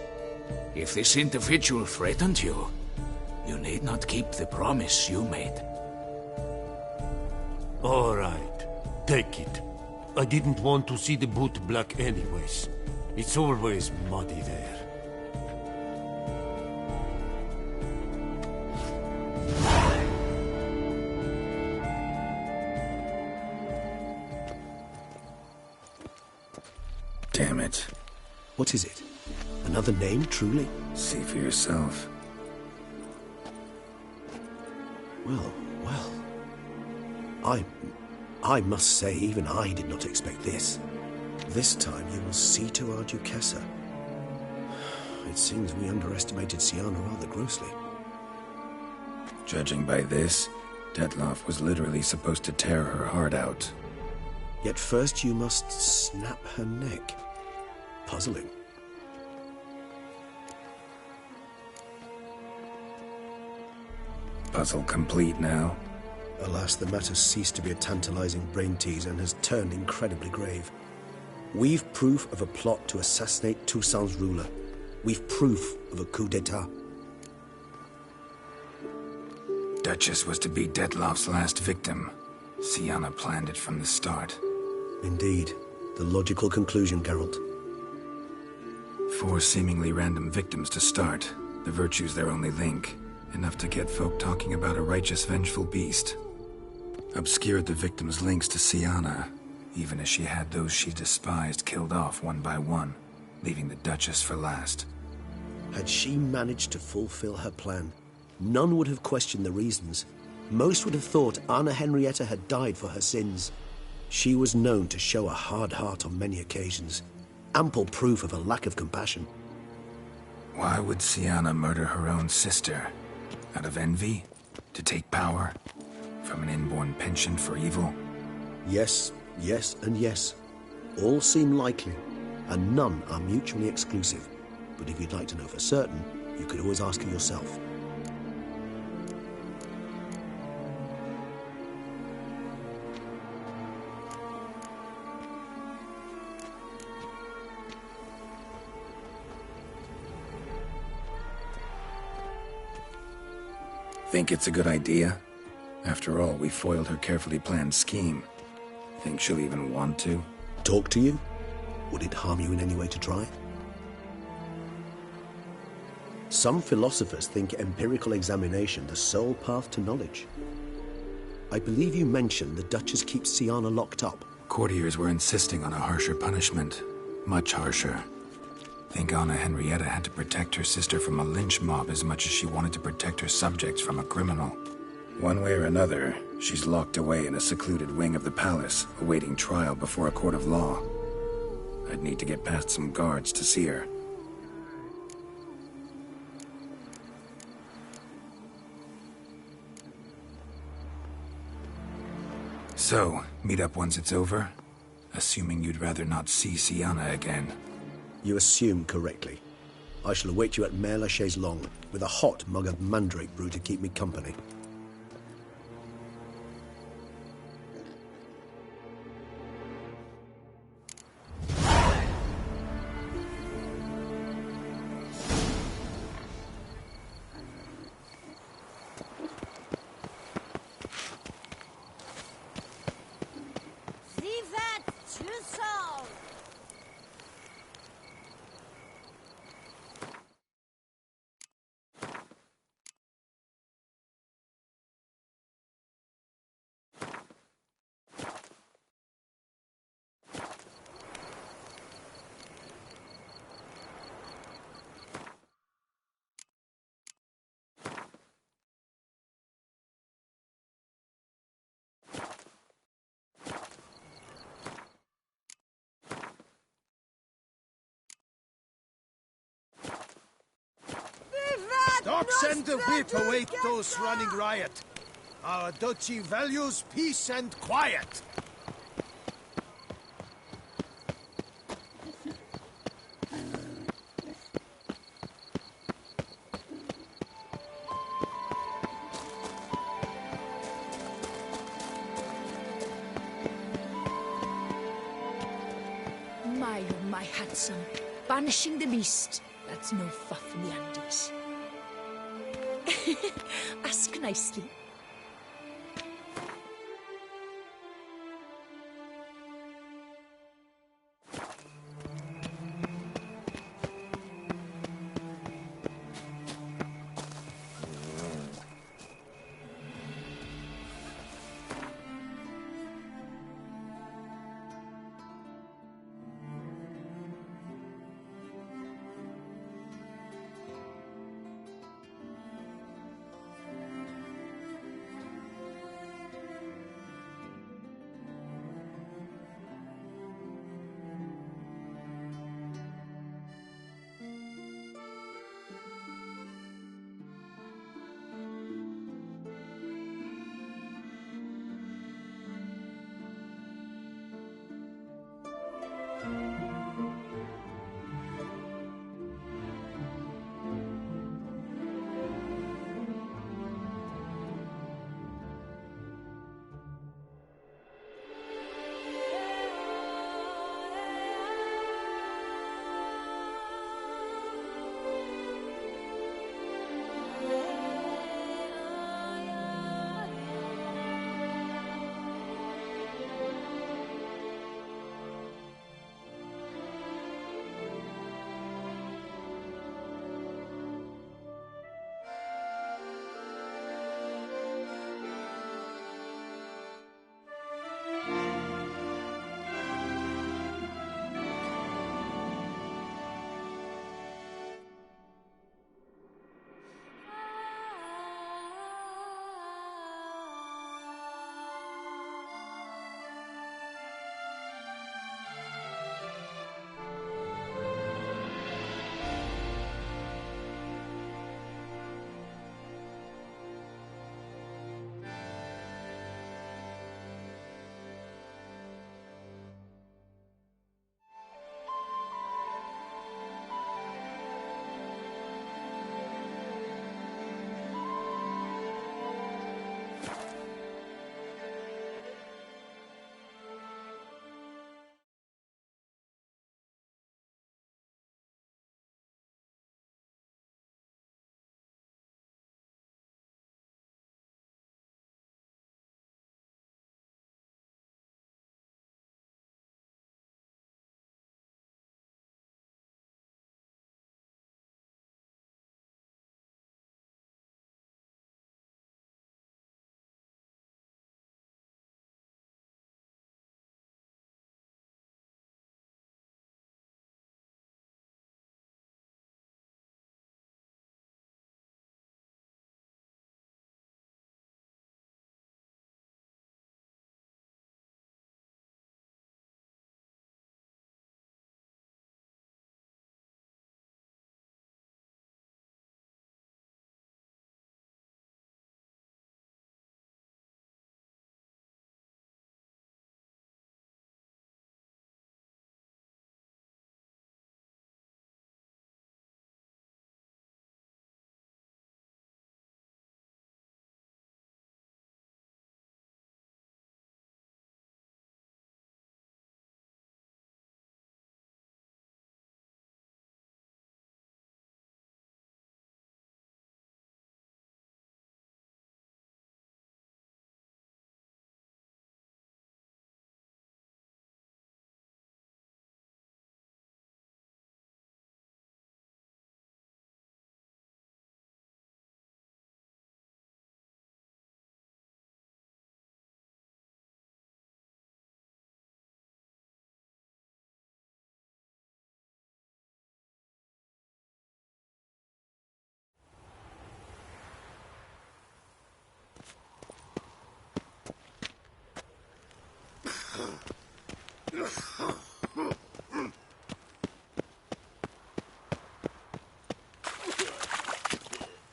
If this individual threatened you, you need not keep the promise you made. All right, take it. I didn't want to see the boot black anyways. It's always muddy there. Damn it. What is it? Another name, truly? See for yourself. Well. I must say, even I did not expect this. This time you will see to our Duquesa. It seems we underestimated Syanna rather grossly. Judging by this, Dettlaff was literally supposed to tear her heart out. Yet first you must snap her neck. Puzzling. Puzzle complete now. Alas, the matter ceased to be a tantalizing brain tease and has turned incredibly grave. We've proof of a plot to assassinate Toussaint's ruler. We've proof of a coup d'etat. Duchess was to be Dettlaff's last victim. Syanna planned it from the start. Indeed. The logical conclusion, Geralt. 4 seemingly random victims to start. The virtue's their only link. Enough to get folk talking about a righteous, vengeful beast. Obscured the victims' links to Syanna, even as she had those she despised killed off one by one, leaving the Duchess for last. Had she managed to fulfill her plan, none would have questioned the reasons. Most would have thought Anna Henrietta had died for her sins. She was known to show a hard heart on many occasions, ample proof of a lack of compassion. Why would Syanna murder her own sister? Out of envy? To take power? From an inborn penchant for evil? Yes, and yes. All seem likely, and none are mutually exclusive. But if you'd like to know for certain, you could always ask her yourself. Think it's a good idea? After all, we foiled her carefully planned scheme. Think she'll even want to? Talk to you? Would it harm you in any way to try? Some philosophers think empirical examination the sole path to knowledge. I believe you mentioned the Duchess keeps Syanna locked up. Courtiers were insisting on a harsher punishment. Much harsher. Think Anna Henrietta had to protect her sister from a lynch mob as much as she wanted to protect her subjects from a criminal. One way or another, she's locked away in a secluded wing of the palace, awaiting trial before a court of law. I'd need to get past some guards to see her. So, meet up once it's over? Assuming you'd rather not see Syanna again. You assume correctly. I shall await you at Mère la Chaise Longue, with a hot mug of mandrake brew to keep me company. Stop, send the whip, await those running riot. Our duchy values peace and quiet. handsome. Banishing the beast. That's no fuff in the Andes. Ask nicely.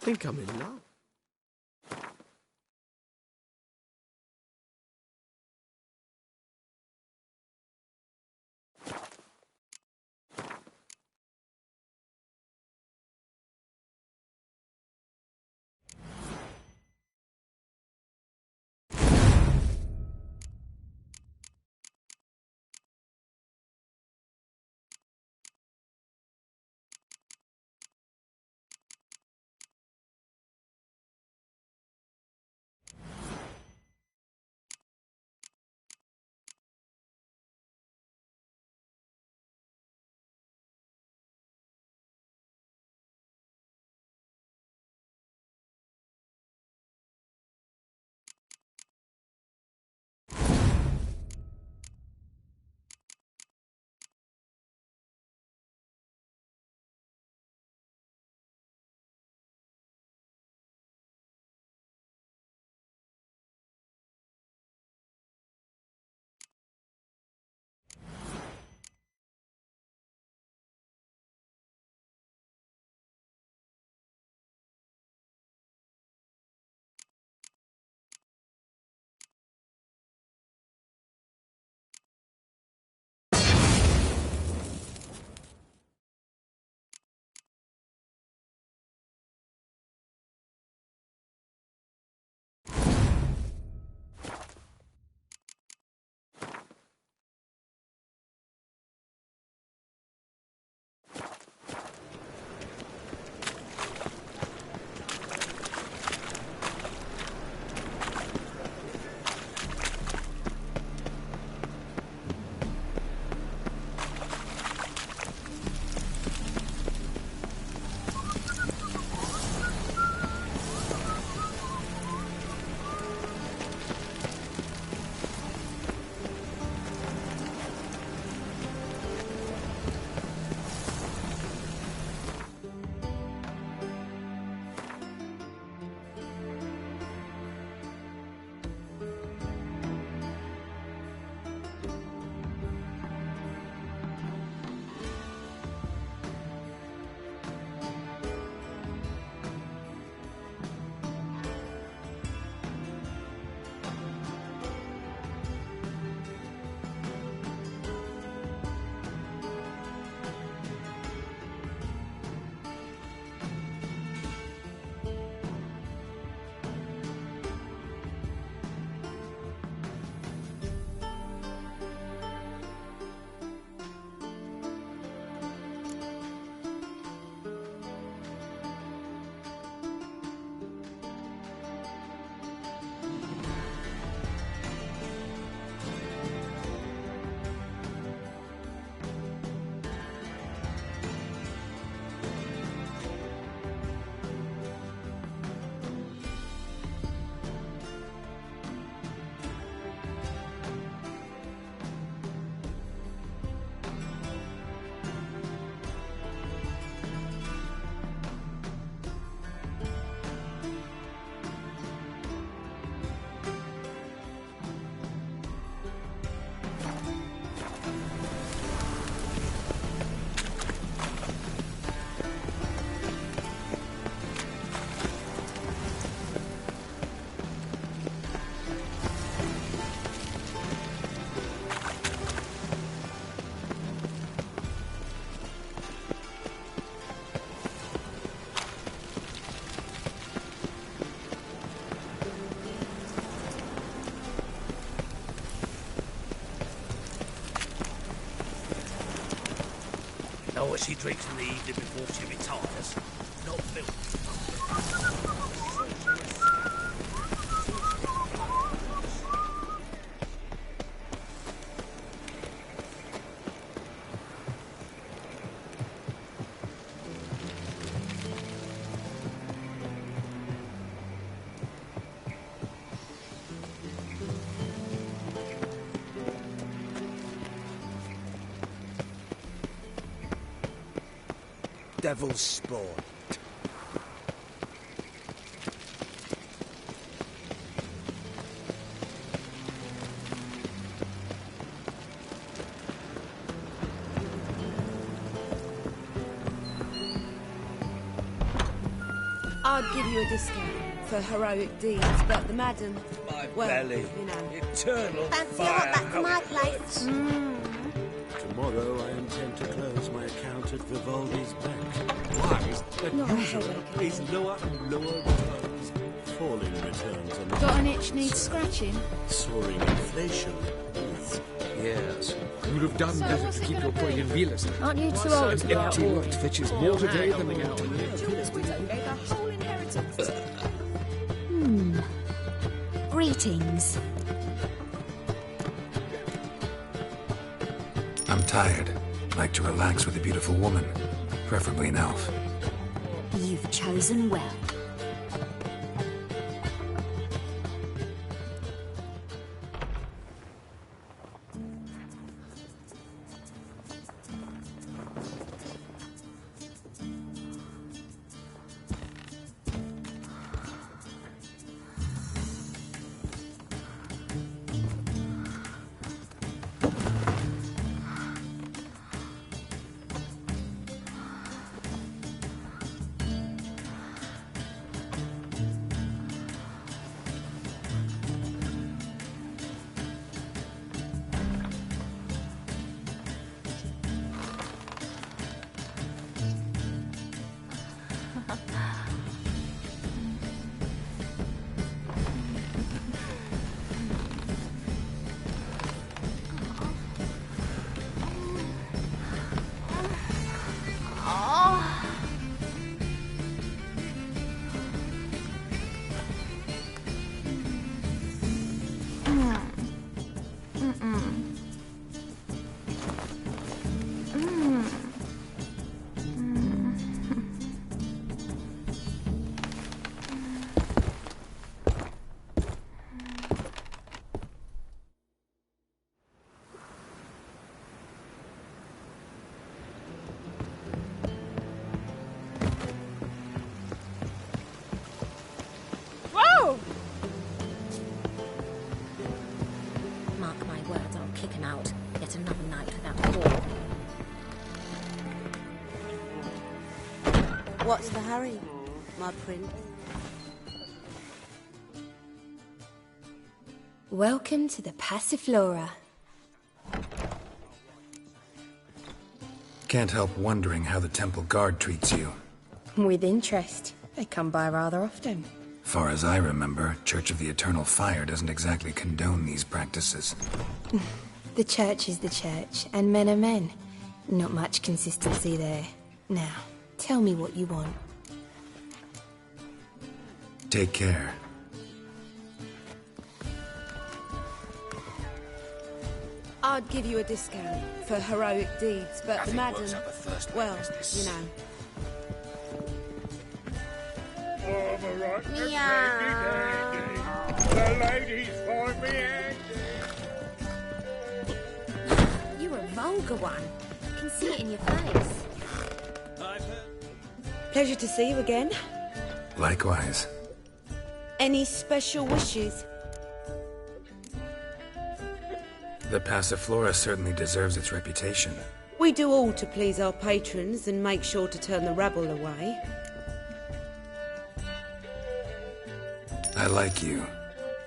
Think I'm in love. know what she drinks in the evening before she retires. Not milk. Devil's spawn. I'd give you a discount for heroic deeds, but the madam... My well, belly. you know. Eternal Fancy fire. I want back to my place. Tomorrow I intend to close my account at Vivaldi's bank. Why? Not Unusual is lower and lower returns. Falling returns and Got an itch needs scratching? soaring inflation. Yes. You would have done better to keep your point in real estate. Aren't you too old to be out Empty walking? lot fetches more today than water. Greetings. I'm tired. Like to relax with a beautiful woman, preferably an elf. You've chosen well. Mark my words, I'll kick him out. Yet another night without war. What's the hurry, my prince? Welcome to the Passiflora. Can't help wondering how the temple guard treats you. With interest. They come by rather often. Far as I remember, Church of the Eternal Fire doesn't exactly condone these practices. The church is the church, and men are men. Not much consistency there. Now, tell me what you want. Take care. I'd give you a discount for heroic deeds, but the madam... well, you know. The ladies find me You're a vulgar one. I can see it in your face. Pleasure to see you again. Likewise. Any special wishes? The Passiflora certainly deserves its reputation. We do all to please our patrons and make sure to turn the rabble away. I like you.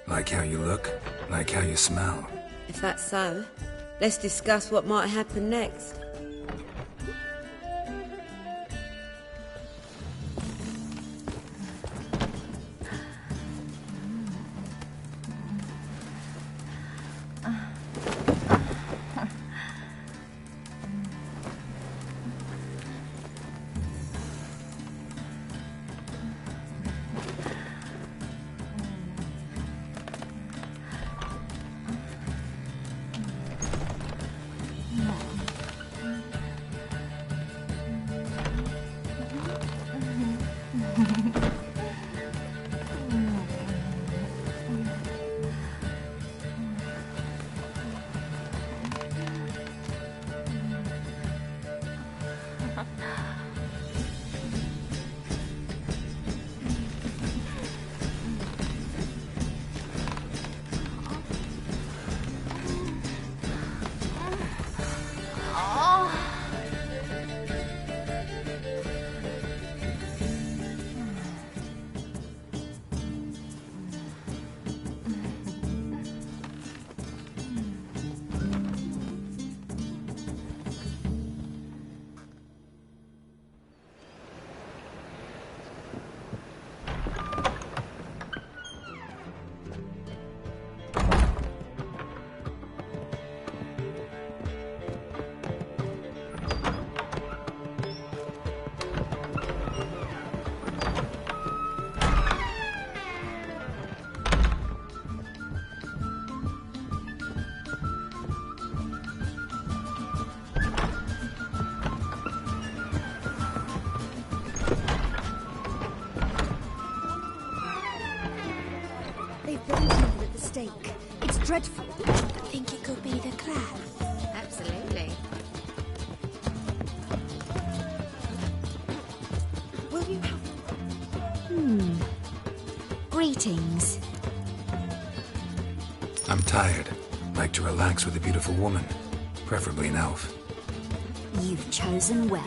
Like how you look, like how you smell. If that's so, let's discuss what might happen next. dreadful. Think it could be the crab? Absolutely. Will you have... Greetings. I'm tired. Like to relax with a beautiful woman. Preferably an elf. You've chosen well.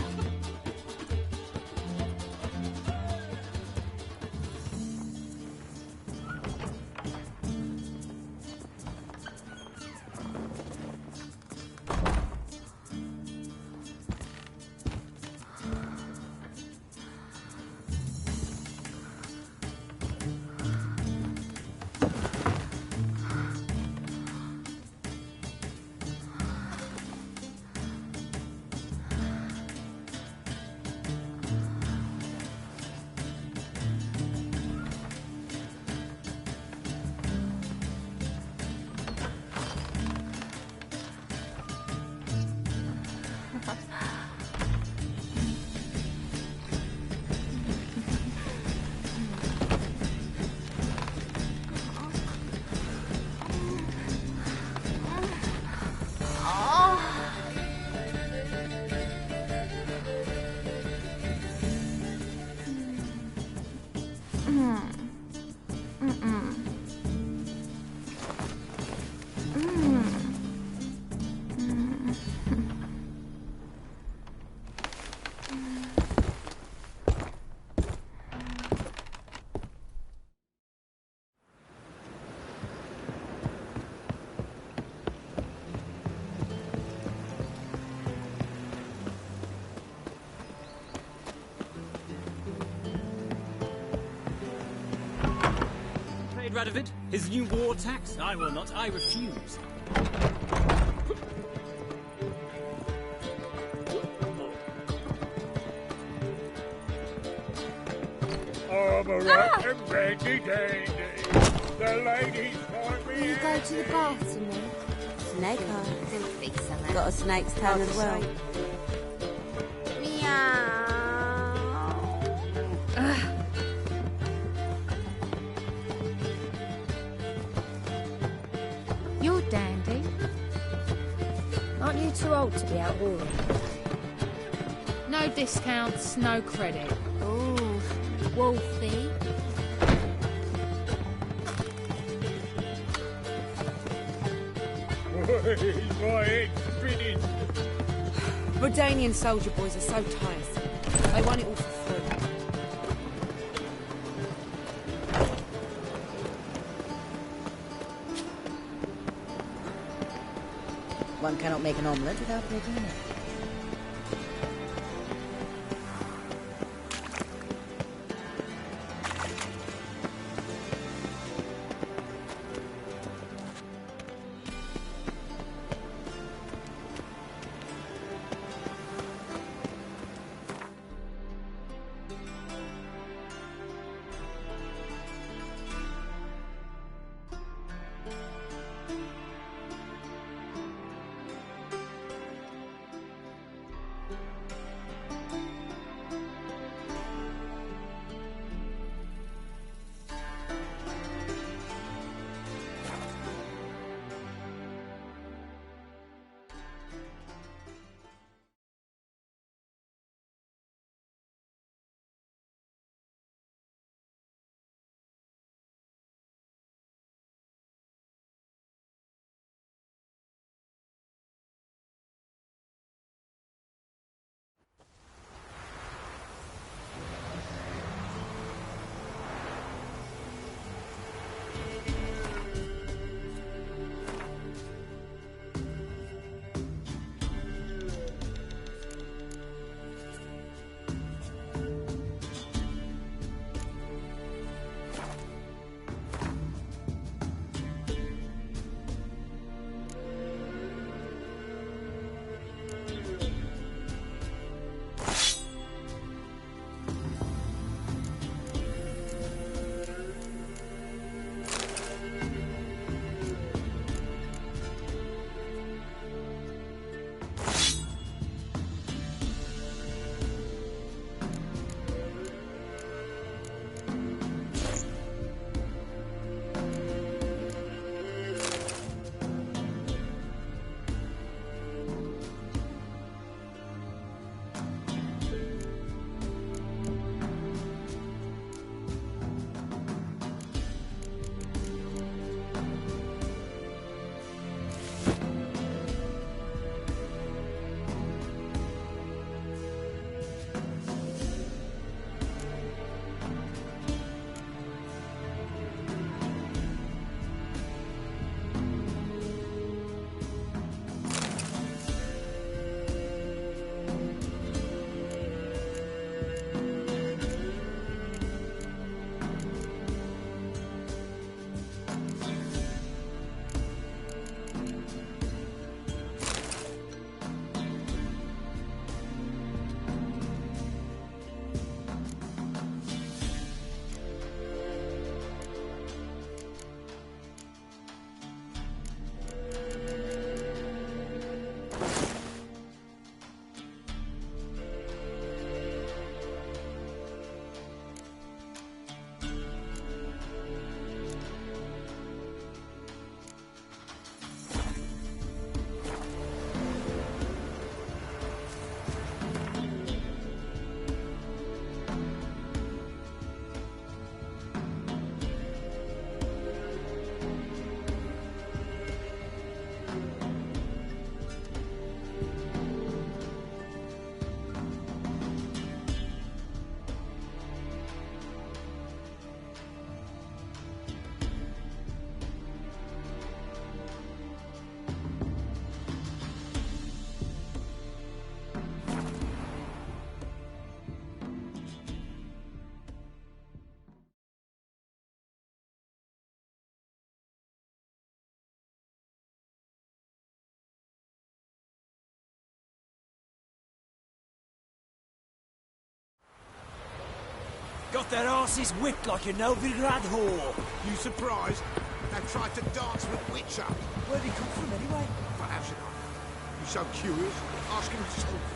Radovid, his new war tax? I will not. I refuse. And Betty Dandy, the ladies want me. Will you go to the bath to me? Snake eye. Don't think so, Got a snake's tongue as well. You're dandy. Aren't you too old to be out walking? No discounts, no credit. Ooh, Wolfie. My head's spinning. Redanian soldier boys are so tiresome. They want it all for free. One cannot make an omelette without breaking it. Got their asses whipped like a Novigrad whore. You surprised? They tried to dance with Witcher. Where'd he come from anyway? But how should I know? You so curious? Ask him yourself.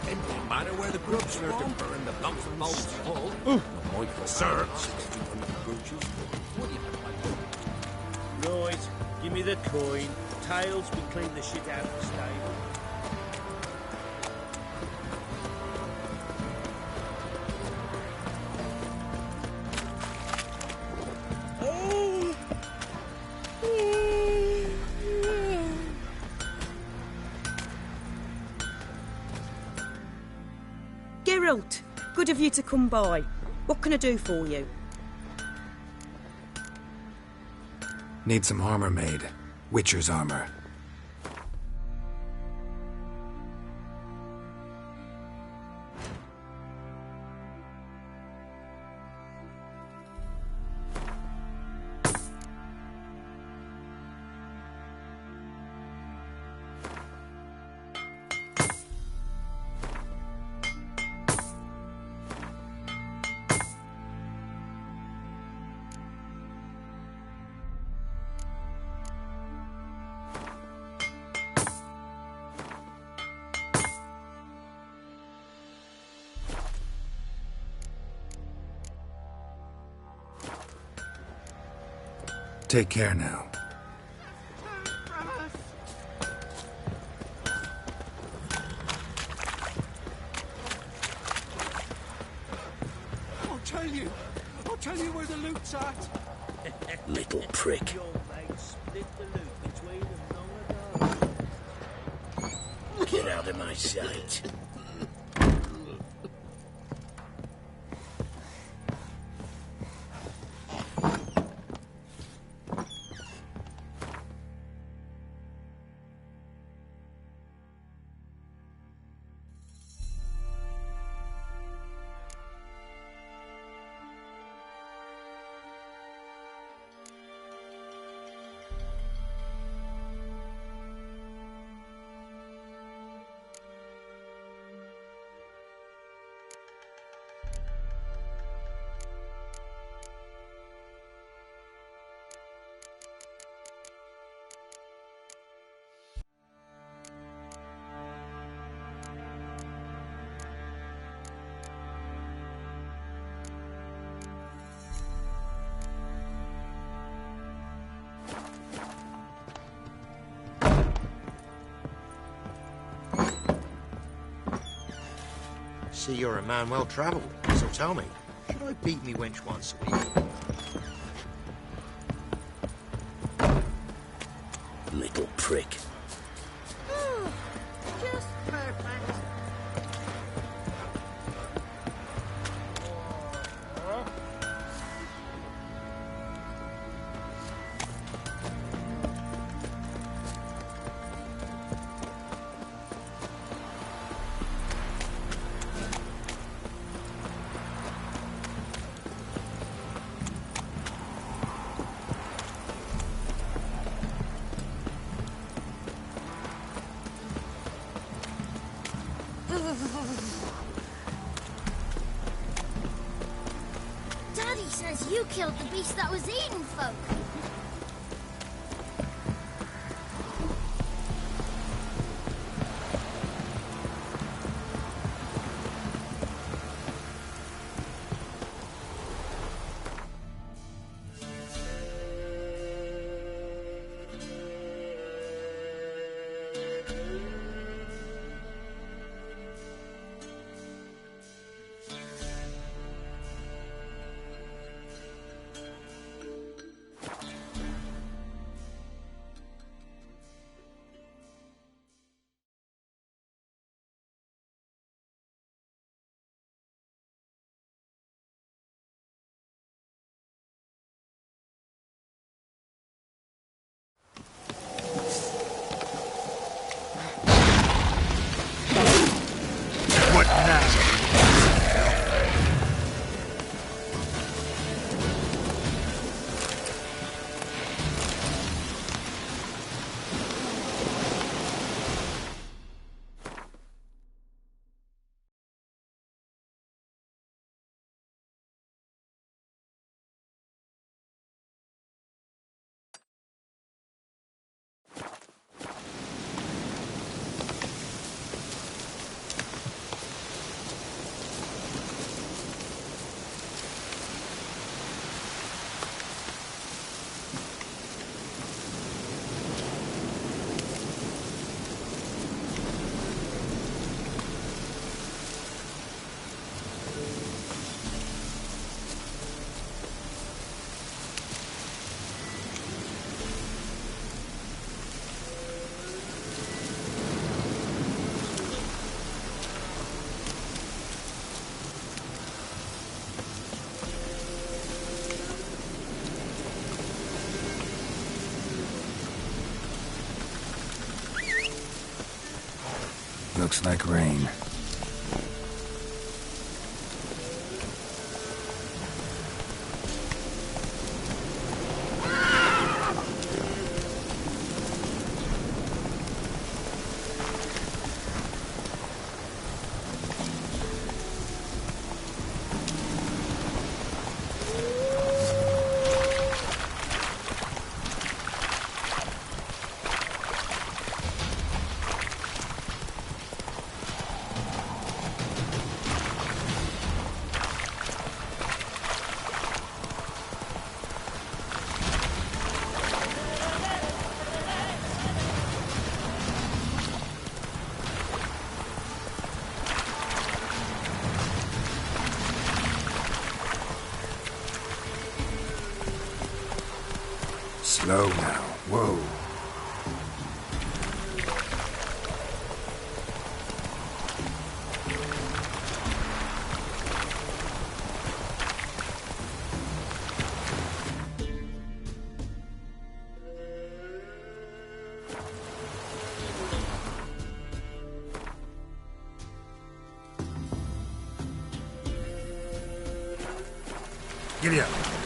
No matter where the grubs are to burn the lumps of mold's full. Sir. Right, give me the coin. Tails, we clean the shit out of the stable. Geralt, good of you to come by. What can I do for you? Need some armor made. Witcher's armor. Take care now. I'll tell you where the loot's at. Little prick. Get out of my sight. See, you're a man well-travelled, so tell me, should I beat me wench once a week? Little prick. Just perfect. Daddy says you killed the beast that was eating folk. Looks like rain. Slow now. Whoa. Giddy up.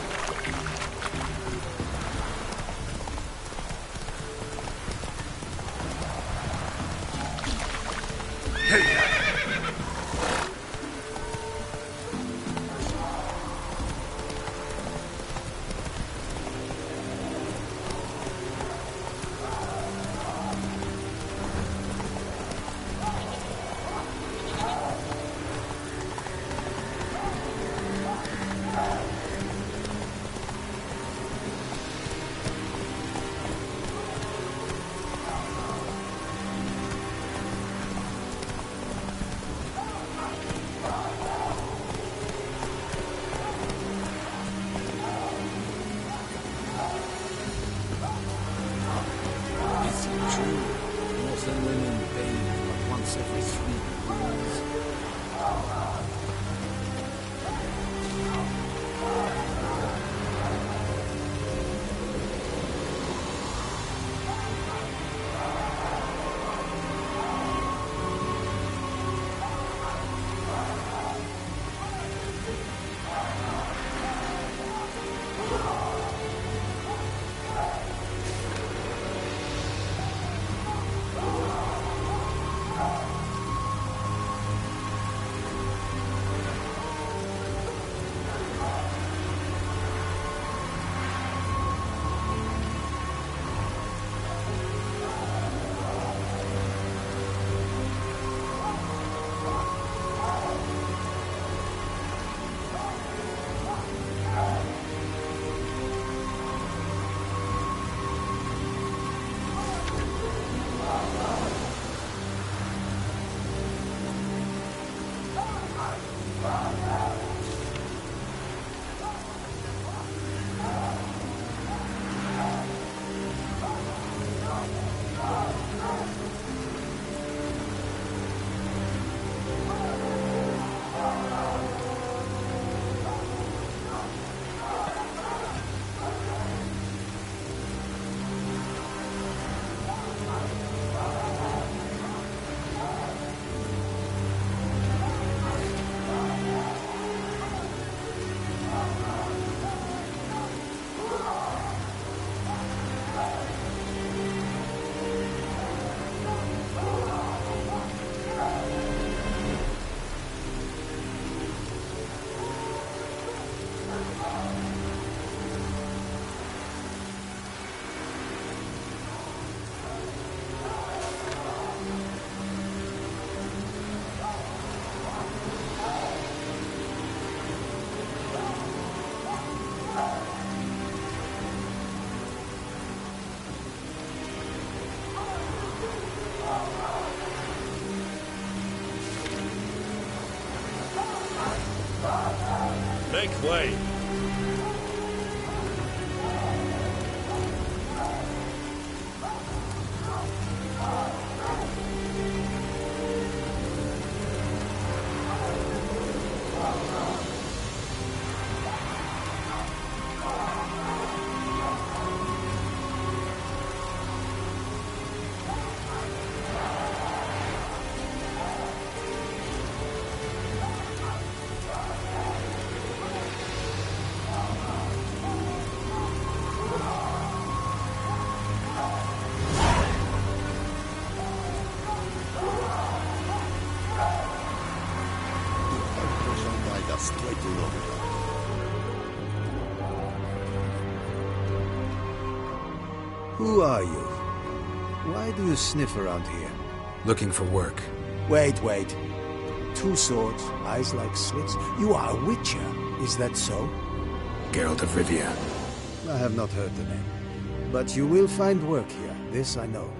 Make way. Who are you? Why do you sniff around here? Looking for work. Wait. 2 swords, eyes like slits. You are a witcher, is that so? Geralt of Rivia. I have not heard the name. But you will find work here, this I know.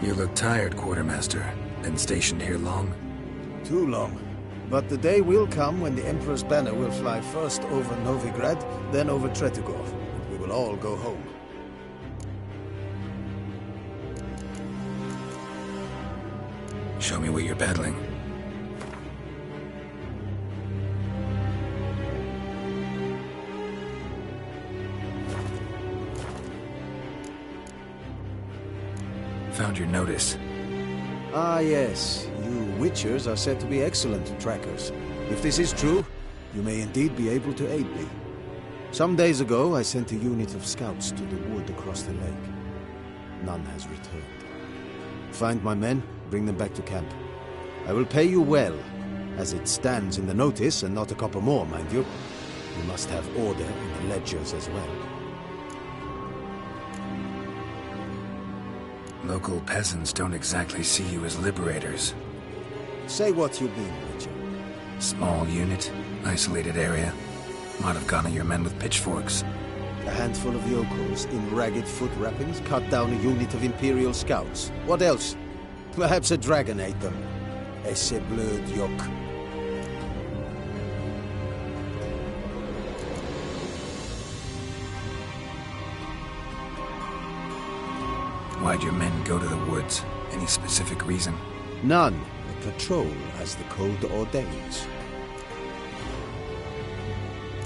You look tired, Quartermaster. Been stationed here long? Too long. But the day will come when the Emperor's banner will fly first over Novigrad, then over Tretogor. And we will all go home. Show me what you're battling. Found your notice. Ah, yes. You Witchers are said to be excellent trackers. If this is true, you may indeed be able to aid me. Some days ago, I sent a unit of scouts to the wood across the lake. None has returned. Find my men, bring them back to camp. I will pay you well, as it stands in the notice, and not a copper more, mind you. You must have order in the ledgers as well. Local peasants don't exactly see you as liberators. Say what you mean, Witcher. Small unit, isolated area. Might have gone at your men with pitchforks. A handful of yokels in ragged foot wrappings cut down a unit of Imperial scouts. What else? Perhaps a dragon ate them. Esse bleu d'yoc. Why'd your men go to the woods? Any specific reason? None. A patrol, as the code ordains.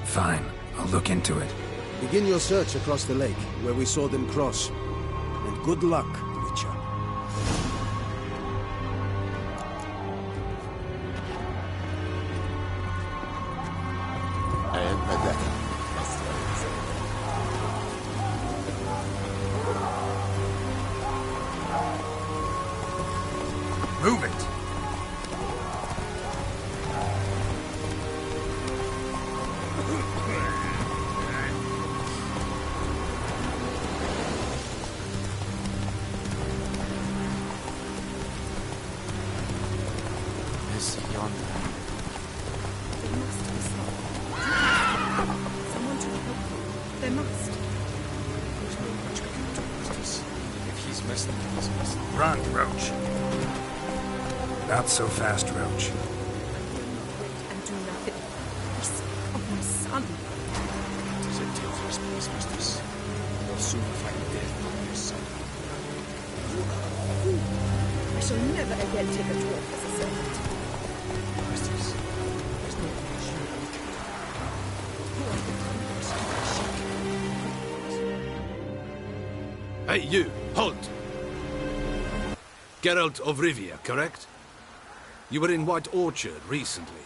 Fine. I'll look into it. Begin your search across the lake, where we saw them cross. And good luck, Witcher. Move it! Run, Roach. Not so fast, Roach. And do nothing. Risk of my son. It is a dangerous place, mistress. You'll soon find death on your son. You are a fool. I shall never again take a dwarf as a servant. Mistress, there's no question. You are the conquerors. Hey, you! Halt! Geralt of Rivia, correct? You were in White Orchard recently.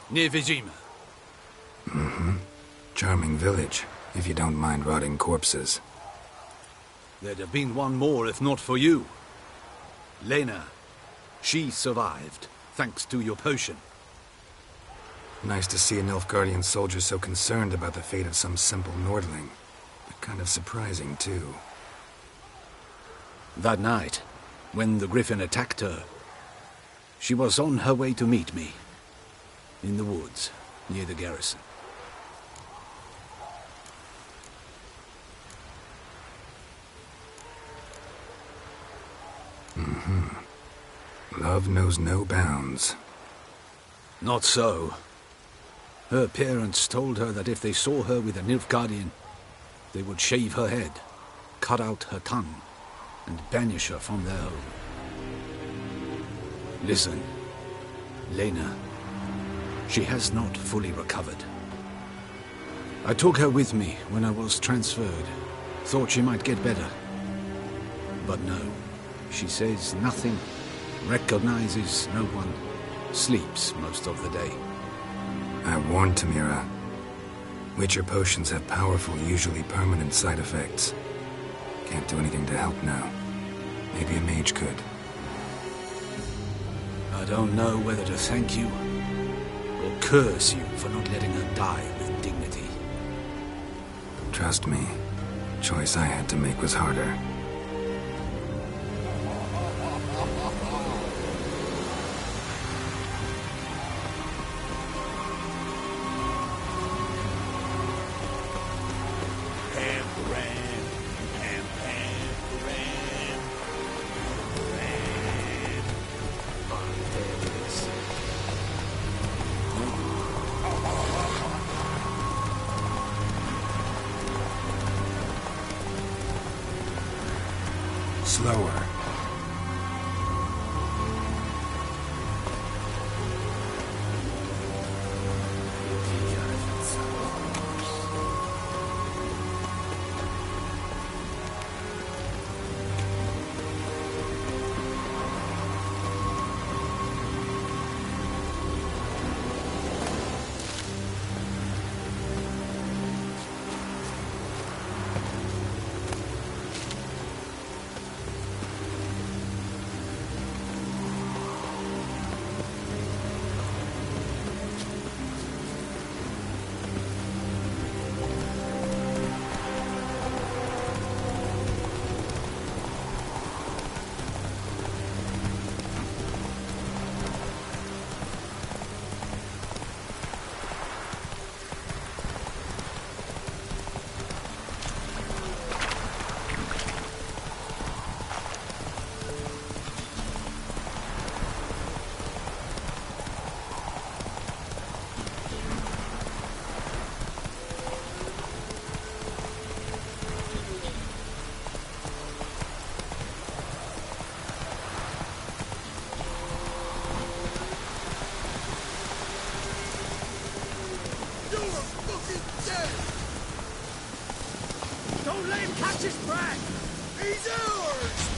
Near Vizima. Mm-hmm. Charming village, if you don't mind rotting corpses. There'd have been one more if not for you. Lena. She survived, thanks to your potion. Nice to see an Nilfgaardian soldier so concerned about the fate of some simple Nordling. But kind of surprising, too. That night, when the Griffin attacked her, she was on her way to meet me. In the woods, near the garrison. Love knows no bounds. Not so. Her parents told her that if they saw her with a Nilfgaardian, they would shave her head, cut out her tongue, and banish her from their home. Listen, Lena, she has not fully recovered. I took her with me when I was transferred. Thought she might get better. But no, she says nothing, recognizes no one, sleeps most of the day. I warned Tamira. Witcher potions have powerful, usually permanent side effects. Can't do anything to help now. Maybe a mage could. I don't know whether to thank you or curse you for not letting her die with dignity. Trust me, the choice I had to make was harder. Slower. Don't let him catch his breath! He's ours!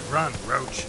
Run, Roach.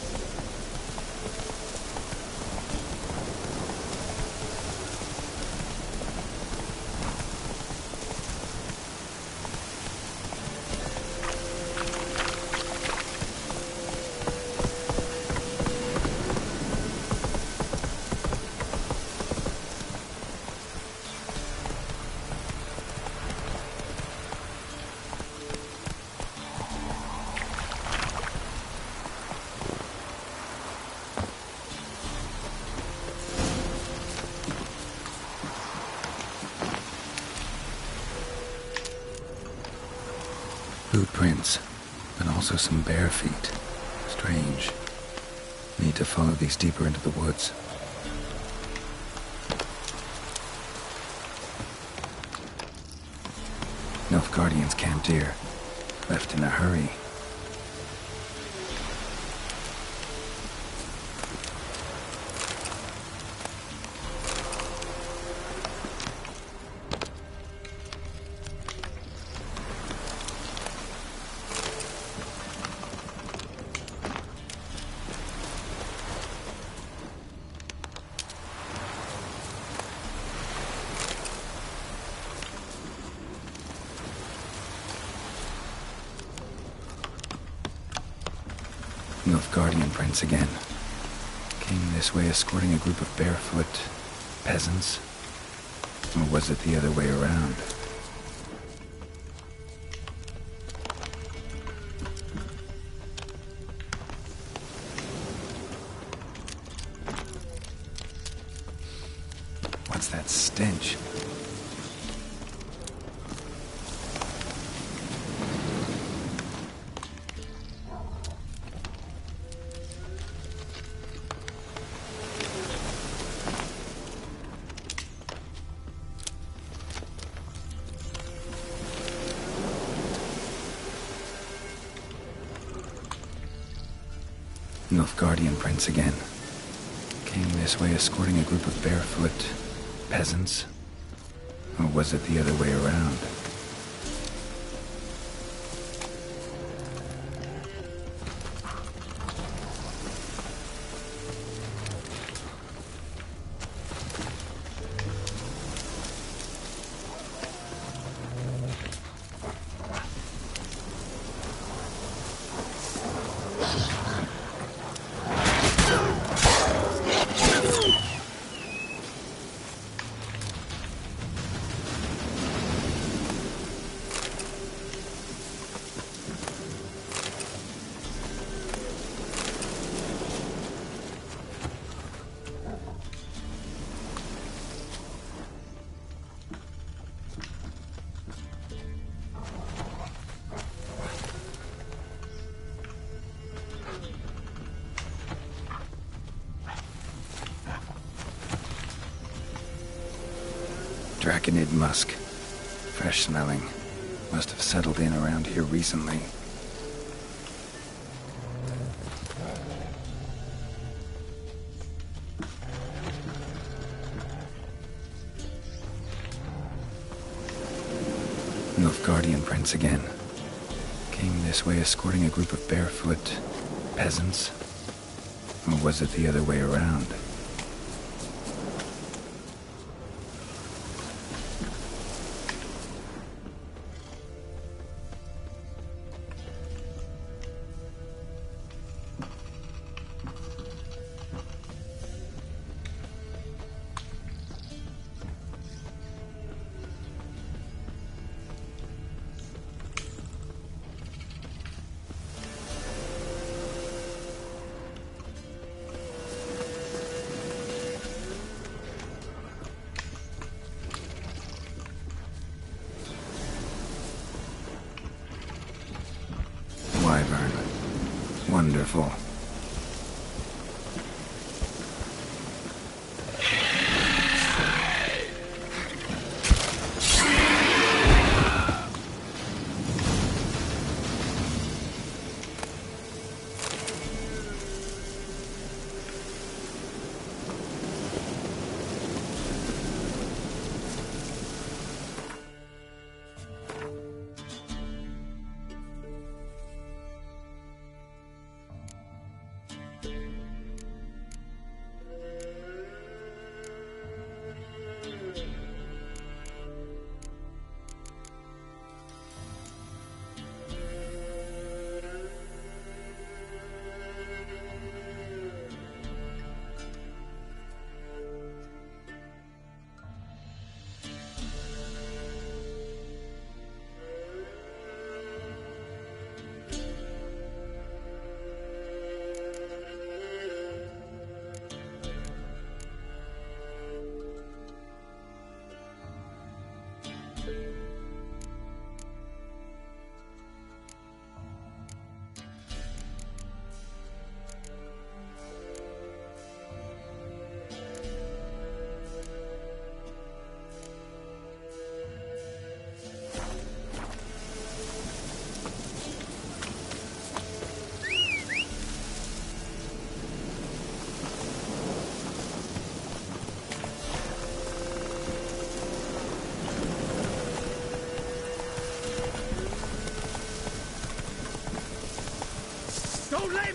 Boot prints, but also some bare feet. Strange. Need to follow these deeper into the woods. Nilfgaardians camped here. Left in a hurry. Nilfgaardian prince again. Came this way escorting a group of barefoot peasants? Or was it the other way around? What's that stench? Nilfgaardian prince again. Came this way escorting a group of barefoot peasants? Or was it the other way around? Draconid musk. Fresh smelling. Must have settled in around here recently. Nilfgaardian prince again. Came this way escorting a group of barefoot peasants? Or was it the other way around? Wyvern. Wonderful.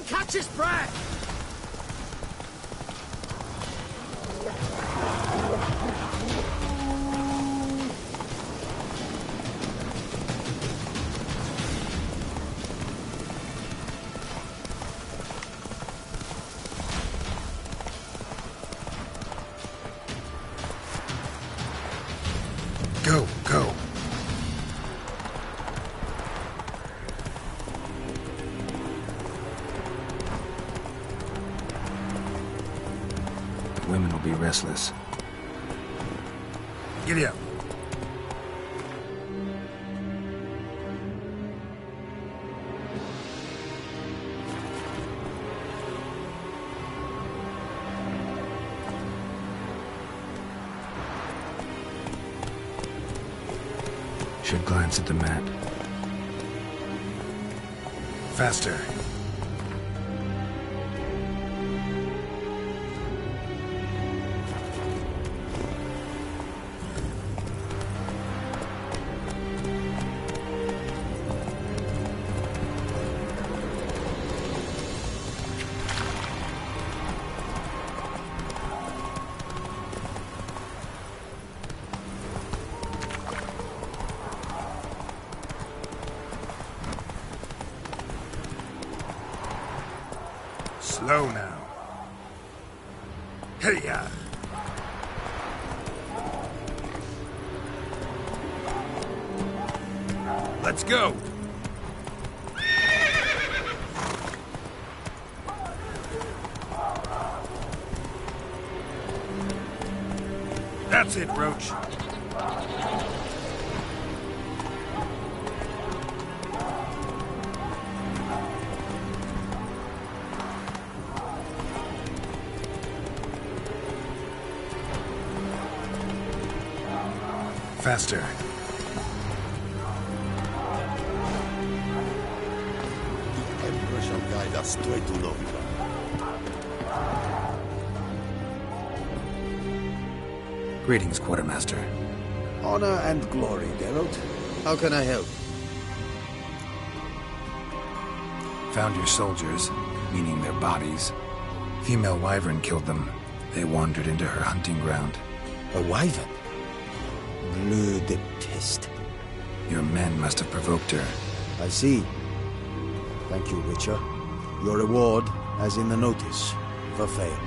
him catch his breath! Go, go. The women will be restless. Giddy up. Should glance at the map. Faster. Slow now. Hey-ya! Let's go! That's it, Roach. Faster. The Emperor shall guide us straight to Novigrad. Greetings, Quartermaster. Honor and glory, Geralt. How can I help? Found your soldiers, meaning their bodies. Female wyvern killed them. They wandered into her hunting ground. A wyvern? Bleu de peste. Your men must have provoked her. I see. Thank you, Witcher. Your reward, as in the notice, for fail.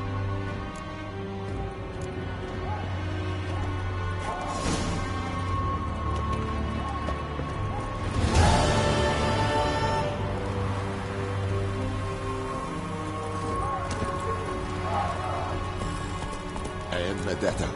I am Vendetta.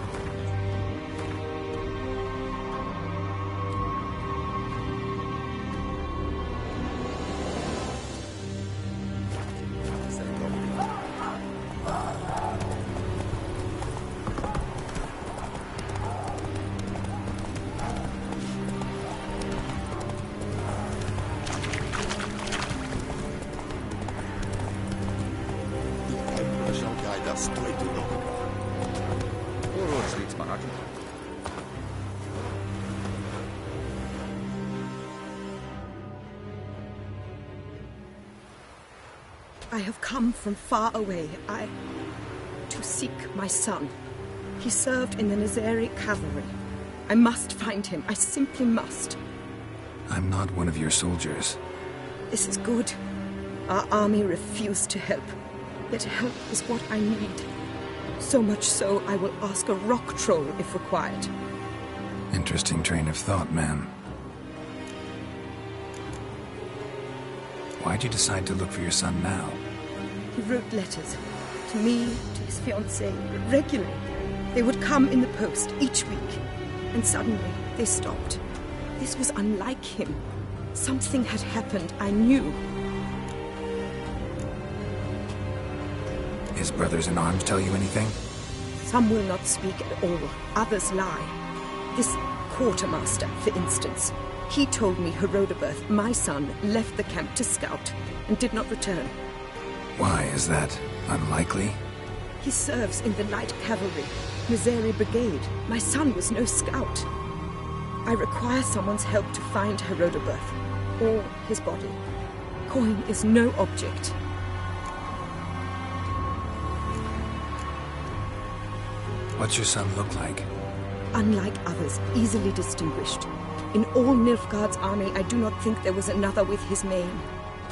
I have come from far away. to seek my son. He served in the Nazari cavalry. I must find him. I simply must. I'm not one of your soldiers. This is good. Our army refused to help. Yet help is what I need. So much so, I will ask a rock troll if required. Interesting train of thought, ma'am. Why'd you decide to look for your son now? He wrote letters. To me, to his fiancée, regularly. They would come in the post each week. And suddenly, they stopped. This was unlike him. Something had happened, I knew. His brothers in arms tell you anything? Some will not speak at all. Others lie. This quartermaster, for instance. He told me Herodoberth, my son, left the camp to scout and did not return. Why, is that unlikely? He serves in the light cavalry, Nazari Brigade. My son was no scout. I require someone's help to find Herodoberth, or his body. Coin is no object. What's your son look like? Unlike others, easily distinguished. In all Nilfgaard's army, I do not think there was another with his mane.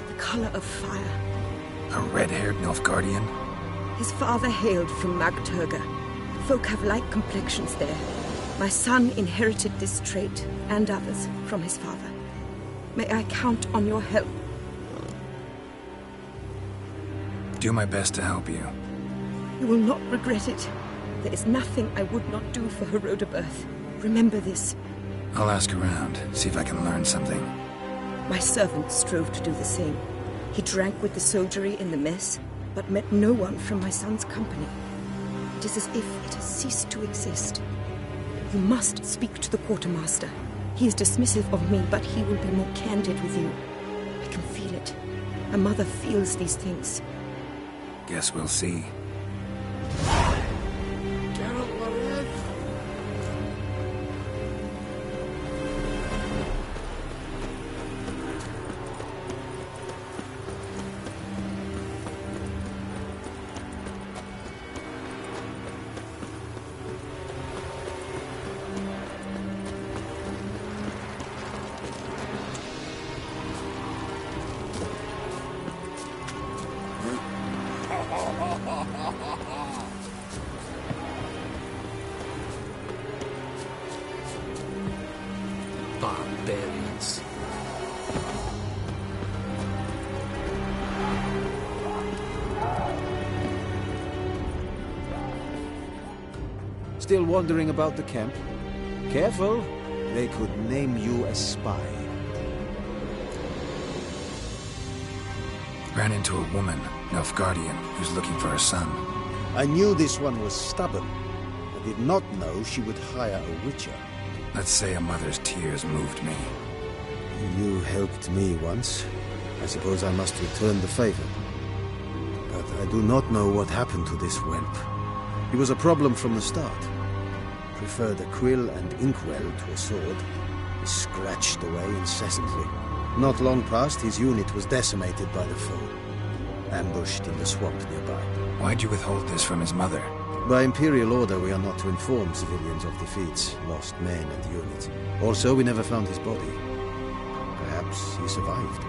The color of fire. A red-haired Nilfgaardian? His father hailed from Magturga. Folk have light complexions there. My son inherited this trait, and others, from his father. May I count on your help? Do my best to help you. You will not regret it. There is nothing I would not do for Herodoberth. Remember this. I'll ask around, see if I can learn something. My servant strove to do the same. He drank with the soldiery in the mess, but met no one from my son's company. It is as if it has ceased to exist. You must speak to the quartermaster. He is dismissive of me, but he will be more candid with you. I can feel it. A mother feels these things. Guess we'll see. Barbarians. Still wandering about the camp? Careful, they could name you a spy. Ran into a woman, Nilfgaardian, who's looking for her son. I knew this one was stubborn. I did not know she would hire a witcher. Let's say a mother's tears moved me. You helped me once. I suppose I must return the favor. But I do not know what happened to this whelp. He was a problem from the start. Preferred a quill and inkwell to a sword. He scratched away incessantly. Not long past, his unit was decimated by the foe. Ambushed in the swamp nearby. Why'd you withhold this from his mother? By Imperial order, we are not to inform civilians of defeats, lost men and units. Also, we never found his body. Perhaps he survived.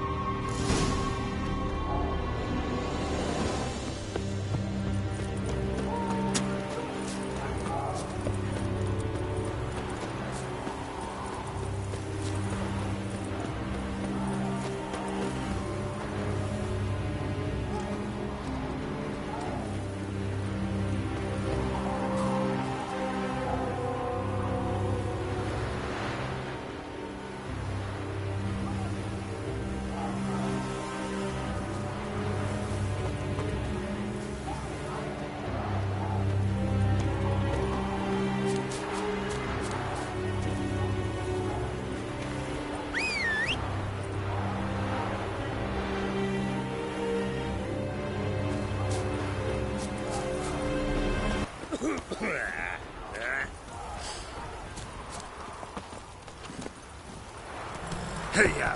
Hey-ya!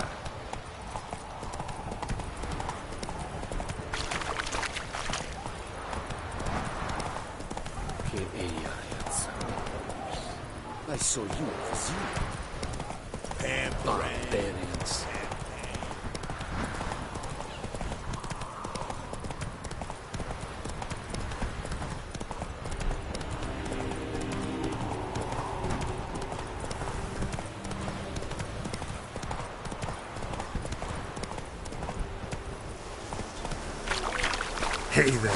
I saw you at zoo. Barbarians. Hey there.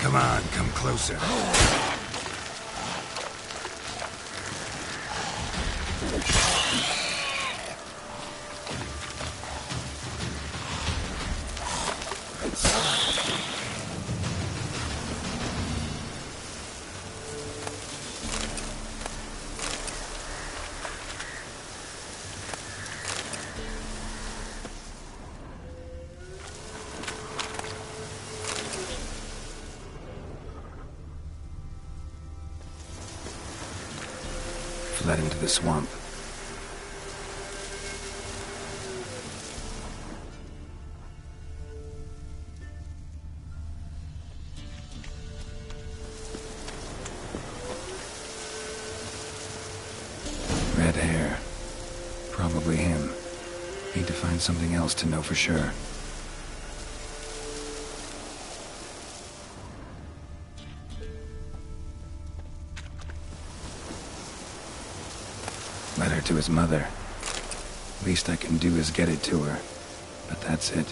Come on, come closer. led into the swamp. Red hair. Probably him. Need to find something else to know for sure. Letter to his mother. Least I can do is get it to her. But that's it.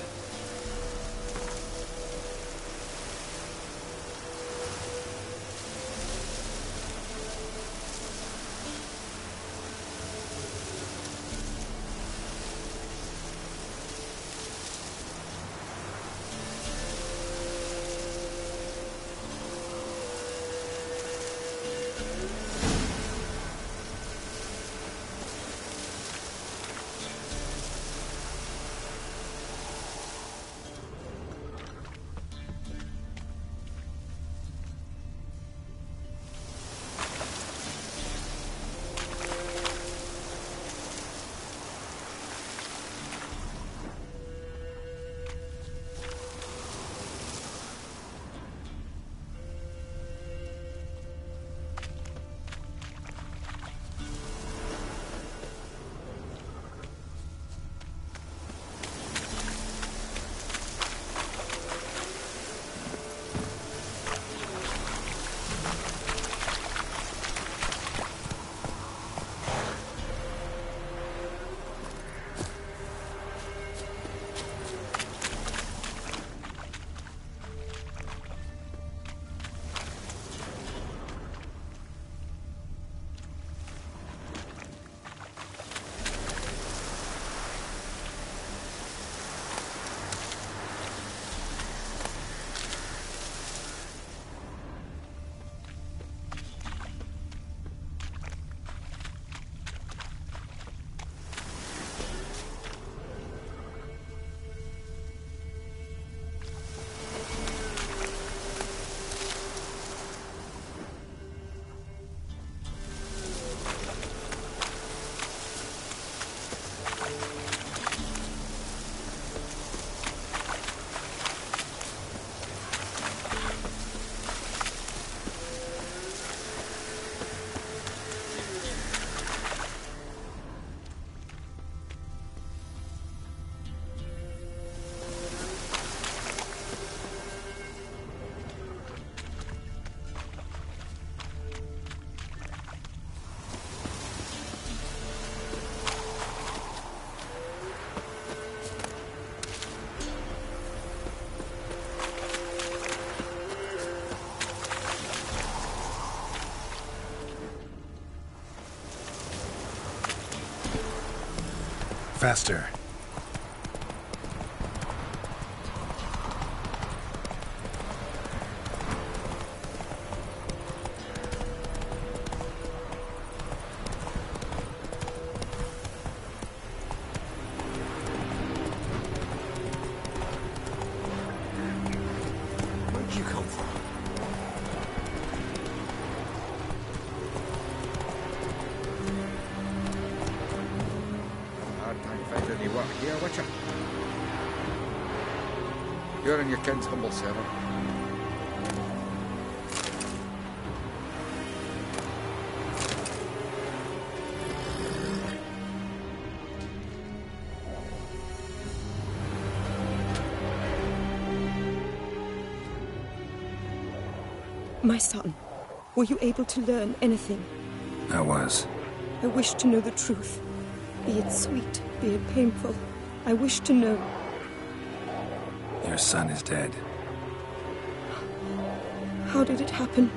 Faster. Where'd you come from? Hard time finding any work here, Witcher. You're in your king's humble servant. My son, were you able to learn anything? I was. I wish to know the truth. Be it sweet, be it painful. I wish to know. Your son is dead. How did it happen?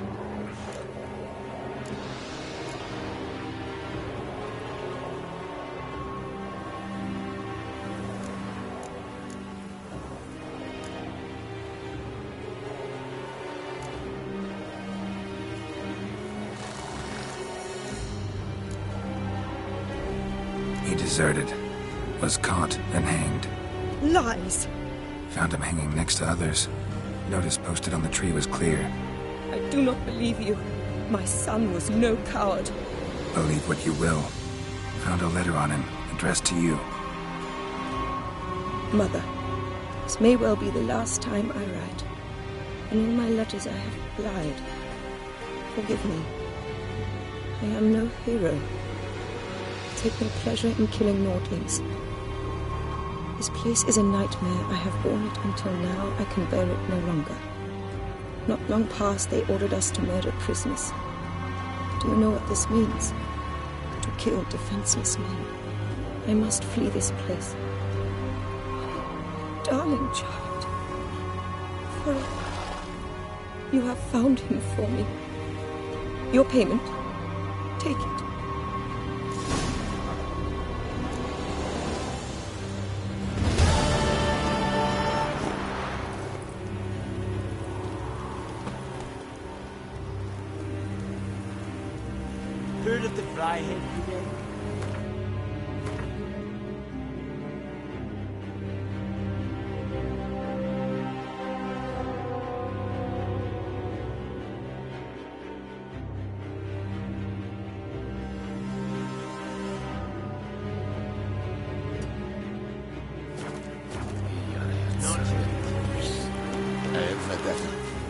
He deserted. Was caught and hanged. Lies! Found him hanging next to others. Notice posted on the tree was clear. I do not believe you. My son was no coward. Believe what you will. Found a letter on him, addressed to you. Mother, this may well be the last time I write. In all my letters I have lied. Forgive me. I am no hero. I take no pleasure in killing Nordlings. This place is a nightmare. I have borne it until now. I can bear it no longer. Not long past, they ordered us to murder prisoners. Do you know what this means? To kill defenseless men. I must flee this place. Darling child, forever. You have found him for me. Your payment. Take it. Heard of the Flyhead today?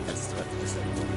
That's what I said.